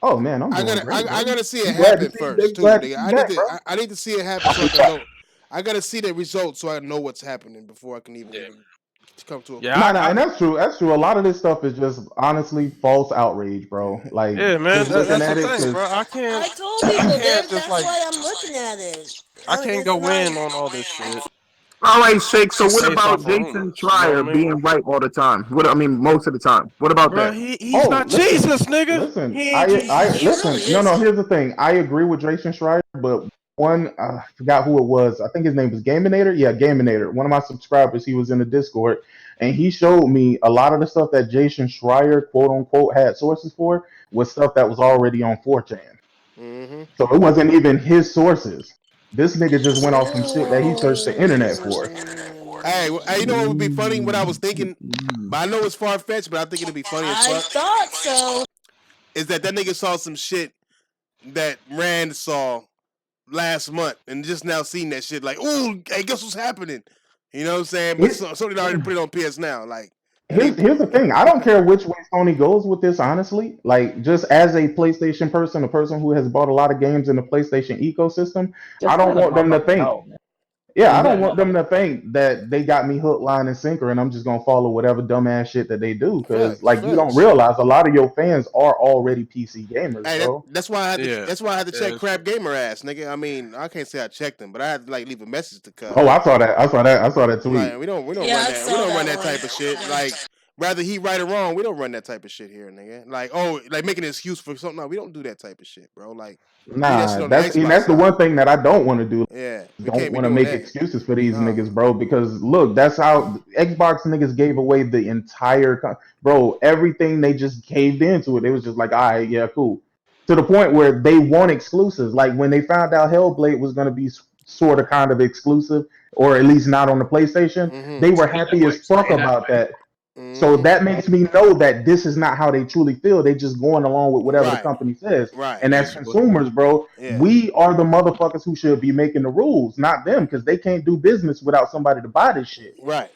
Oh man, I'm doing I gotta see it happen first, too, nigga. I need to see it happen so I can know. I gotta see the results so I know what's happening before I can even come to a and that's true. That's true. A lot of this stuff is just honestly false outrage, bro. Like, yeah, man, just looking that's at the it, thing, bro. I can't. I told people that's just like. why I'm looking at it. I can't go in on all this shit. All right, Shake. So what Based about off Jason rumors, Schreier you know what I mean? being right all the time? Most of the time. What about Bro, that? he's not Jesus, nigga. Listen, He ain't Jesus. listen. No. Here's the thing. I agree with Jason Schreier, but I forgot who it was. I think his name was Gaminator. Yeah, Gaminator. One of my subscribers. He was in the Discord, and he showed me a lot of the stuff that Jason Schreier, quote unquote, had sources for was stuff that was already on 4chan. Mm-hmm. So it wasn't even his sources. This nigga just went off some shit that he searched the internet for. Hey, you know what would be funny? What I was thinking, but I know it's far fetched, but I think it'd be funny as fuck. I thought so. Is that nigga saw some shit that Rand saw last month and just now seen that shit? Like, ooh, hey, guess what's happening? You know what I'm saying? But somebody already put it on PS Now. Like, here's the thing. I don't care which way Sony goes with this, honestly. Like, just as a PlayStation person, a person who has bought a lot of games in the PlayStation ecosystem, I don't want them to think. Yeah, I don't want them to think that they got me hook, line, and sinker, and I'm just gonna follow whatever dumbass shit that they do. Because like you don't realize a lot of your fans are already PC gamers, Hey, bro. that's why I had to. That's why I had to check Crab Gamer ass, nigga. I mean, I can't say I checked him, but I had to like leave a message to Cub. Oh, I saw that tweet. Like, we don't run that. We don't run that type of shit. Like, whether he right or wrong, we don't run that type of shit here, nigga. Like, oh, like making an excuse for something. No, we don't do that type of shit, bro. Like, nah, that's the one thing that I don't want to do. Yeah, don't want to make excuses for these niggas, bro. Because look, that's how Xbox niggas gave away the entire, bro. Everything they just caved into it. They was just like, all right, yeah, cool. To the point where they want exclusives. Like when they found out Hellblade was gonna be sort of kind of exclusive, or at least not on the PlayStation, they were happy as fuck about that. So that makes me know that this is not how they truly feel. They just going along with whatever the company says. And as consumers, bro, we are the motherfuckers who should be making the rules, not them, because they can't do business without somebody to buy this shit. Right.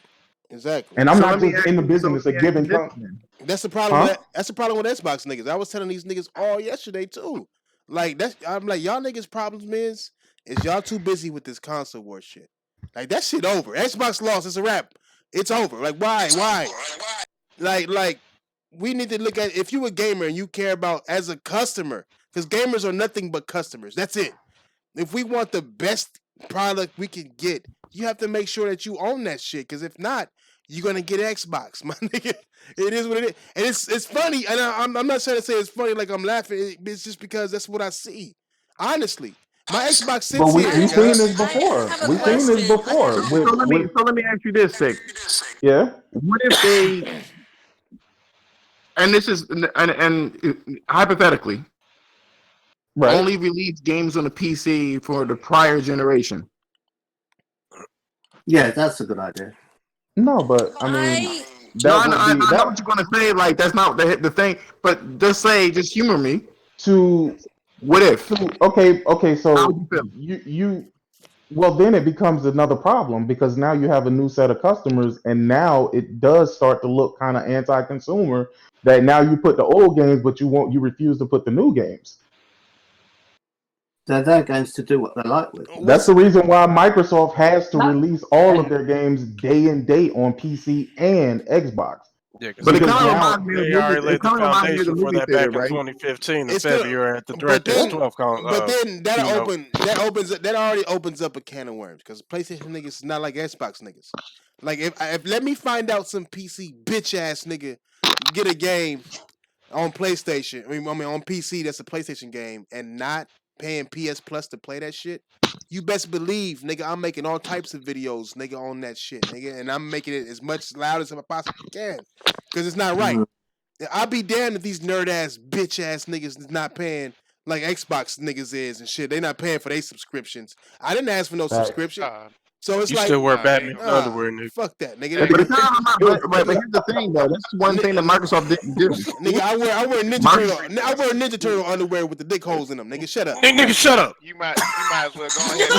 Exactly. And I'm not just in the business of giving company. That's the problem. That's the problem with Xbox niggas. I was telling these niggas all yesterday too. Like I'm like, y'all niggas' problems is y'all too busy with this console war shit. Like that shit over. Xbox lost. It's a wrap. It's over. Like why? Like we need to look at if you a gamer and you care about as a customer, because gamers are nothing but customers. That's it. If we want the best product we can get, you have to make sure that you own that shit. Because if not, you're gonna get Xbox, my nigga. It is what it is, and it's funny. And I'm not trying to say it's funny like I'm laughing. It's just because that's what I see. Honestly. My Xbox sits but here. We've seen this before. We've seen this before. So let me ask you this, Sick. Yeah. What if they? And this is and hypothetically, only release games on the PC for the prior generation. Yeah, that's a good idea. No, but I mean, I know what you're gonna say. Like that's not the thing. But just humor me. What if? Okay, so you well then it becomes another problem because now you have a new set of customers and now it does start to look kind of anti-consumer that now you put the old games but you refuse to put the new games. They're their games to do what they like with. That's the reason why Microsoft has to release all of their games day and date on PC and Xbox. Yeah, but it kind of reminds me of they already laid the foundation for that back in 2015 in February at the Director's 12th But then that already opens up a can of worms because PlayStation niggas is not like Xbox niggas. Like if let me find out some PC bitch ass nigga get a game on PlayStation, I mean on PC that's a PlayStation game and not paying PS Plus to play that shit, you best believe, nigga, I'm making all types of videos, nigga, on that shit, nigga, and I'm making it as much loud as I possibly can, because it's not right. I'll be damned if these nerd ass, bitch ass niggas is not paying like Xbox niggas is and shit. They not paying for their subscriptions. I didn't ask for no subscription. So it's you like still wear Batman underwear, nigga. Fuck that, nigga. But here's the thing, though. That's one thing that Microsoft didn't do. Nigga, I wear Ninja Turtle underwear with the dick holes in them. Nigga, shut up. Nigga, shut up. You might as well go ahead.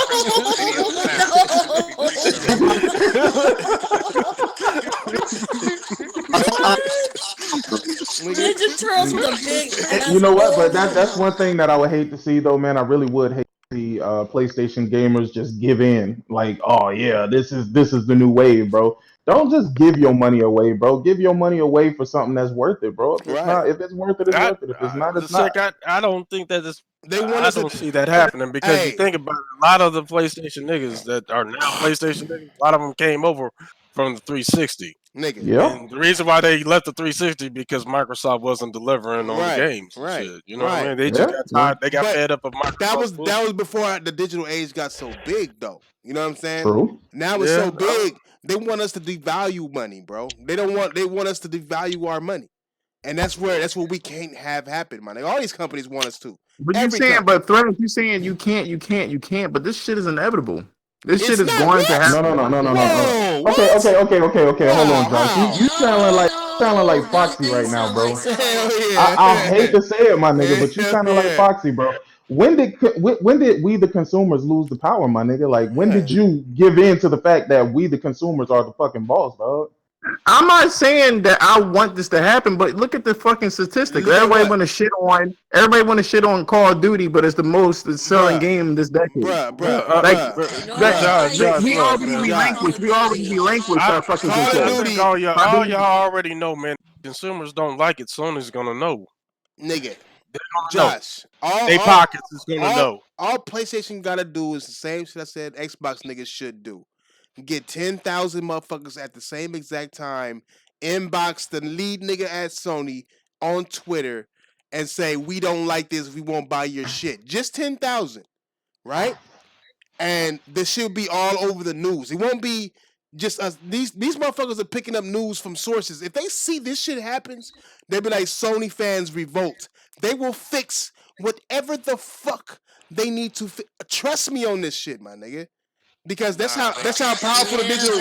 Ninja Turtles with a big. You know what? But that's one thing that I would hate to see, though, man. I really would hate to see PlayStation gamers just give in. Like, oh yeah, this is the new wave, bro. Don't just give your money away, bro. Give your money away for something that's worth it, bro. If it's worth it, it's worth it. If it's not, it's not. I don't think that is. I don't see that happening because you think about it, a lot of the PlayStation niggas that are now PlayStation niggas, a lot of them came over from the 360. Nigga. Yeah. And the reason why they left the 360 because Microsoft wasn't delivering on the games. Right. Shit. You know what I mean? They just got tired. They got fed up of Microsoft. That was before the digital age got so big, though. You know what I'm saying? True. Now it's so big. They want us to devalue money, bro. They want us to devalue our money. And that's what we can't have happen, man. All these companies want us to. But you're saying, you saying you can't, but this shit is inevitable. This shit is going to happen. No. Okay. Hold on, Josh. You sounding like Foxy right now, bro. I hate to say it, my nigga, but you sounding like Foxy, bro. When did we the consumers lose the power, my nigga? Like when did you give in to the fact that we the consumers are the fucking boss, dog? I I'm not saying that I want this to happen, but look at the fucking statistics. Everybody want to shit on Call of Duty, but it's the most selling game this decade. We already relinquished our fucking control. All y'all already know, man. Consumers don't like it. Sony's gonna know. Nigga. Josh, they pockets is gonna know. All PlayStation gotta do is the same shit I said Xbox niggas should do. Get 10,000 motherfuckers at the same exact time, inbox the lead nigga at Sony on Twitter and say, we don't like this, we won't buy your shit. Just 10,000, right? And this shit will be all over the news. It won't be just us. These motherfuckers are picking up news from sources. If they see this shit happens, they'll be like, Sony fans revolt. They will fix whatever the fuck they need to trust me on this shit, my nigga. Because that's how powerful the digital.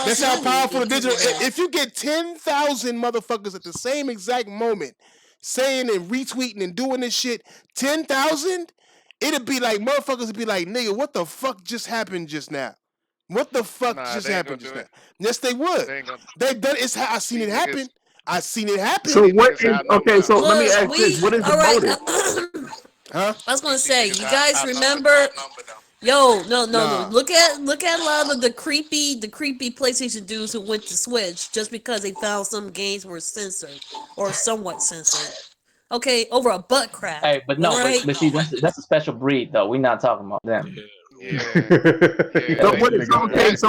That's how powerful the digital. If you get 10,000 motherfuckers at the same exact moment saying and retweeting and doing this shit, 10,000, it'd be like motherfuckers would be like, nigga, what the fuck just happened just now? What the fuck just happened just now? Yes, they would. They done. It's how I seen it happen. I seen it happen. So what? Okay, so let me ask this: what is the motive? Huh? I was gonna say, you guys remember? Yo, no. Look at a lot of the creepy PlayStation dudes who went to Switch just because they found some games were censored or somewhat censored. Okay, over a butt crack. Hey, but no, right? but see, that's a special breed though. We're not talking about them. So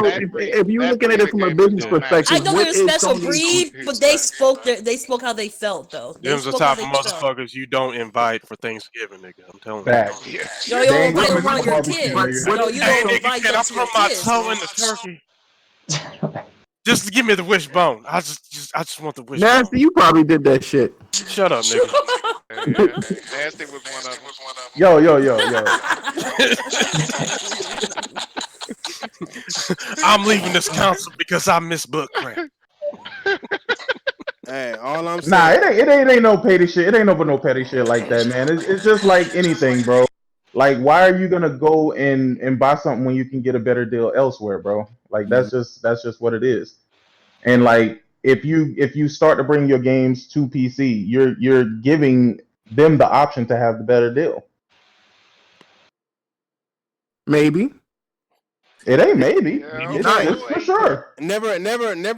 if you're looking at it from a business perspective, I know they're a special breed, but they spoke how they felt though. Them's the type of motherfuckers you don't invite for Thanksgiving, nigga. I'm telling you. Yo, you don't invite around your kids. Yo, you don't invite them to your kids. I put my toe in the turkey. Just give me the wishbone. I just want the wishbone. Nasty, you probably did that shit. Shut up, nigga. Nasty was one of them. Yo. I'm leaving this council because I miss book cramp. Hey, all I'm saying. Nah, it ain't no petty shit. It ain't no petty shit like that, man. It's just like anything, bro. Like, why are you gonna go and buy something when you can get a better deal elsewhere, bro? Like, that's just what it is. And like, if you start to bring your games to PC, you're giving them the option to have the better deal. Maybe. It ain't maybe. It's for sure. Never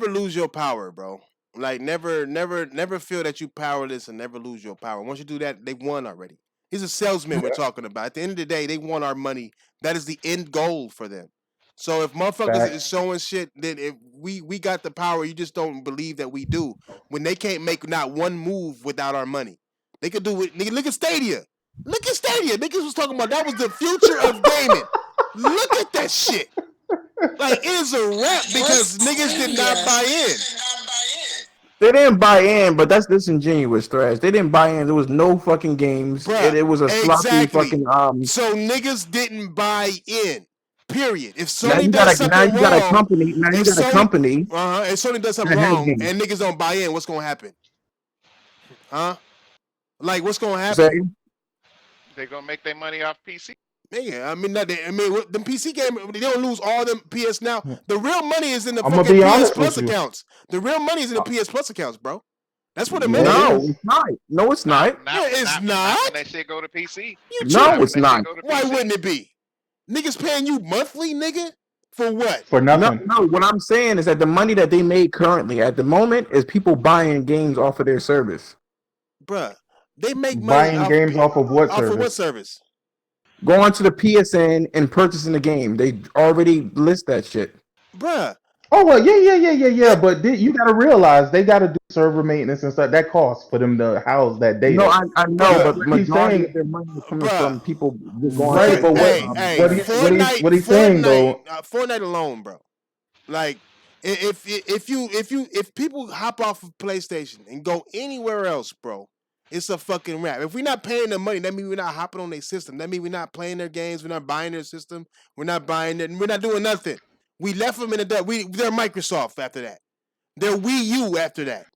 lose your power, bro. Like never feel that you powerless and never lose your power. Once you do that, they won already. He's a salesman we're talking about. At the end of the day, they want our money. That is the end goal for them. So if motherfuckers is showing shit, then if we got the power, you just don't believe that we do. When they can't make not one move without our money. They could do it. Nigga, look at Stadia. Look at Stadia. Niggas was talking about that was the future of gaming. Look at that shit. Like, it is a wrap because niggas did not buy in. They didn't buy in, but that's disingenuous, Thrash. They didn't buy in. There was no fucking games. It was a sloppy fucking So niggas didn't buy in. Period. If Sony now you does something wrong, got a company. Now you got a company. If Sony does something wrong and niggas don't buy in, what's gonna happen? Huh? Like, what's gonna happen? They gonna make their money off PC. Yeah, the PC game, they don't lose all them PS Now. The real money is in the fucking PS Plus accounts. The real money is in the PS Plus accounts, bro. That's what the money is. It's not. No, it's not. It's not. When that shit go to PC. No, it's not. Why wouldn't it be? Niggas paying you monthly, nigga? For what? For nothing. No, what I'm saying is that the money that they made currently at the moment is people buying games off of their service. Bruh, they make money buying games off of what service? Off of what service? Going to the PSN and purchasing the game. They already list that shit. Bruh. Oh, well, yeah. But you got to realize they got to do server maintenance and stuff. That costs for them to house that data. No, I know, but majority of their money is coming from people going right, but what he's saying, though. Fortnite alone, bro. Like, if people hop off of PlayStation and go anywhere else, bro, it's a fucking wrap. If we're not paying them money, that means we're not hopping on their system. That means we're not playing their games. We're not buying their system. We're not buying it. We're not doing nothing. We left them in the dust. They're Microsoft after that. They're Wii U after that.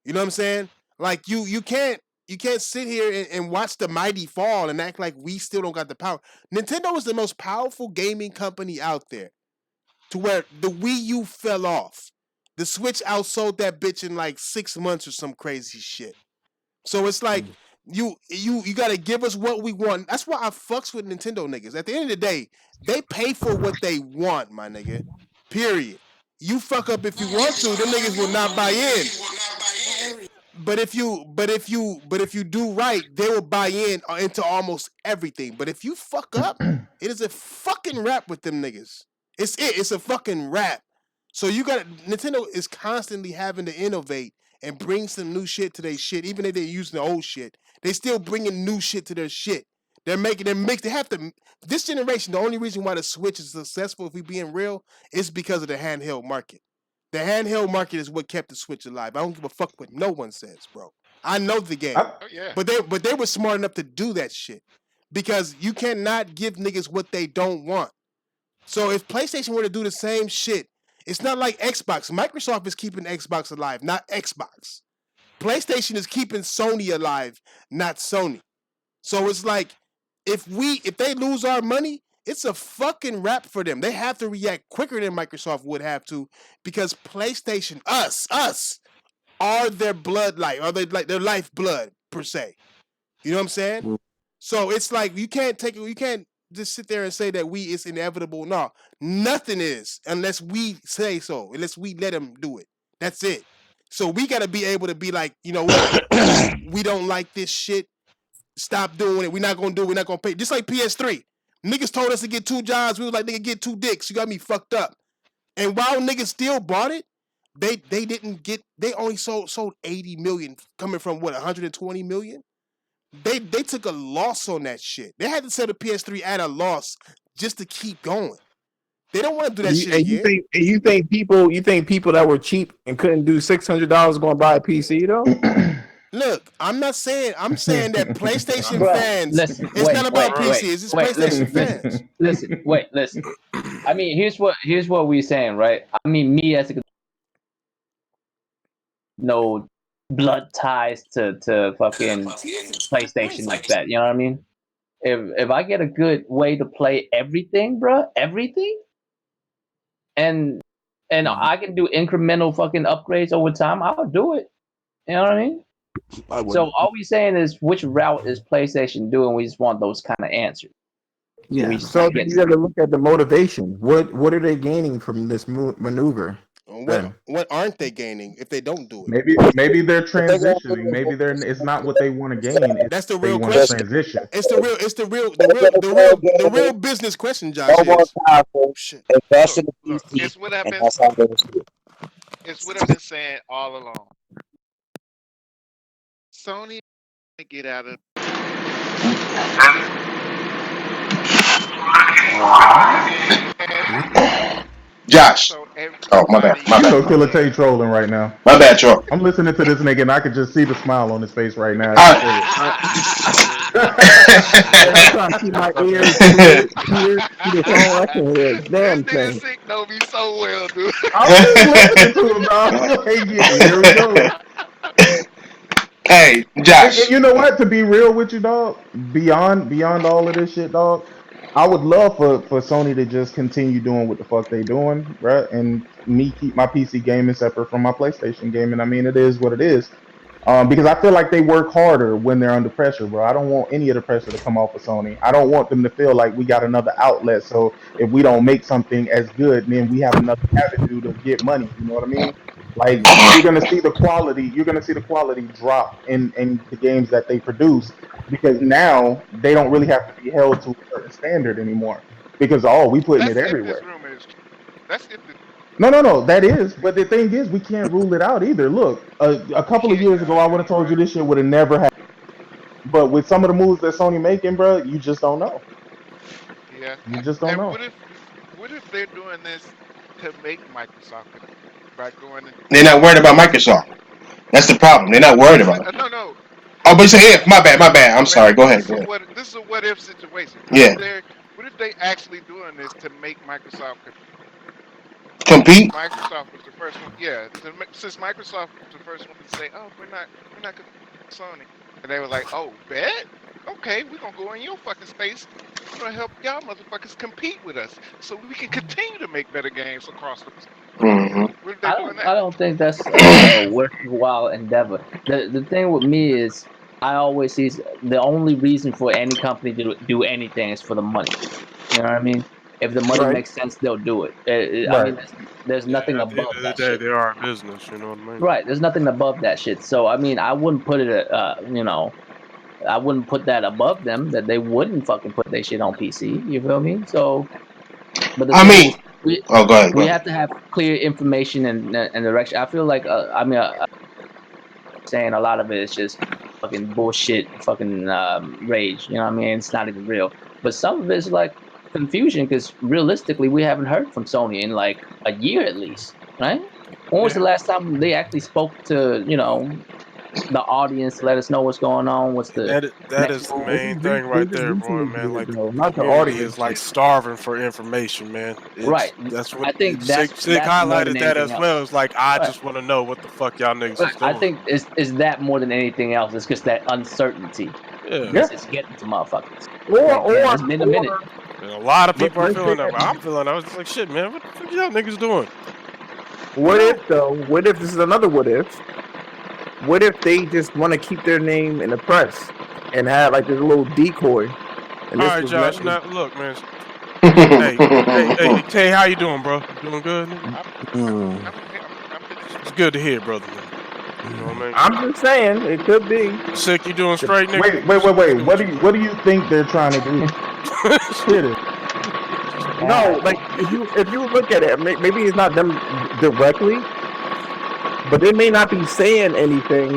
You know what I'm saying? Like, you can't sit here and watch the mighty fall and act like we still don't got the power. Nintendo is the most powerful gaming company out there, to where the Wii U fell off. The Switch outsold that bitch in like 6 months or some crazy shit. So it's like you gotta give us what we want. That's why I fucks with Nintendo niggas. At the end of the day, they pay for what they want, my nigga. Period. You fuck up if you want to, them niggas will not buy in. But if you do right, they will buy in into almost everything. But if you fuck up, it is a fucking rap with them niggas. It's a fucking rap. So Nintendo is constantly having to innovate and bring some new shit to their shit. Even if they're using the old shit, they still bringing new shit to their shit. They're making them mix. They have to. This generation, the only reason why the Switch is successful, if we being real, is because of the handheld market. The handheld market is what kept the Switch alive. I don't give a fuck what no one says, bro. I know the game, but they were smart enough to do that shit because you cannot give niggas what they don't want. So if PlayStation were to do the same shit, it's not like Xbox. Microsoft is keeping Xbox alive, not Xbox. PlayStation is keeping Sony alive, not Sony. So it's like if they lose our money, it's a fucking wrap for them. They have to react quicker than Microsoft would have to because PlayStation, us, are their bloodline, are they like their lifeblood per se. You know what I'm saying? So it's like you can't just sit there and say that it's inevitable. No, nothing is unless we say so, unless we let them do it. That's it. So we got to be able to be like, you know what? We don't like this shit. Stop doing it. We're not going to do it. We're not going to pay. Just like PS3. Niggas told us to get 2 jobs. We was like, nigga, get 2 dicks. You got me fucked up. And while niggas still bought it, they only sold 80 million coming from what, 120 million? They took a loss on that shit. They had to sell the PS3 at a loss just to keep going. They don't want to do that shit again. You think people that were cheap and couldn't do $600 going to buy a PC though? Look, I'm saying that PlayStation fans. It's not about PC. It's just PlayStation fans. Listen. I mean, here's what we're saying, right? I mean, me as a no blood ties to fucking PlayStation like that. You know what I mean? If I get a good way to play everything, bro, and I can do incremental fucking upgrades over time, I'll do it. You know what I mean? So all we saying is which route is PlayStation doing? We just want those kind of answers. Yeah. So you got to look at the motivation. What are they gaining from this maneuver? What aren't they gaining if they don't do it? Maybe they're transitioning. Maybe it's not what they want to gain. That's the real question. Transition. It's the real business question, Josh. It's what I've been saying all along. Sony get out of Josh. Oh, my bad. So Killer Tay trolling right now. My bad, troll. I'm listening to this nigga and I can just see the smile on his face right now. I'm trying to keep my ears to the phone. I can hear a damn thing. This nigga know me so well, dude. I'm just listening to him, dog. Here we go. Hey, Josh. And you know what? To be real with you, dog, beyond all of this shit, dog, I would love for Sony to just continue doing what the fuck they doing, right? And me keep my PC gaming separate from my PlayStation gaming. I mean, it is what it is. Because I feel like they work harder when they're under pressure, bro. I don't want any of the pressure to come off of Sony. I don't want them to feel like we got another outlet. So if we don't make something as good, then we have another avenue to get money. You know what I mean? Like you're gonna see the quality drop in the games that they produce because now they don't really have to be held to a certain standard anymore. Because we putting it everywhere. No, that is. But the thing is, we can't rule it out either. Look, a couple of years ago, I would have told you this shit would have never happened. But with some of the moves that Sony making, bro, you just don't know. Yeah. You just don't know. What if they're doing this to make Microsoft by going? They're not worried about Microsoft. That's the problem. They're not worried about it. No. Oh, but you say, yeah, my bad. I'm sorry. Go ahead. This is a what-if situation. Yeah. What if they actually doing this to make Microsoft compete? Microsoft was the first one. Yeah. Since Microsoft was the first one to say, "Oh, we're not Sony," and they were like, "Oh, bet? Okay, we're gonna go in your fucking space. We're gonna help y'all motherfuckers compete with us, so we can continue to make better games across Mm-hmm. I don't think that's a worthwhile endeavor. The thing with me is, I always see the only reason for any company to do anything is for the money. You know what I mean? If the money makes sense, they'll do it. I mean, there's nothing At the end above of the that day, shit. they are a business. You know what I mean? Right. There's nothing above that shit. So I mean, I wouldn't put it. I wouldn't put that above them. That they wouldn't fucking put their shit on PC. You feel me? So, but the thing is, go ahead. we have to have clear information and direction. I feel like saying a lot of it is just fucking bullshit, fucking rage. You know what I mean? It's not even real. But some of it is like confusion because realistically, we haven't heard from Sony in like a year at least, right? When was the last time they actually spoke to the audience to let us know what's going on? What's the That is the main thing right there, boy, man. Like the community is like starving for information, man. Right. That's what I think Sig more than highlighted that anything as well. else. It's like I Right. just want to know what the fuck y'all niggas is I doing. think it's that more than anything else. It's just that uncertainty. Yeah. It's getting to motherfuckers. It's been a minute. And a lot of people are let's feeling say that. that- I'm feeling. I was just like, shit, man. What the fuck y'all niggas doing? What if though? What if this is another what if? What if they just want to keep their name in the press and have like this little decoy? And All this right, was Josh. meant- Now look, man. hey, Tay, how you doing, bro? You doing good? Nigga? It's good to hear, brother. Man. You know what I mean? I'm just saying it could be. Sick, you doing straight, nigga? Wait. What do you think they're trying to do? Hit it. No, like if you look at it, maybe it's not them directly, but they may not be saying anything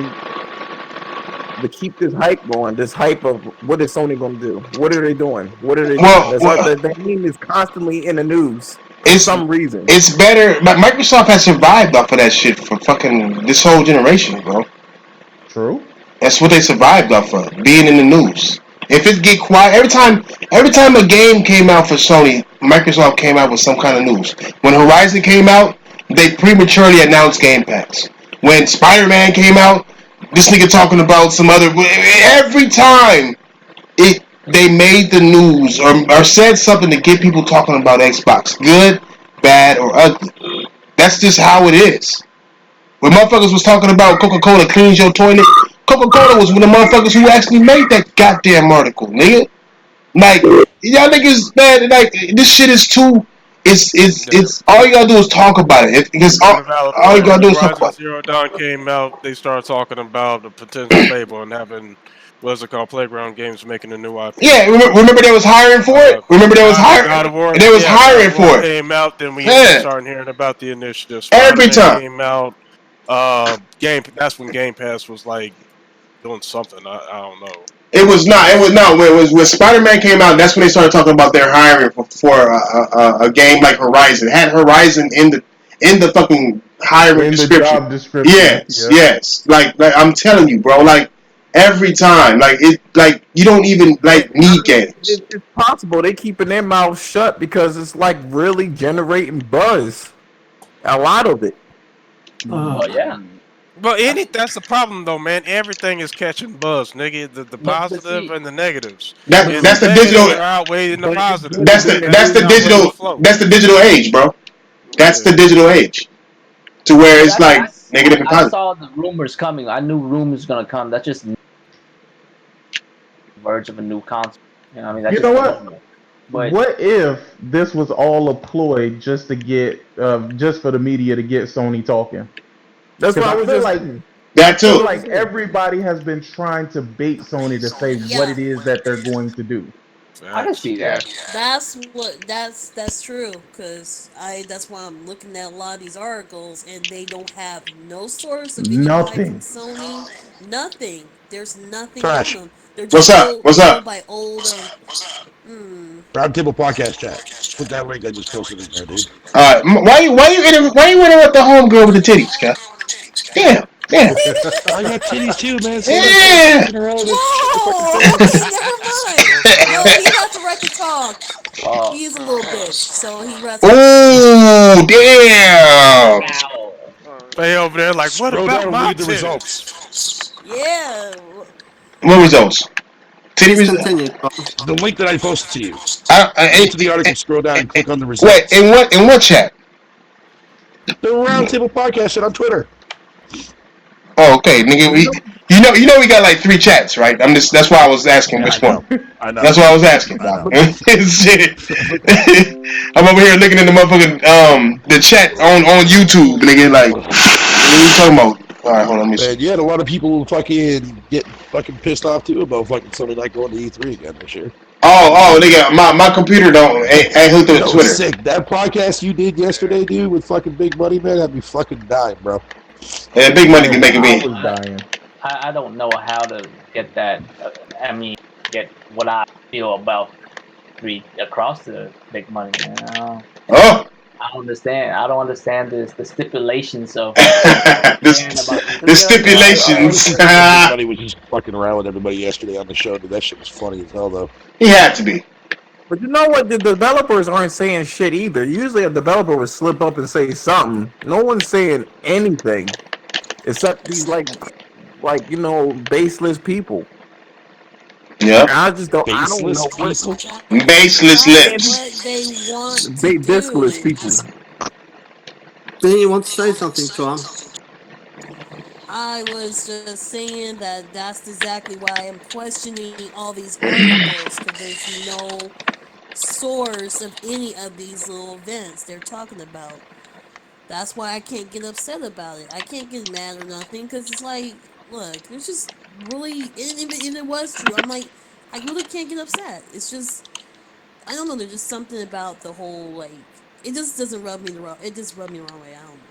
to keep this hype going. This hype of what is Sony going to do? What are they doing? What are they doing? The name is constantly in the news for some reason. It's better, but Microsoft has survived off of that shit for fucking this whole generation, bro. True. That's what they survived off of, being in the news. If it get quiet every time a game came out for Sony, Microsoft came out with some kind of news. When Horizon came out, they prematurely announced Game Pass. When Spider-Man came out, this nigga talking about some other. Every time they made the news or said something to get people talking about Xbox, good, bad, or ugly. That's just how it is. When motherfuckers was talking about Coca-Cola cleans your toilet, Coca-Cola was one of the motherfuckers who actually made that goddamn article, nigga. Like, y'all niggas, man, like, this shit is too. It's all you gotta do is talk about it. Because all you gotta do is talk about it. Zero Dawn came out, they started talking about the potential label and having what's it called, Playground Games making a new IP. Yeah, remember they was hiring for it. Remember they was hiring. God of War, They was hiring God of War for it. Came out, then we started hearing about the initiative. Every Spider-Man time. came out. That's when Game Pass was like doing something. I don't know. It was not. When Spider-Man came out, that's when they started talking about their hiring for a game like Horizon. It had Horizon in the fucking hiring description. The job description. Yes. Like I'm telling you, bro. Like every time, like you don't even need games. It's possible they keeping their mouths shut because it's like really generating buzz. A lot of it. Oh yeah. But that's the problem though, man. Everything is catching buzz, nigga. The positive and the negatives. That's the digital. Outweighing the positive. That's the digital age, bro. That's the digital age. To where it's like negative and positive. I saw the rumors coming. I knew rumors gonna come. That's just verge of a new console. You know what I mean? That's You know what? What if this was all a ploy just to get, just for the media to get Sony talking? That's what I was just like. That too. I feel like everybody has been trying to bait Sony to say what it is that they're going to do. I can see that. That's true, because that's why I'm looking at a lot of these articles and they don't have no source of Nothing. Sony, nothing. There's nothing Trash. on them. They're just What's up? By old. Roundtable podcast chat. Put that link I just posted in there, dude. Why you interrupt the homegirl with the titties, Scott? Damn. I got titties too, man. Yeah. Never mind. No, he got the right to talk. He's a little bitch, so he rests. Oh, damn. They over there like, what Scroll about down, my read the titties? results. Yeah. What results? Titty results. The link that I posted to you. Go to the article, scroll down, and click on the results. Wait, in what chat? The Roundtable Podcast shit on Twitter. Oh, okay, nigga. You know, we got like 3 chats, right? That's why I was asking which one. I know. That's why I was asking. Shit. I'm over here looking at the motherfucking the chat on YouTube, nigga. Like, what are you talking about? All right, hold on, let me see. Man, you had a lot of people who fucking get fucking pissed off too about fucking somebody not going to E3 again this year. Oh, nigga, my computer ain't hooked up to Twitter. Sick. That podcast you did yesterday, dude, with fucking Big Money, man, had me fucking dying, bro. Yeah, Big Money can make me. I don't know how to get that. Get what I feel about 3 across the Big Money, man. I don't understand. I don't understand the stipulations of the stipulations. Everybody was just fucking around with everybody yesterday on the show. Dude, that shit was funny as hell, though. He had to be. But you know what? The developers aren't saying shit either. Usually a developer would slip up and say something. No one's saying anything except these like baseless people. Yeah. I don't know baseless lips. Diskless people. Do you want to say something, Tom? I was just saying that that's exactly why I'm questioning all these articles, because there's no source of any of these little events they're talking about. That's why I can't get upset about it. I can't get mad or nothing, because it's like, look, there's just really, and it was true. I'm like, I really can't get upset. It's just, I don't know, there's just something about the whole, like, it just doesn't rub me the wrong, it just rubbed me the wrong way. I don't know.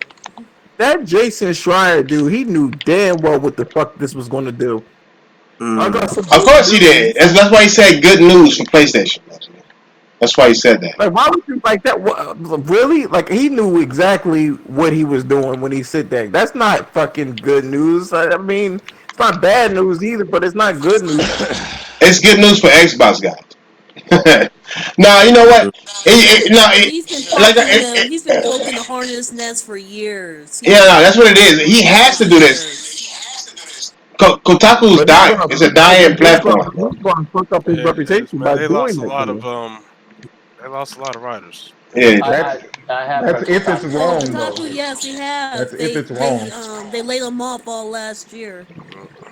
That Jason Schreier dude, he knew damn well what the fuck this was going to do. Of course he did. That's why he said good news for PlayStation. That's why he said that. Like, why would you like that? Really? Like, he knew exactly what he was doing when he said that. That's not fucking good news. I mean, it's not bad news either, but it's not good news. It's good news for Xbox guys. Nah, you know what? He's been poking the hornet's nest for years. That's what it is. He has to do this. Kotaku's dying. It's a dying platform. He's going to fuck up his reputation by doing it. They lost a lot of writers. Yeah, that's if it's wrong, though. Yes, he has. That's if it's wrong. They laid them off all last year.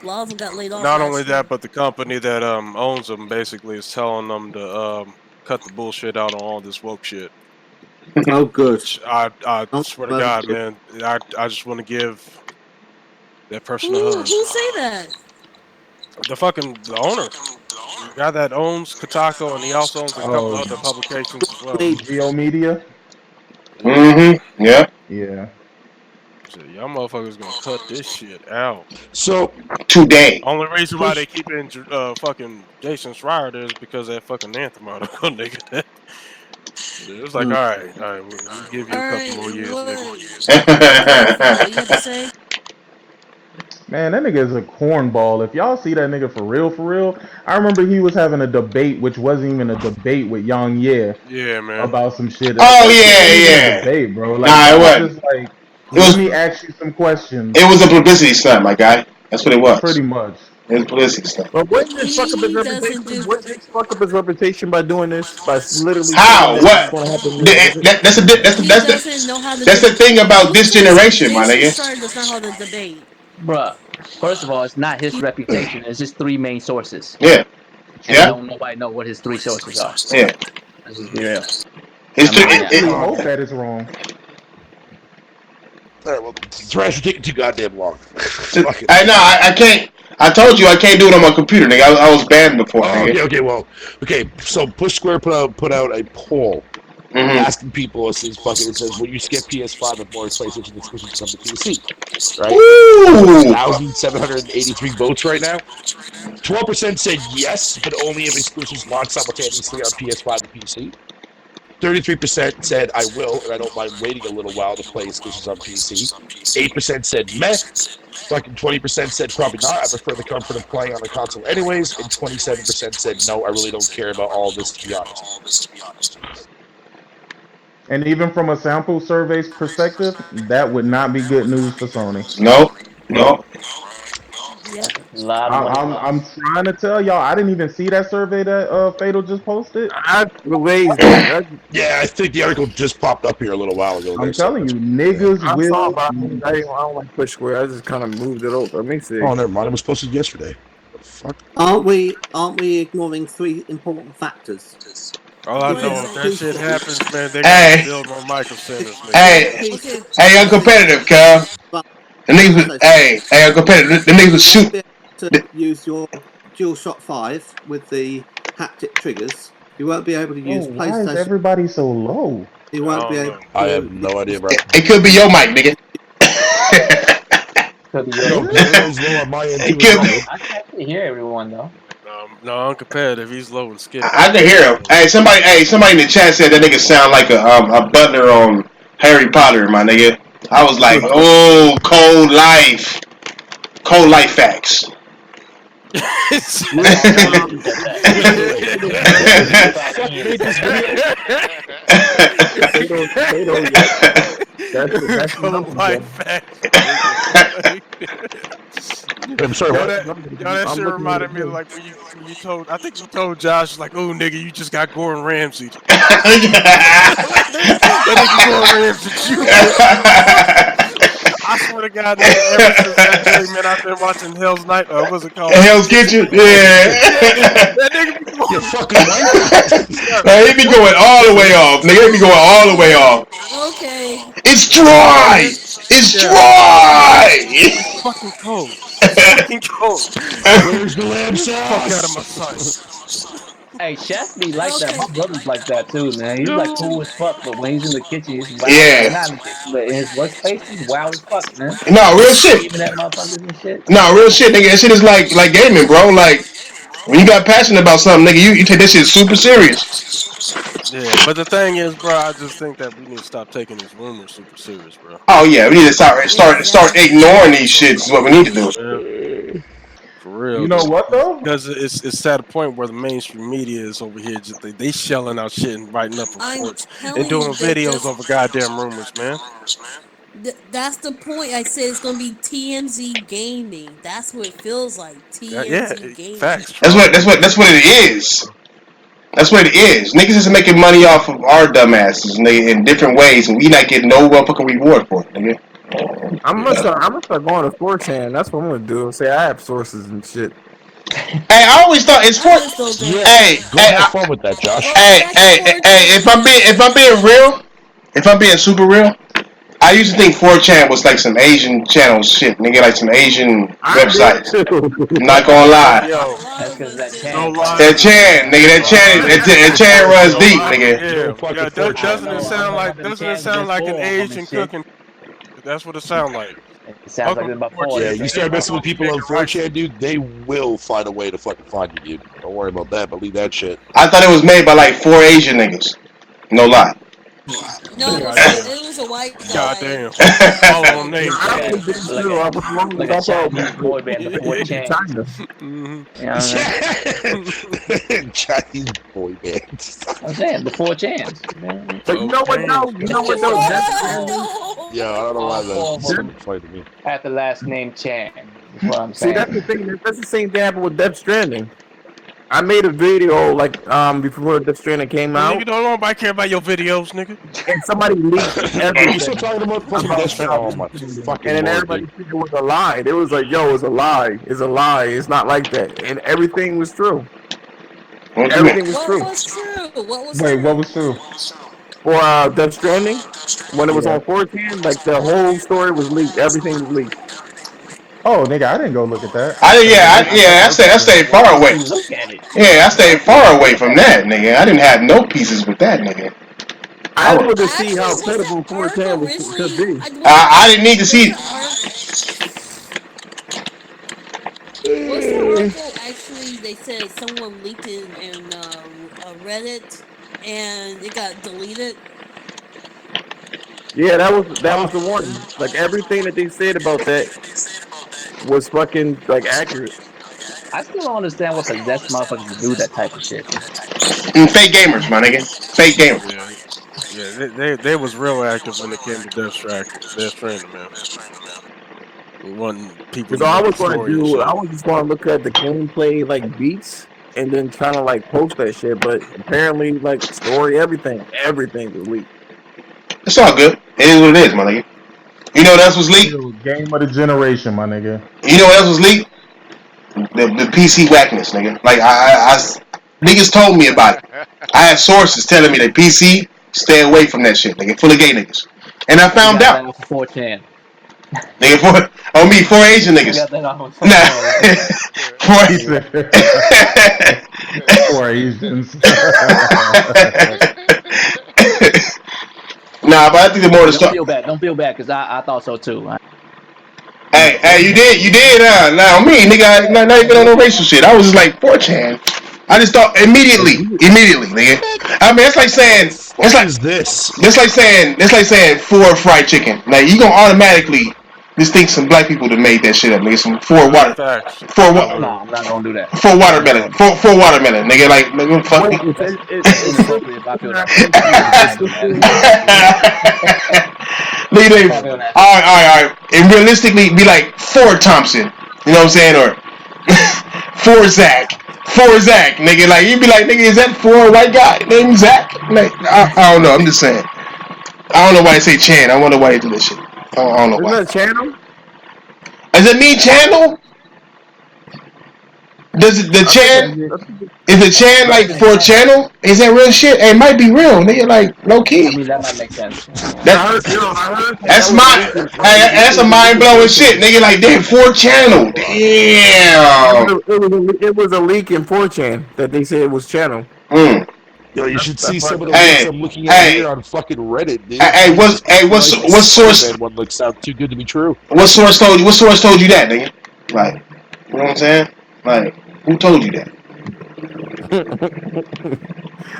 A lot of them got laid off. Not only that, but the company that owns them basically is telling them to cut the bullshit out on all this woke shit. Oh, good. I swear to God, man, I just want to give that person a hug. Who say that? The owner. The guy that owns Kotaku, and he also owns a couple other publications as well. Geo Media. Mm-hmm. Yeah. Yeah. So y'all motherfuckers gonna cut this shit out. So today. Only reason why they keep in fucking Jason Schreier there is because that fucking Anthem article, nigga. It was like, all right, we'll give you a couple more years. What you have to say? Man, that nigga is a cornball. If y'all see that nigga for real, I remember he was having a debate, which wasn't even a debate with Yang Ye. Yeah, man. About some shit. Oh yeah. Debate, bro. Like, nah, it wasn't. Just like, let me ask you some questions. It was a publicity stunt, my guy. That's what it was. Pretty much. It was a publicity stunt. But wouldn't this fuck up his reputation? Wouldn't this fuck up his reputation by doing this? By literally how? What? That's the thing about this generation, my nigga. That's not how to debate. Bruh, first of all, it's not his reputation. It's his 3 main sources. Yeah. And nobody know what his 3 sources are. Yeah. Let's just be real. I hope that is wrong. All right, well, Thrash, you're taking too goddamn long. I can't. I told you I can't do it on my computer, nigga. I was banned before. Okay. So Push Square put out a poll asking people. It says, will you skip PS5 if more PlayStation exclusives come to PC? Right? 1,783 votes right now. 12% said yes, but only if exclusives launch simultaneously on PS5 and PC. 33% said I will, and I don't mind waiting a little while to play exclusives on PC. 8% said meh. Fucking 20% said probably not. I prefer the comfort of playing on the console anyways. And 27% said no, I really don't care about all this, to be honest. And even from a sample survey's perspective, that would not be good news for Sony. No. Yeah. I'm trying to tell y'all. I didn't even see that survey that Fatal just posted. I raised it. Yeah, I think the article just popped up here a little while ago. I'm telling you, niggas I will. saw about it. I don't like push square. I just kind of moved it over. Let me see. Oh, never mind. It was posted yesterday. Fuck. Aren't we ignoring three important factors? All I know, if that shit happens, man, they Hey. gotta build more micro centers, man. Hey, I'm competitive, Cal. The niggas was, hey, I'm competitive. The niggas was shoot. To use your DualShock 5 with the haptic triggers, you won't be able to use Why is PlayStation. everybody so low? You won't be able. I have no idea, bro. It could be your mic, nigga. I can actually hear everyone though. No, I'm competitive. He's low and skipping. I can hear him. Hey, somebody in the chat said that nigga sound like a butler on Harry Potter, my nigga. I was like, oh, cold life facts. That's life facts. I'm sorry. That shit reminded me of like when you told. I think you told Josh like, "Oh nigga, you just got Gordon Ramsay." That nigga Gordon Ramsay. I swear to God, nigga, ever since that day, man, I've been watching Hell's Night. What's it called? Hell's Kitchen. Yeah. That nigga be going He be going all the way off. Nigga, he be going all the way off. Okay. It's dry. It's dry. It's fucking cold. It's fucking cold. Where's the lamb sauce? Fuck out of my sight. Hey, Chef be like that. My brother's like that too, man. He's like cool as fuck, but when he's in the kitchen, he's wild. Yeah. Not in the kitchen, but in his workspace, he's wild as fuck, man. No, real shit. Even at motherfuckers and shit. No, real shit, nigga. That shit is like gaming, bro. Like when you got passionate about something, nigga, you take this shit super serious. Yeah, but the thing is, bro, I just think that we need to stop taking these rumors super serious, bro. Oh yeah, we need to start ignoring these shits. Is what we need to do. For real. You know what though? Because it's at a point where the mainstream media is over here just they shelling out shit and writing up reports and doing videos over goddamn rumors, man. That's the point. I said it's gonna be TMZ gaming. That's what it feels like. TMZ gaming. Facts. That's what it is. That's what it is. Niggas is making money off of our dumbasses, nigga, in different ways, and we not getting no fucking reward for it, nigga. I'm gonna start going to 4chan. That's what I'm gonna do. Say I have sources and shit. Hey, I always thought it's 4. Hey, have fun with that, Josh. Hey, if I'm being super real, I used to think 4chan was like some Asian channel shit, nigga, like some Asian websites. I'm not gonna lie. That's because that Chan. That Chan runs deep, nigga. Yeah, doesn't it sound like an Asian cooking? That's what it sounds like. It sounds like about 4. Yeah, you start messing with people on 4chan, dude, they will find a way to fucking find you, dude. Don't worry about that, but leave that shit. I thought it was made by like 4 Asian niggas. No lie. No, it was a white guy. Goddamn. All of them names. Like a Chinese boy band, the 4chan. Chinese boy band. I'm saying the 4chans. But you know what though? You know what though? Yeah, I don't know why that's funny to me. At the last name Chan. That's what I'm See, saying. that's the thing. That's the same thing happened with Death Stranding. I made a video like before Death Stranding came out. Nigga, don't nobody care about your videos, nigga. And somebody leaked everything. You still talking about fucking Death Stranding? Oh my fucking and then everybody said it was a lie. It was like, yo, it's a lie. It's a lie. It's not like that. And everything was true. Everything was true. What was true? What was true? For Death Stranding, when it was on 4chan, like the whole story was leaked. Everything was leaked. Oh, nigga, I didn't go look at that. I stayed far away. Yeah, I stayed far away from that, nigga. I didn't have no pieces with that, nigga. I wanted to see how credible 4chan could be. I didn't need to see. What's the article? Actually, they said someone leaked it in Reddit, and it got deleted. Yeah, that was the one. Like everything that they said about that was fucking like accurate. I still don't understand what possessed motherfuckers to do that type of shit. Fake gamers, my nigga. Fake gamers. Yeah, they was real active when it came to Death Stranding, man. wanting people to So I know was the going to story and do. shit. I was just going to look at the gameplay like beats and then kind of like post that shit. But apparently, like story, everything was leaked. It's all good. It is what it is, my nigga. You know what else was leaked? Game of the generation, my nigga. You know what else was leaked? The PC whackness, nigga. Like niggas told me about it. I had sources telling me that PC, stay away from that shit, nigga. Full of gay niggas. And I found out. That for 4chan. Nigga, on me, 4 Asian niggas. Nah. 4 Asians. Nah, but I think the more the story. Don't feel bad, because I thought so too. Hey, you did, Now me, nigga, not even on no racial shit. I was just like 4chan. I just thought immediately, nigga. I mean, it's like saying, What is this? It's like saying 4 fried chicken. Like you gonna automatically just think some black people that made that shit up, nigga. Some 4 water. No, I'm not gonna do that. 4 watermelon. 4 watermelon, nigga. Like, nigga, fuck me. It's appropriate if I feel that. All right. And realistically, be like 4 Thompson. You know what I'm saying? Or 4 Zach. 4 Zach, nigga. Like, you'd be like, nigga, is that 4 white guy named Zach? Like, I don't know. I'm just saying. I don't know why they say Chan. I wonder why they do this shit. I don't know why. Isn't that channel? Does it mean channel? Does the Chan? Is the Chan like for channel? Is that real shit? It might be real, nigga. Like low key. I mean, that might make sense. That's a mind blowing shit, nigga. Like damn, 4 channel. Damn. It was a leak in 4chan that they said it was channel. Yo, you should see some of the links I'm looking at here on fucking Reddit, dude. What source? One looks sound too good to be true. What source told you? What source told you that, nigga? Like, you know what I'm saying? Like, who told you that?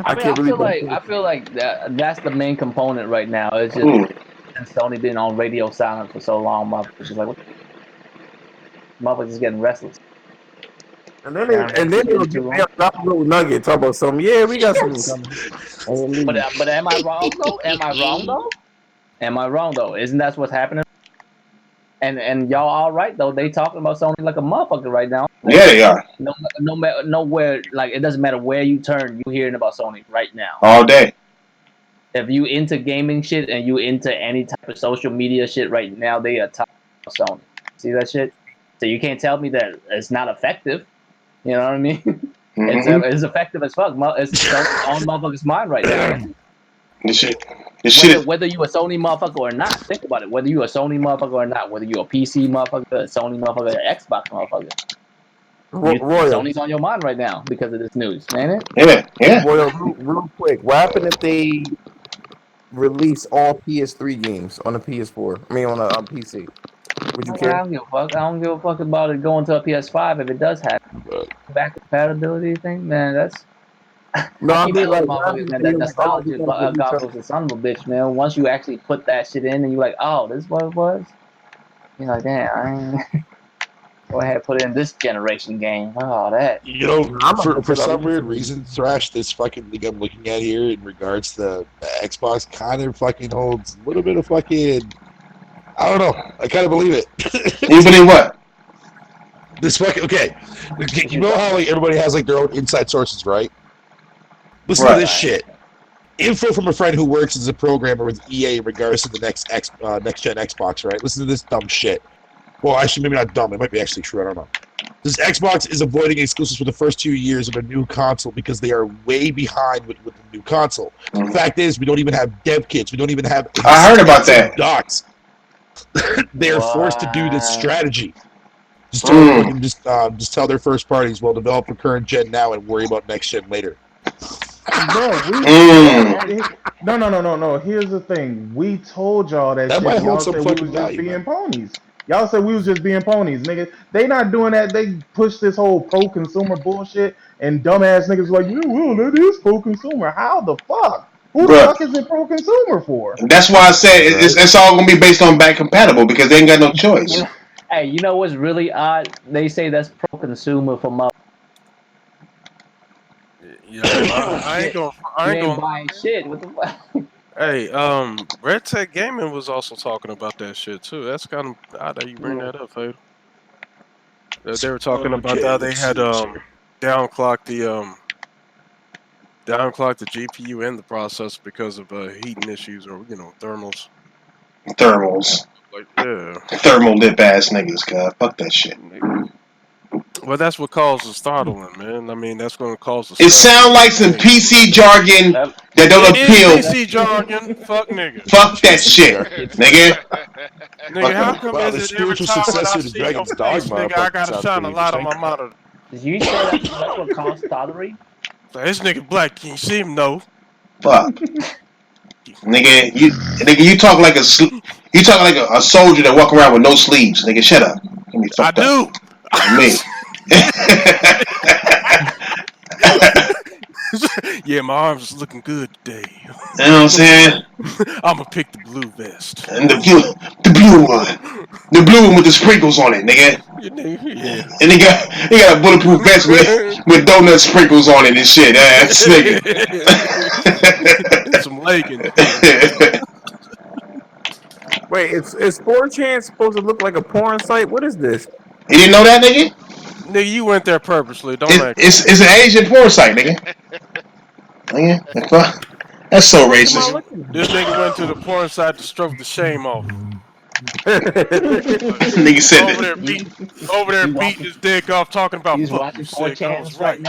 I feel like that's the main component right now. It's just and Sony been on radio silent for so long, motherfuckers just like what? Motherfuckers just getting restless. And then they'll drop a little nugget talk about something. Yeah, we got something coming. But am I wrong though? Isn't that what's happening? And y'all all right though? They talking about Sony like a motherfucker right now. Yeah, they are. No matter nowhere, like it doesn't matter where you turn, you hearing about Sony right now. All day. If you into gaming shit and you into any type of social media shit right now, they are talking about Sony. See that shit? So you can't tell me that it's not effective. You know what I mean? Mm-hmm. It's effective as fuck. It's on motherfuckers' mind right now. Whether you a Sony motherfucker or not, think about it. Whether you a Sony motherfucker or not, whether you a PC motherfucker, a Sony motherfucker, an Xbox motherfucker. Sony's on your mind right now because of this news, ain't it? Yeah. Royal, real quick, what happened if they release all PS3 games on the PS4? I mean, on a PC. Would you care? I don't give a fuck. I don't give a fuck about it going to a PS5 if it does happen. Back compatibility thing, man. That's. No, I mean like that nostalgia goggles the son of a bitch, man. Once you actually put that shit in and you're like, oh, this is what it was. You're like, damn, I ain't. Go ahead, put it in this generation game. Oh, that. You know, for some weird reason, Thrash, this fucking league I'm looking at here in regards to the Xbox kind of fucking holds a little bit of fucking. I don't know. I kind of believe it. You believe what? This fucking okay. You know how like everybody has like their own inside sources, right? Listen to this shit. Info from a friend who works as a programmer with EA in regards to the next gen Xbox, right? Listen to this dumb shit. Well, actually, maybe not dumb. It might be actually true. I don't know. This Xbox is avoiding exclusives for the first 2 years of a new console because they are way behind with the new console. The fact is, we don't even have dev kits. We don't even have. I heard about that. Docs. They are forced to do this strategy. Just tell their first parties, well, develop for current gen now and worry about next gen later. No. Here's the thing. We told y'all that shit. Might Y'all hold some said we fucking was just value, being ponies. Y'all said we was just being ponies, nigga. They not doing that. They push this whole pro-consumer bullshit, and dumbass niggas like, yeah, well, that is pro-consumer. How the fuck? Who the fuck is it pro-consumer for? That's why I said it's all gonna be based on back compatible because they ain't got no choice. Hey, you know what's really odd? They say that's pro-consumer for mother. Yeah, I ain't gonna buying shit. What the fuck? Hey, Red Tech Gaming was also talking about that shit too. That's kind of odd that you bring that up, Fatal. They were talking about how they had downclocked the GPU and the processor because of heating issues or thermals. Thermals. Like, yeah. Thermal lip ass niggas, God. Fuck that shit. Well, that's what causes throttling, man. I mean, that's going to cause the. It sound like some PC jargon that don't appeal. PC jargon. Fuck nigga. Fuck that shit, nigga. Nigga, how come is it every time when I see your face, nigga, I gotta shine a light on my monitor? Did you say that's what caused stuttering? This nigga black, can you see him? No. Fuck. Nigga, you talk like a soldier that walk around with no sleeves. Nigga, shut up. Give me fucked up. Me. Yeah, my arms is looking good today. You know what I'm saying? I'm gonna pick the blue vest. And the blue one. The blue one with the sprinkles on it, nigga. Yeah. And he got a bulletproof vest with donut sprinkles on it and shit. Ass nigga. Some leggings. Wait, is 4chan supposed to look like a porn site? What is this? You didn't know that, nigga? Nigga, you went there purposely. Don't act. It's an Asian porn site, nigga. Nigga, that's so racist. This nigga went to the porn site to stroke the shame off. Nigga said over there beating his dick off, talking about fuck you sick. I was right.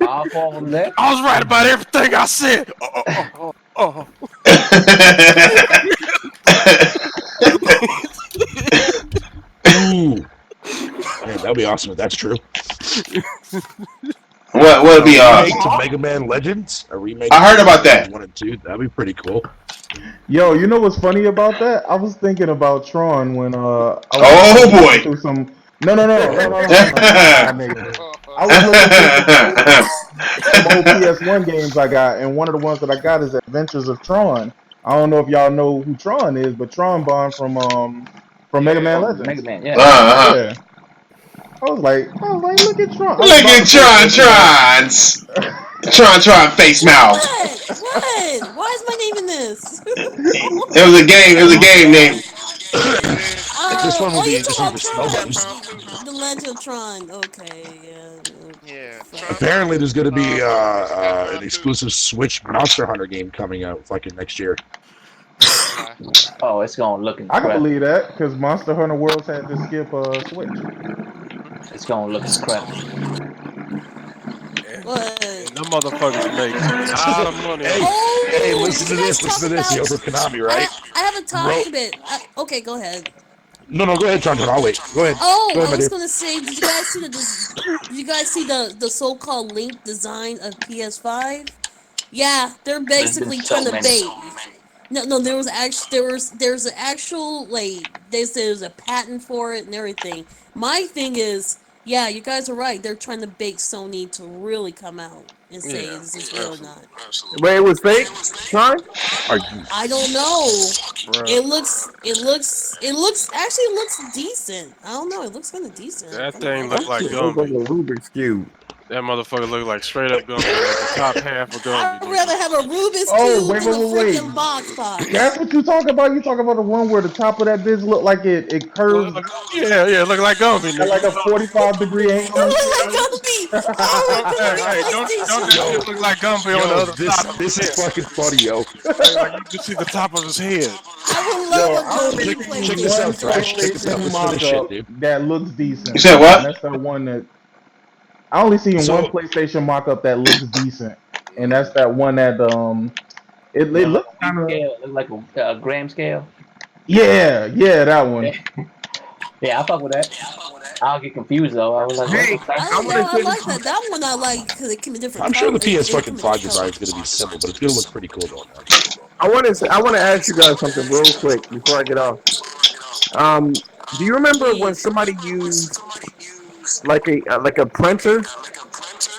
I'll call him there. I was right about everything I said. Ooh. Man, that'd be awesome if that's true. What would be to Mega Man Legends? A remake. I heard about that. 1 and 2. That'd be pretty cool. Yo, you know what's funny about that? I was thinking about Tron when I was boy. through some. No. I was looking through some old PS1 games I got, and one of the ones that I got is Adventures of Tron. I don't know if y'all know who Tron is, but Tron Bond from Mega Man Legends. Mega Man, yeah. Yeah. I was like, look at Tron. Look at Tron face mouth. What? Why is my name in this? It was a game name. This one will be you talking interesting about for Tron? The Legend of Tron. Okay, yeah. Apparently, there's going to be an exclusive Switch Monster Hunter game coming out fucking next year. Oh, it's gonna look I incredible. can believe that because Monster Hunter Worlds had to skip Switch. It's gonna look incredible. And them motherfuckers make a lot of money. Hey, listen to this. Yo, for Konami, right? I haven't talked a bit. Okay, go ahead. No, go ahead, John. I'll wait. Go ahead. Oh, go ahead, I was gonna say, did you guys see the so-called Link design of PS5? Yeah, they're basically trying to bait. No, there's a actual there's a patent for it and everything. My thing is, yeah, you guys are right. They're trying to bait Sony to really come out and say this is real or not. Wait, it was fake? Tron? I don't know. Bruh. It looks decent. I don't know. It looks kind of decent. That thing look like It looks like Gumby. a Rubik's Cube. That motherfucker look like straight up Gumby, like the top half of Gumby. I'd rather have a Rubik's Oh, Cube wait. than a freaking box. That's what you talk about. You talk about the one where the top of that bitch look like it curves. Yeah, look like Gumby. At like a 45-degree angle. It look like Gumby. Hey, don't just look like Gumby on the other side. This is fucking funny, yo. Like you can see the top of his head. I would love a Gumby Check play. this out, Thrash. Check this out. Listen to this shit, dude. That looks decent. You said what? And that's the one that I only seen one PlayStation mock-up that looks decent, and that's that one that it looks kind of like a gram scale. Yeah, that one. Yeah, I fuck with that. I'll get confused though. I was like, I like that. That one I like because it can be different. I'm sure the colors. PS fucking 5 design is going to be simple, but it's going to look pretty cool though. I want to ask you guys something real quick before I get off. Do you remember when somebody used like a printer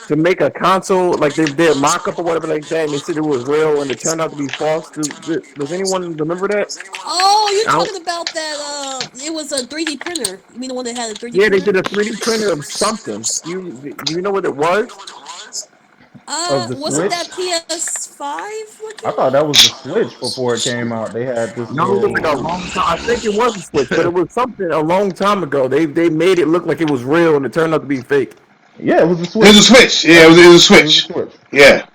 to make a console, like they did a mock-up or whatever like that, and they said it was real and it turned out to be false? Does anyone remember that? Oh, you're talking about that? It was a 3D printer. You mean the one that had a 3D? Yeah, printer? they did a 3D printer of something. Do you know what it was? of the Wasn't Switch. that PS5? I thought that was the Switch before it came out. They had this. No, it was like a long time. I think it was a Switch, but it was something a long time ago. They made it look like it was real, and it turned out to be fake. Yeah, it was a Switch. It was a Switch. Yeah, it was a Switch. Yeah.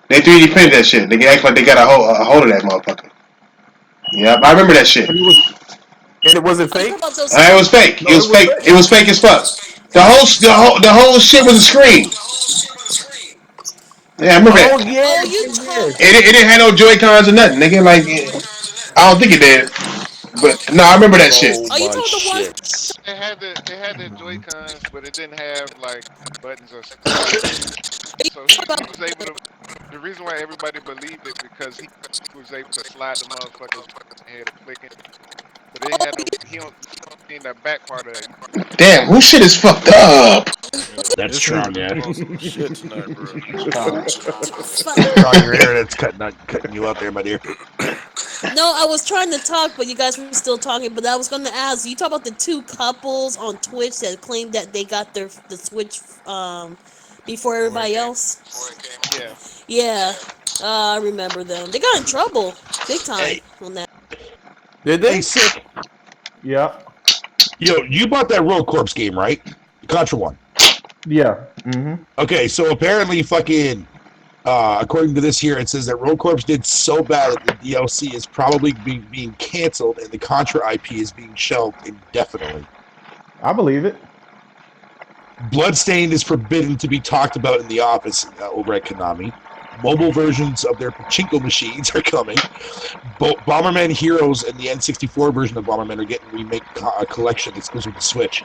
They 3D printed that shit. They act like they got a hold of that motherfucker. Yeah, I remember that shit. And it wasn't fake. It was fake. It was fake. It was fake as fuck. The whole shit was a screen. Yeah, I remember that. It didn't have no Joy-Cons or nothing, nigga. Like, I don't think it did. But no, I remember that shit. Oh, you told the one. They had the Joy-Cons, but it didn't have like buttons or stuff. So he was able to. The reason why everybody believed it because he was able to slide the motherfuckers head of clicking. But they had he don't see that back part of it. Damn, whose shit is fucked up? That's Tron, yeah. Shit tonight, bro. Tron, your internet's cutting you out there, my dear. No, I was trying to talk, but you guys were still talking. But I was going to ask, you talk about the two couples on Twitch that claimed that they got the Switch before everybody else. Yeah. I remember them. They got in trouble big time on that. Did they? Sick. Yeah. Yo, you bought that Road Corps game, right? The Contra one. Yeah. Mm-hmm. Okay, so apparently, fucking, according to this here, it says that Road Corps did so bad that the DLC is probably being canceled, and the Contra IP is being shelved indefinitely. I believe it. Bloodstained is forbidden to be talked about in the office over at Konami. Mobile versions of their pachinko machines are coming. Bomberman Heroes and the N64 version of Bomberman are getting remake collection exclusive to Switch.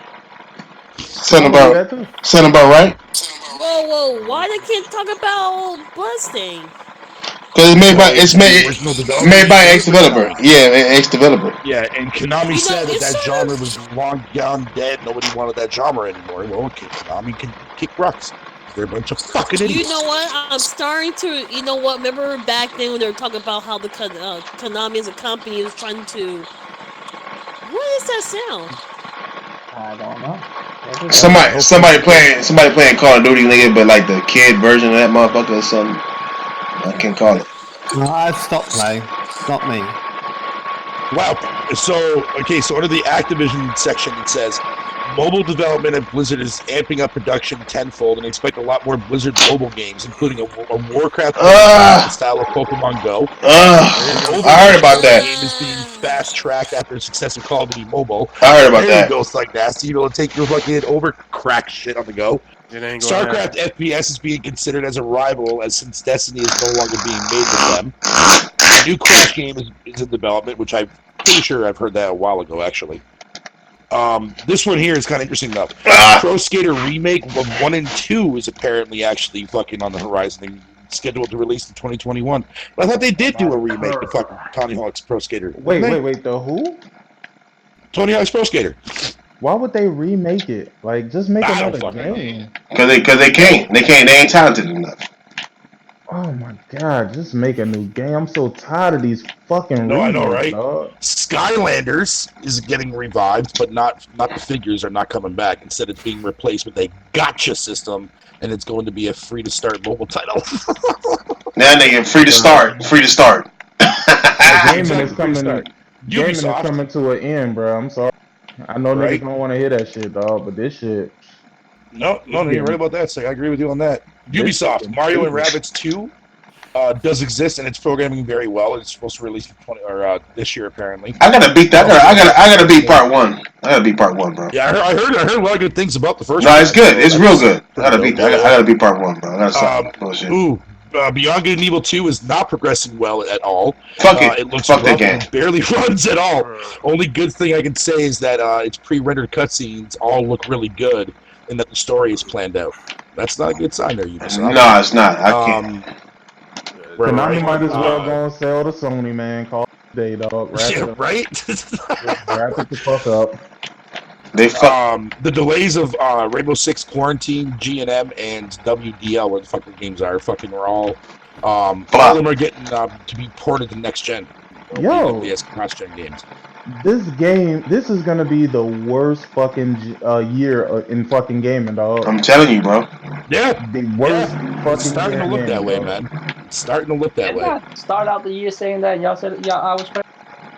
Sound about right? Whoa! Why they can't talk about Bloodstain? Because it's made by ex-developer. Yeah, ex-developer. Yeah, and Konami said that genre was long gone dead. Nobody wanted that genre anymore. Well, okay, Konami can kick rocks. They're a bunch of fucking idiots. You know what? I'm starting to. You know what? Remember back then when they were talking about how the Konami as a company was trying to. What is that sound? I don't know. Somebody playing Call of Duty, nigga, but like the kid version of that motherfucker or something. I can't call it. No, I've stopped playing. Not me. Wow. So under the Activision section, it says mobile development at Blizzard is amping up production tenfold, and they expect a lot more Blizzard mobile games, including a Warcraft style of Pokemon Go. I heard about that. The game is being fast-tracked after the success of Call of Duty Mobile. I heard about that. Ghost like Nasty, take your fucking overcrack shit on the go. StarCraft FPS is being considered as a rival, since Destiny is no longer being made with them. A new Crash game is in development, which I'm pretty sure I've heard that a while ago, actually. This one here is kind of interesting, though. Pro Skater Remake of 1 and 2 is apparently actually fucking on the horizon and scheduled to release in 2021. But I thought they did do a remake of fucking Tony Hawk's Pro Skater. Wait, the who? Tony Hawk's Pro Skater. Why would they remake it? Like, just make another game. Because they can't. They ain't talented enough. Oh my god, just make a new game. I'm so tired of these fucking No, I know, right? Dog. Skylanders is getting revived, but not the figures are not coming back. Instead, it's being replaced with a gacha system, and it's going to be a free-to-start mobile title. Now they get free to start. Free to start. Gaming is coming to an end, bro. I'm sorry. I know niggas don't want to hear that shit, dog, but this shit. No, you're right about that. So I agree with you on that. Ubisoft, Mario and Rabbids 2 does exist, and it's programming very well. It's supposed to release this year, apparently. I gotta beat that. I gotta beat part 1. I gotta beat part 1, bro. Yeah, I heard a lot of good things about the first. No, it's good. It's real good. I gotta beat part 1, bro. I gotta stop bullshit. Beyond Good and Evil 2 is not progressing well at all. Fuck it. It looks Fuck that game. Barely runs at all. Only good thing I can say is that its pre-rendered cutscenes all look really good, and that the story is planned out. That's not a good sign there, Ubisoft. No, it's not. I can't. Konami might as well go and sell to Sony, man. Call it a day, dog. Right? Wrap it the fuck up. The delays of Rainbow Six Quarantine, G&M, and WDL, where the fucking games are, fucking are all of them are getting to be ported to next gen. Yo, PS cross-gen games. this game, this is gonna be the worst fucking year in fucking gaming, dog. I'm telling you, bro. Yeah, the worst fucking. It's starting to look that way, man. It's starting to look that way. I start out the year saying that y'all said I was crazy.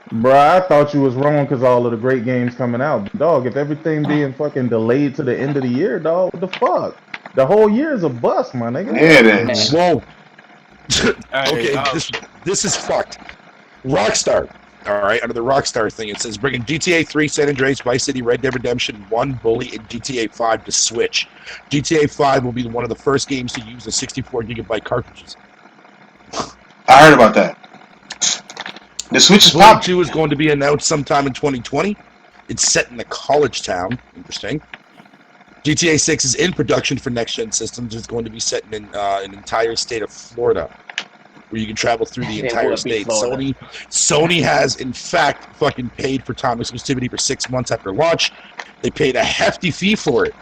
Bruh, I thought you was wrong because all of the great games coming out, dog. If everything being fucking delayed to the end of the year, dog, what the fuck? The whole year is a bust, my nigga. Yeah, it is. Whoa. Okay, this is fucked. Rockstar. All right, under the Rockstar thing, it says bringing GTA 3, San Andreas, Vice City, Red Dead Redemption 1, Bully, and GTA 5 to Switch. GTA 5 will be one of the first games to use the 64-gigabyte cartridges. I heard about that. The Switch is Bully popping. 2 is going to be announced sometime in 2020. It's set in a college town. Interesting. GTA 6 is in production for next-gen systems. It's going to be set in an entire state of Florida, where you can travel through the entire state. Sony has, in fact, fucking paid for time exclusivity for 6 months after launch. They paid a hefty fee for it.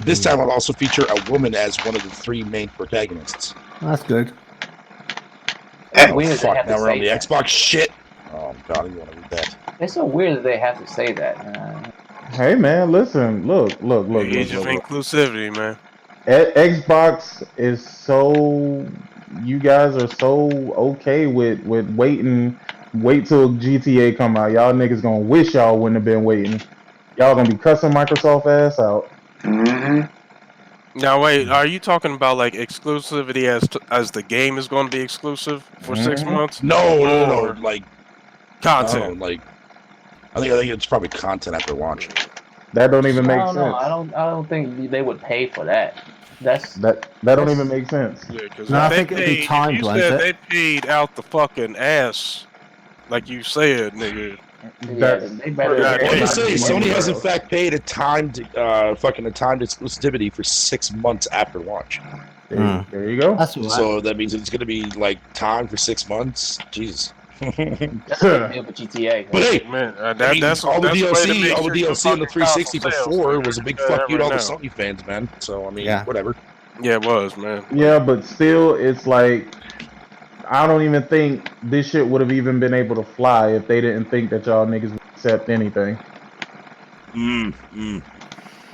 This time, I'll also feature a woman as one of the 3 main protagonists. That's good. Oh, fuck, now we're on the Xbox shit. Oh, God, I don't want to read that. It's so weird that they have to say that. Hey, man, listen, look. Age of inclusivity, man. Xbox is so. You guys are so okay with waiting. Wait till GTA come out. Y'all niggas gonna wish y'all wouldn't have been waiting. Y'all gonna be cussing Microsoft ass out. Mm-hmm. Now wait, are you talking about like exclusivity as the game is going to be exclusive for 6 months? No, like content. I think it's probably content after launch. That don't even make sense. I don't think they would pay for that. That don't even make sense. Yeah, because No, I think it'd be timed, you won't said it? they paid out the fucking ass, like you said, nigga. They better. Like I say, Sony has in fact paid a timed exclusivity for 6 months after launch. There you go. That's all right. So that means it's going to be like timed for 6 months. Jesus. That's a big deal for GTA. But hey, man, that's all the DLC on the 360 before was a big fuck you to all the Sony fans, man. So I mean, whatever. Yeah, it was, man. Yeah, but still, it's like I don't even think this shit would have even been able to fly if they didn't think that y'all niggas would accept anything.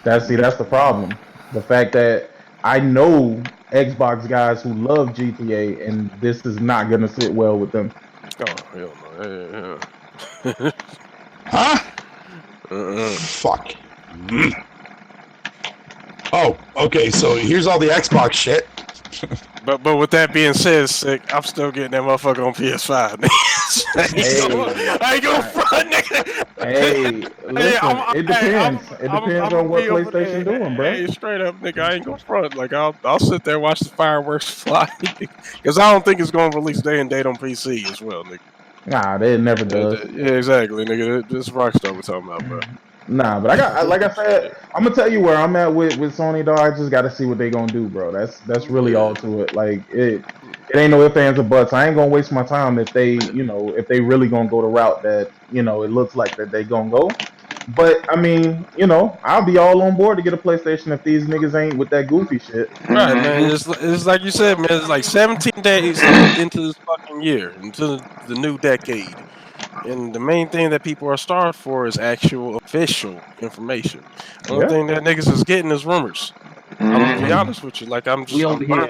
That's the problem. The fact that I know Xbox guys who love GTA, and this is not gonna sit well with them. Oh hell no! Huh? Fuck. Oh, okay. So here's all the Xbox shit. But with that being said, sick, I'm still getting that motherfucker on PS5. I ain't gonna front, nigga. Hey, listen, it depends. It depends on what PlayStation doing, bro. Hey, straight up, nigga, I ain't gonna front. Like I'll sit there and watch the fireworks fly, because I don't think it's gonna release day and date on PC as well, nigga. Nah, it never does. Yeah, exactly, nigga. This Rockstar we're talking about, bro. Nah, but like I said, I'm gonna tell you where I'm at with Sony, dog. I just gotta see what they gonna do, bro. That's really all to it. Like it ain't no ifs, ands, or buts. I ain't gonna waste my time if they really gonna go the route that it looks like that they gonna go. But I mean, I'll be all on board to get a PlayStation if these niggas ain't with that goofy shit. Right, man. It's like you said, man. It's like 17 days into this fucking year, into the new decade. And the main thing that people are starved for is actual official information. The only thing that niggas is getting is rumors. I'm gonna be honest with you. Like I'm just. We over here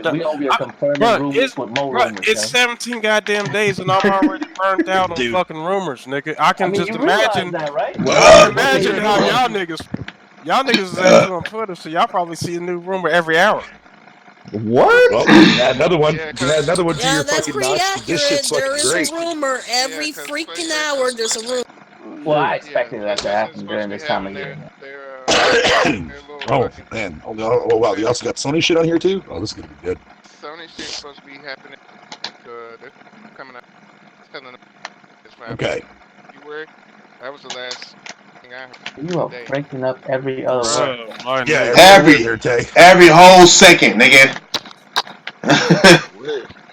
confirming rumors with more rumors. It's 17 goddamn days, and I'm already burned out on fucking rumors, nigga. I can just imagine. That, right? Imagine how y'all niggas is acting on Twitter, so y'all probably see a new rumor every hour. What? Well, add another one. Add another one to your that's fucking pretty notch. accurate. This shit's There fucking is great. a rumor every freaking hour. There's a rumor. Well, I expected that to happen during this time of year. Oh man! Oh wow! You also got Sony shit on here too. Oh, this is gonna be good. Sony shit's supposed to be happening. They're coming up. Telling them it's Okay. February. That was the last thing I heard. You are breaking up every other word. Yeah, every whole second, nigga.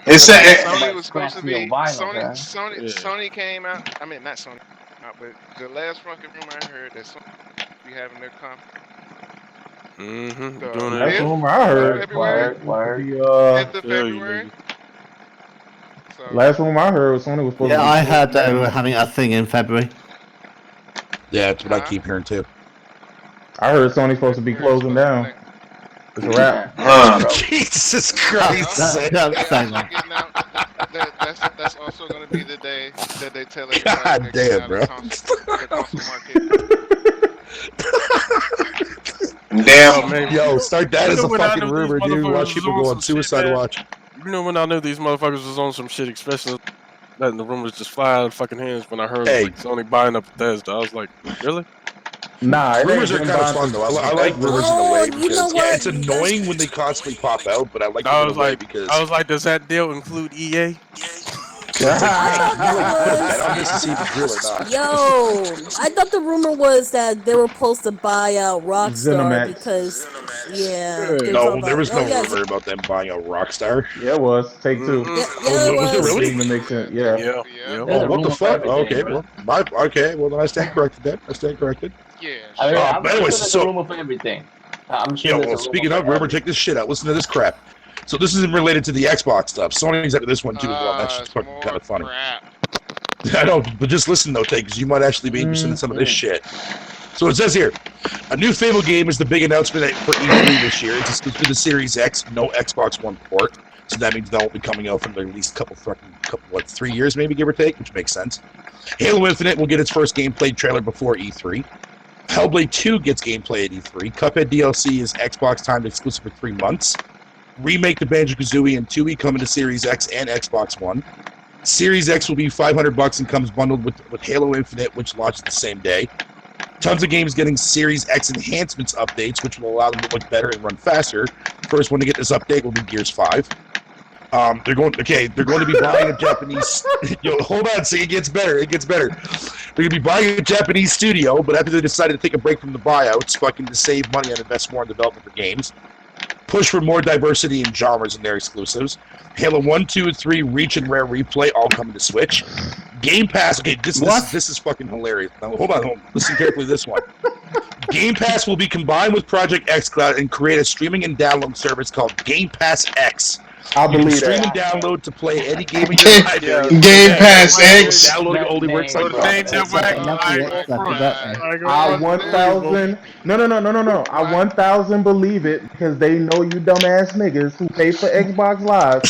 Sony was supposed to be. Sony came out. I mean, not Sony. But the last fucking rumor I heard that Sony be having their conference. That's the rumor I heard. End of February. Last rumor I heard was Sony was supposed to be. I heard they were having a thing in February. Yeah, that's what I keep hearing too. I heard Sony's supposed to be closing down. It's a wrap. Jesus Christ! That's also going to be the day that they tell everybody God damn, bro. the console market. Damn. Yo, start that as a fucking rumor, dude. Watch people go on suicide watch. You know, when I knew these motherfuckers was on some shit, especially letting the rumors just fly out of fucking hands when I heard like Sony buying up Bethesda. I was like, really? Nah, rumors are kind of fun though. I like rumors in a way because you know what? it's annoying when they constantly pop out, but I like them I in was a way like, because does that deal include EA? Yo, I thought the rumor was that they were supposed to buy out Rockstar ZeniMax. because, no, there was no rumor about them buying out Rockstar. Yeah, it was. Take two. Was it really? Didn't even make sense. Yeah. Oh, what the fuck? Okay, well, then I stand corrected. Then I stand corrected. Yeah. I mean, I'm anyways, sure there's a rumor for everything. I'm sure. Yeah, there's well, a speaking rumor of for rumor, check this shit out. Listen to this crap. So this isn't related to the Xbox stuff. Sony's after this one too as well. That's just fucking kind of funny. I know, but just listen though, Tate, because you might actually be interested in some of this shit. So it says here, a new Fable game is the big announcement for E3 this year. It's for the Series X, no Xbox One port. So that means they'll be coming out from at least couple 3 years maybe, give or take, which makes sense. Halo Infinite will get its first gameplay trailer before E3. Hellblade 2 gets gameplay at E3. Cuphead DLC is Xbox timed exclusive for 3 months. Remake the Banjo-Kazooie and Tooie coming to Series X and Xbox One. Series X will be $500 and comes bundled with Halo Infinite, which launches the same day. Tons of games getting Series X enhancements updates, which will allow them to look better and run faster. First one to get this update will be Gears 5. They're going to be buying a Japanese. Hold on, see, it gets better. They're going to be buying a Japanese studio, but after they decided to take a break from the buyouts, fucking to save money and invest more in development for games. Push for more diversity in genres in their exclusives. Halo 1, 2, and 3, Reach and Rare Replay all coming to Switch. Game Pass. Okay, this is fucking hilarious. Now, hold on. Listen carefully to this one. Game Pass will be combined with Project xCloud and create a streaming and download service called Game Pass X. I believe stream that. and download to play any game in your library. Game Pass X. Downloading only works like I 1,000. No. I 1,000 believe it because they know you dumbass niggas who pay for Xbox Live.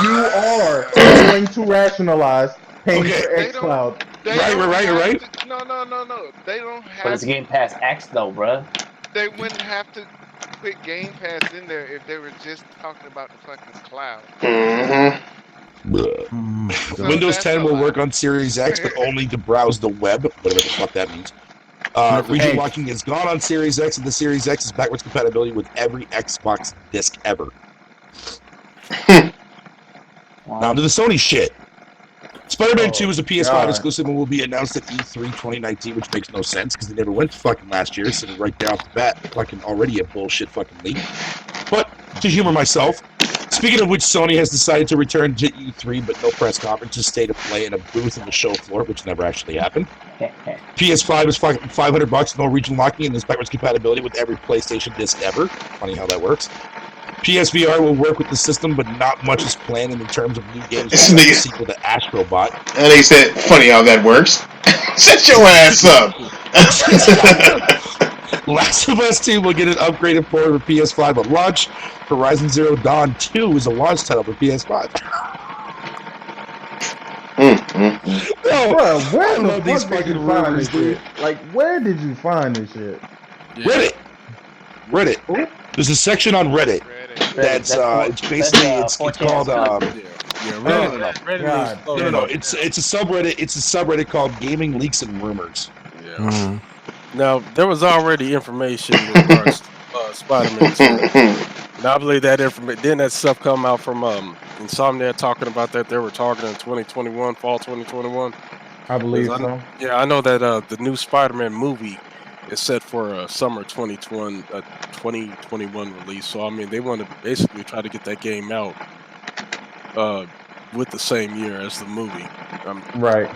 You are going to rationalize paying for xCloud. Right. No. They don't have. But it's Game Pass X though, bruh. They wouldn't have to put Game Pass in there if they were just talking about the fucking cloud. So Windows 10 will work on Series X, but only to browse the web, whatever the fuck that means. Region locking is gone on Series X, and the Series X is backwards compatibility with every Xbox disc ever. Now to the Sony shit. Spider-Man 2 is a PS5 exclusive and will be announced at E3 2019, which makes no sense because they never went to fucking last year, so right there off the bat, fucking already a bullshit fucking leak. But to humor myself, speaking of which, Sony has decided to return to E3, but no press conference, just stay to play in a booth on the show floor, which never actually happened. PS5 is $500, no region locking, and there's backwards compatibility with every PlayStation disc ever. Funny how that works. PSVR will work with the system, but not much is planned in terms of new games. Like the sequel to Astrobot. And they said, funny how that works. Shut your ass up. Last of Us 2 will get an upgraded port for PS5 at launch. Horizon Zero Dawn 2 is a launch title for PS5. Bro, where the fuck did you find this shit? Like, where did you find this shit? Reddit. There's a section on Reddit that's it's basically it's called no. It's a subreddit. It's a subreddit called Gaming Leaks and Rumors. Yeah. Now there was already information with regards to Spider-Man. Now I believe that information. Didn't that stuff come out from Insomniac talking about that? They were targeting 2021, fall 2021. I believe so. Yeah, I know that the new Spider-Man movie is set for a summer 2021 release. So I mean, they want to basically try to get that game out with the same year as the movie. Right.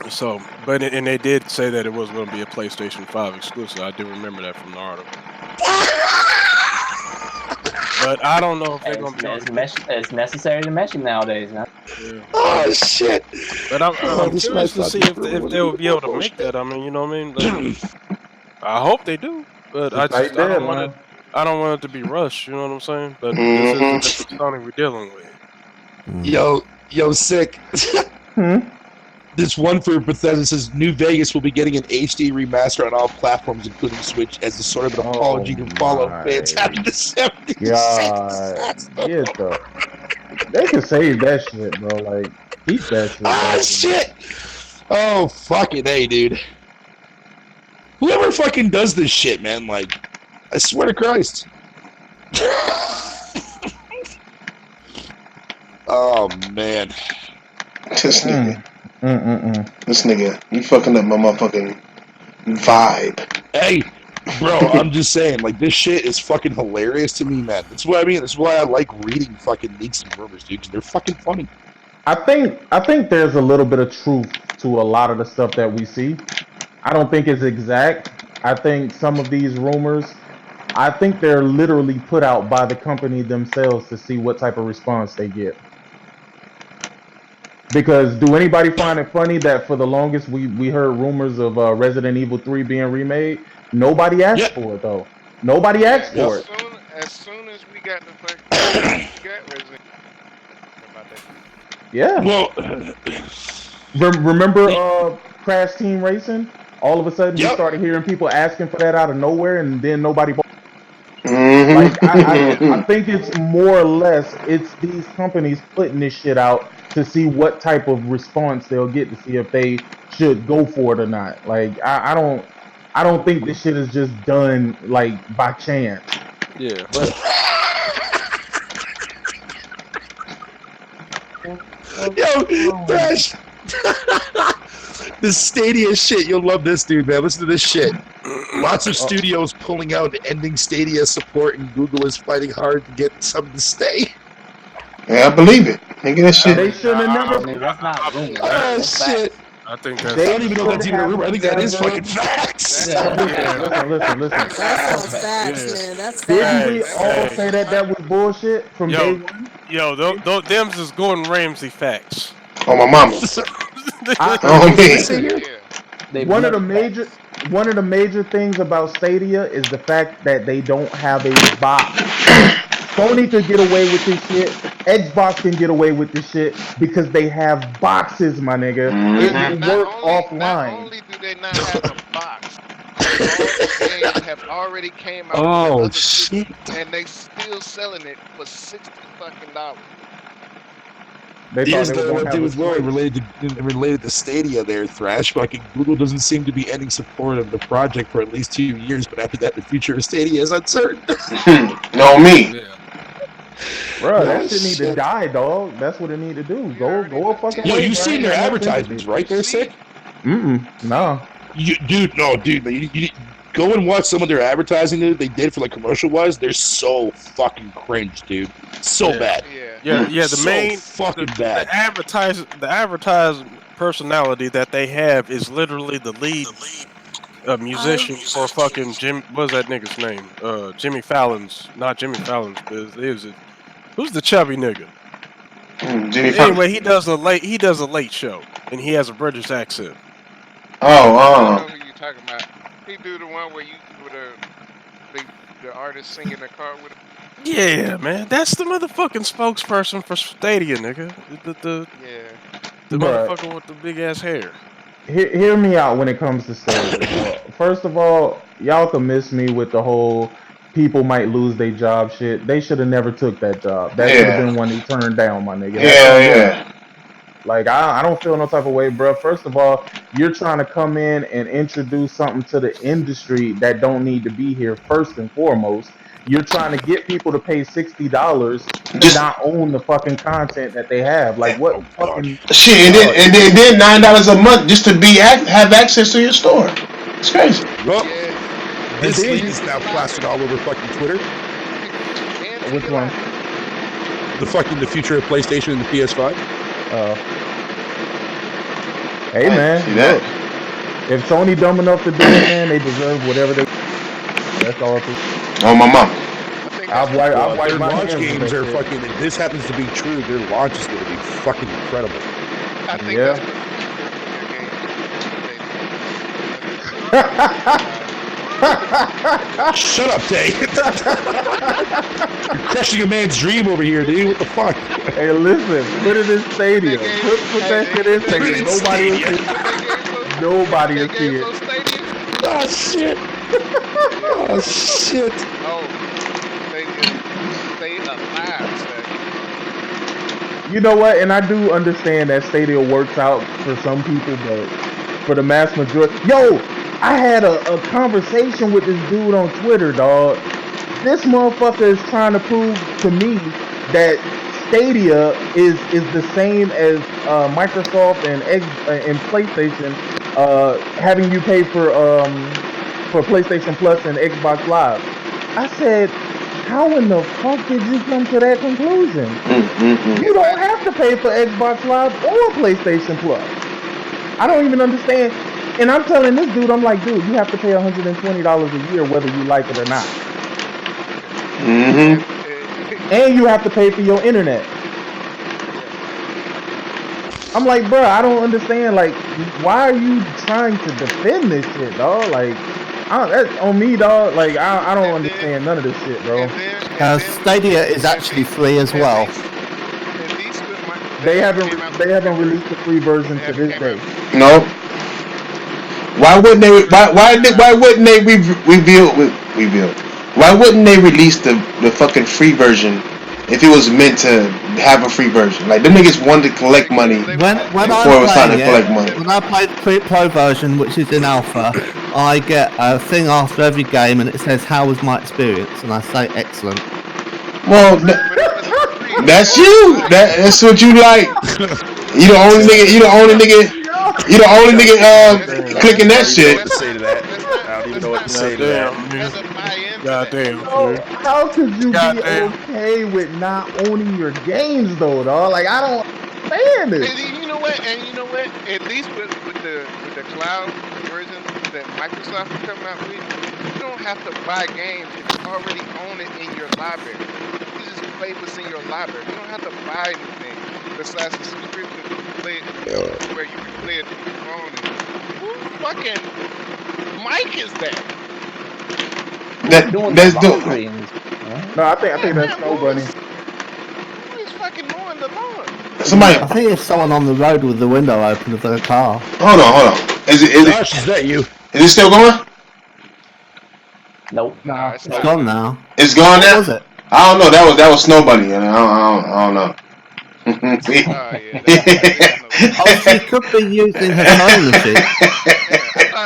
So, but and they did say that it was going to be a PlayStation 5 exclusive. I do remember that from the article. But I don't know if they're gonna be able to. It's necessary to mention nowadays. Huh? Yeah. Oh shit! But I'm curious to see if they will be able to make that. I mean, you know what I mean? Like, I hope they do, but I don't want it. I don't want it to be rushed. You know what I'm saying? But this is the different Sony we're dealing with. Yo, sick. This one for Bethesda says New Vegas will be getting an HD remaster on all platforms, including Switch, as a sort of an apology to Fallout fans having the 76. God, they can save that shit, bro. Like, keep that shit. Ah, shit! Oh, fucking A, dude. Whoever fucking does this shit, man, like, I swear to Christ. Oh, man. This nigga. This nigga, you fucking up my motherfucking vibe. Hey, bro, I'm just saying, like, this shit is fucking hilarious to me, man. That's what I mean. That's why I like reading fucking leaks and rumors, dude, because they're fucking funny. I think there's a little bit of truth to a lot of the stuff that we see. I don't think it's exact. I think some of these rumors, I think they're literally put out by the company themselves to see what type of response they get. Because do anybody find it funny that for the longest we heard rumors of Resident Evil 3 being remade? Nobody asked for it though. Nobody asked for it. As soon as we got the fucking Resident Yeah. Well, remember Crash Team Racing? All of a sudden, you started hearing people asking for that out of nowhere, and then nobody. Like I think it's more or less it's these companies putting this shit out to see what type of response they'll get to see if they should go for it or not. Like I don't think this shit is just done like by chance. Yeah. But yo, Thrash. This Stadia shit, you'll love this, dude, man. Listen to this shit. Lots of studios pulling out and ending Stadia support, and Google is fighting hard to get some to stay. Yeah, I believe it. Nigga, that shit. They should have never. That's not rumor. Oh, shit. I think that's. I don't even know if that's even a rumor. I think that is fucking facts. Listen. That's facts, man. That's facts. Didn't we all say that was bullshit from day one? Yo, them's is Gordon Ramsay facts. Oh, my mama. Oh, me. One of the major things about Stadia is the fact that they don't have a box. Sony could get away with this shit. Xbox can get away with this shit because they have boxes, my nigga. It can work offline. Not only do they not have a box, all the games have already came out. Oh shit! And they still selling it for $60 fucking. Here's what they was related to Stadia there, Thrash. Fucking Google doesn't seem to be ending support of the project for at least 2 years, but after that, the future of Stadia is uncertain. No, me. Yeah. Bro, that shit need to die, dog. That's what it need to do. Go a fucking Yo, way. you've seen their advertisements, right? They're sick. No. Dude, you go and watch some of their advertising that they did for like commercial wise. They're so fucking cringe, dude. So bad. Yeah. The so main fucking bad. The advertised personality that they have is literally the lead musician for fucking Jim. What's that nigga's name? Jimmy Fallon's. Not Jimmy Fallon's. Is it? Who's the chubby nigga? Jimmy Fallon. Anyway, he does a late show, and he has a British accent. I know who you talking about. He do the one where you with the artist singing the car with him. Yeah, man, that's the motherfucking spokesperson for Stadia, nigga. The motherfucker with the big ass hair. Hear me out when it comes to Stadia. First of all, y'all can miss me with the whole people might lose their job shit. They should have never took that job. That should have been one he turned down, my nigga. Yeah. Like, I don't feel no type of way, bro. First of all, you're trying to come in and introduce something to the industry that don't need to be here first and foremost. You're trying to get people to pay $60 to not own the fucking content that they have. Like, what fucking shit? And then $9 a month just to have access to your store. It's crazy. Well, this leak is now plastered all over fucking Twitter. Which one? The future of PlayStation and the PS5. Hey man, look, if Sony dumb enough to do it, man, they deserve whatever they. That's all. Oh my mom. I I've wiped their my launch hands with games that are shit. fucking. If this happens to be true, their launch is going to be fucking incredible. I think Yeah. Shut up, Tay. You're crushing a man's dream over here, dude. What the fuck? Hey, listen, put it in Stadia. Put that shit in Stadia. Nobody will see it. Nobody will see it. Oh shit. Oh shit. Oh, stay alive, You know what? And I do understand that Stadia works out for some people, but for the mass majority, yo, I had a conversation with this dude on Twitter, dog. This motherfucker is trying to prove to me that Stadia is the same as Microsoft and PlayStation, having you pay for PlayStation Plus and Xbox Live. I said, how in the fuck did you come to that conclusion? You don't have to pay for Xbox Live or PlayStation Plus. I don't even understand. And I'm telling this dude, I'm like, dude, you have to pay $120 a year whether you like it or not. And you have to pay for your internet. I'm like, bro, I don't understand. Like, why are you trying to defend this shit, dog? Like, that's on me, dog. Like, I don't understand none of this shit, bro. Stadia is actually free as well. They haven't released the free version to this day. No. Why wouldn't they? Why wouldn't they reveal? Why wouldn't they release the fucking free version if it was meant to have a free version? Like, them niggas wanted to collect money When before it was time to collect money. when I play the pro version, which is in alpha, I get a thing after every game, and it says, "How was my experience?" And I say, "Excellent." Well, that's you. That's what you like. You the only nigga. Clicking that shit. I don't even know what to say to that. Goddamn. How could you be okay with not owning your games, though, dog? Like, I don't understand it. And you know what? At least with the cloud version that Microsoft is coming out with, you don't have to buy games if you already own it in your library. You just play what's in your library. You don't have to buy anything besides the subscription to play it where you can play it through your phone. Who fucking mic is that? That's doing. No, I think that's Snow Bunny. Who is fucking mowing the lawn? Somebody. I think it's someone on the road with the window open of their car. Hold on. Is that you? Is it still going? Nope. Nah, It's gone now. It's gone now. What was it? I don't know. That was Snow Bunny. I don't know. Oh, she could be using her phone machine. I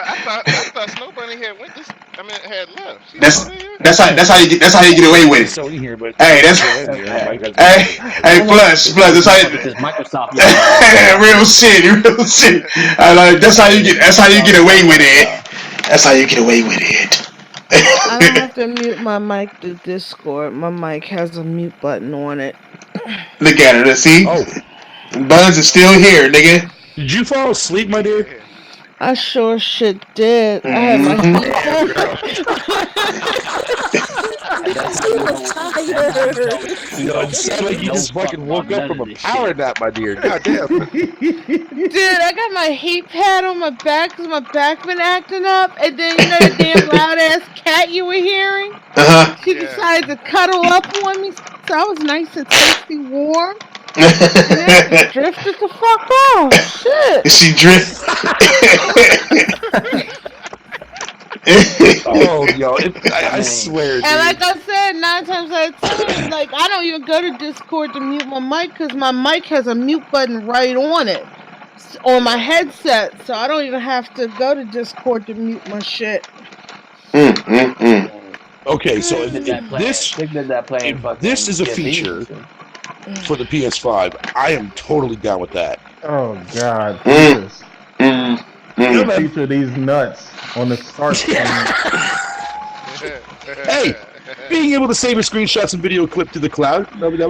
thought Snow Bunny had left. That's how you get away with it. Hey, that's hey, plus that's how you, Microsoft. real shit. That's how you get away with it. That's how you get away with it. I don't have to mute my mic to Discord. My mic has a mute button on it. Look at it. See? Buzz is still here, nigga. Did you fall asleep, my dear? I sure shit did. I had my It sounded like you just fucking woke up from a power nap, my dear. Goddamn. Dude, I got my heat pad on my back because my back been acting up, and then you know the damn loud ass cat you were hearing? She decided to cuddle up on me, so I was nice and tasty warm. And then she drifted the fuck off. Shit. She drifted. Oh, yo, I swear, dude. And like I said, 9 times out of 10, like, I don't even go to Discord to mute my mic because my mic has a mute button right on it on my headset, so I don't even have to go to Discord to mute my shit. Okay, so if this is a feature for the PS5, I am totally down with that. Oh God, Jesus! Feature these nuts on the start screen. Hey, being able to save your screenshots and video clip to the cloud, I'll be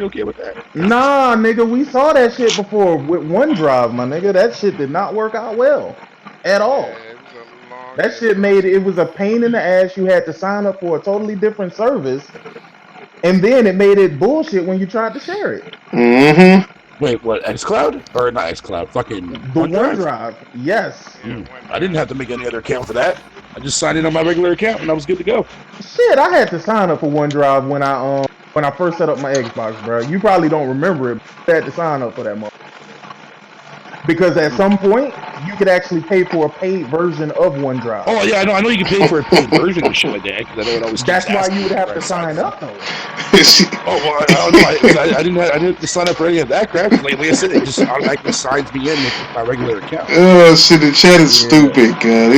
okay with that. Nah, nigga, we saw that shit before with OneDrive, my nigga. That shit did not work out well at all. It was a long That shit made it was a pain in the ass. You had to sign up for a totally different service, and then it made it bullshit when you tried to share it. Mm-hmm. Wait, what? XCloud or not XCloud? Fucking The OneDrive. Yes. I didn't have to make any other account for that. I just signed in on my regular account and I was good to go. Shit, I had to sign up for OneDrive when I first set up my Xbox, bro. You probably don't remember it, but I had to sign up for that month. Because at some point, you could actually pay for a paid version of OneDrive. Oh yeah, I know you can pay for a paid version and shit like that. Because I know it always. That's why you would have to sign up though. Oh well, I don't know. I didn't have to sign up for any of that crap. Like I said, it just automatically signs me in with my regular account. Oh shit, the chat is stupid, God. I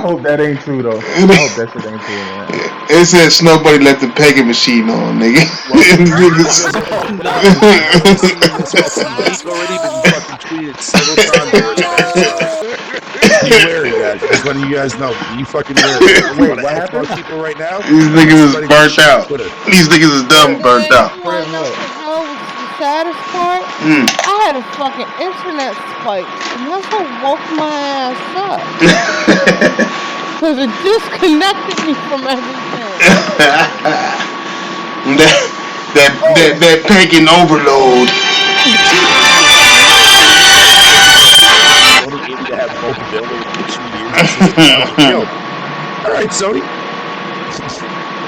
hope that ain't true though. I hope that shit ain't true, man. It says nobody let the pegging machine on, nigga. Already been fucking tweeted several times. Be wary, guys. I'm just letting you guys know. Be fucking wary. Wait, what happened? People right now. These niggas is burnt out. These niggas is dumb burnt out. What the hell was the saddest part? I had a fucking internet spike, and that's what woke my ass up. Because it disconnected me from everything. that pegging overload. All right, Sony.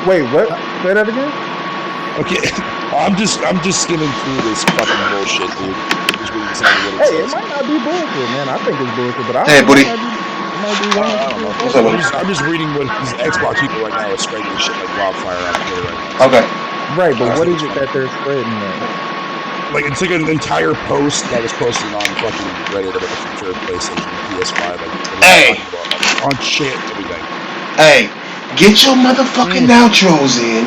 Wait, what? Say that again. Okay, I'm just skimming through this fucking bullshit, dude. Just reading some of what it Hey, says. it might not be bullshit, man. I think it's bullshit, but I Hey, buddy. What's up, buddy? I'm just reading what these Xbox people right now are spreading this shit like wildfire on Twitter right now. Okay. Right, but what is it that they're spreading then? Like, it's like an entire post that was posted on fucking Reddit about the future of PlayStation and PS5. Like, hey! On shit, everything. Hey, get your motherfucking outros in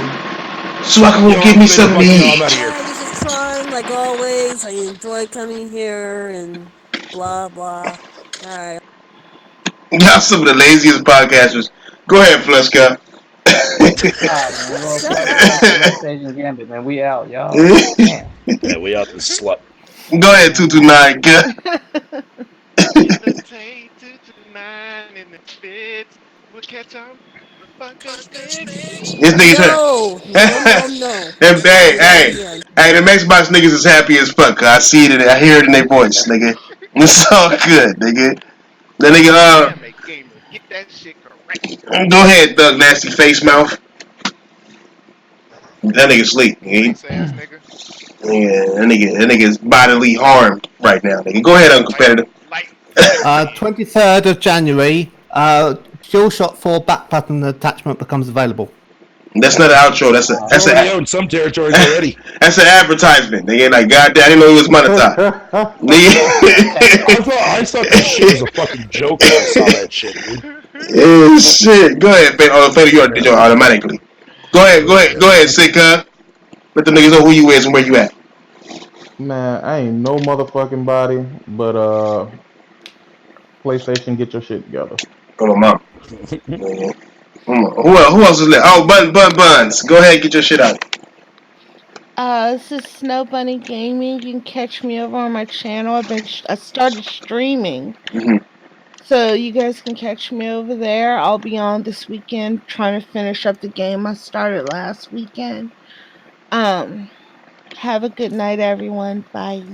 so I can go get me something to eat. This is fun, like always. I enjoy coming here and blah, blah. Alright. Y'all some of the laziest podcasters. Go ahead, Fleska. PlayStation Gambit, man. We out, y'all. Damn. Yeah, we out this slut. Go ahead, 229. This nigga Hey, them Xbox niggas is happy as fuck. I see it, I hear it in their voice, nigga. It's all good, nigga. That nigga, Get that shit correct. Go ahead, Thug Nasty Face Mouth. That nigga sleep. Yeah, that nigga's bodily harmed right now, nigga. Go ahead, Uncompetitive. 23rd of January, DualShock 4 back button attachment becomes available. That's not an outro. That's already owned some territories already. That's an advertisement. Nigga, like, goddamn, I didn't know it was monetized. I thought that shit was a fucking joke when I saw that shit, dude. Yeah, shit. Go ahead, Fader. Oh, Fader, you already did automatically. Go ahead, sick huh? Let the niggas know who you is and where you at. Man, I ain't no motherfucking body, but PlayStation, get your shit together. Hold on, mom. Who else is left? Oh, Buns. Go ahead, get your shit out. This is Snow Bunny Gaming. You can catch me over on my channel. I started streaming. So you guys can catch me over there. I'll be on this weekend trying to finish up the game I started last weekend. Have a good night, everyone. Bye.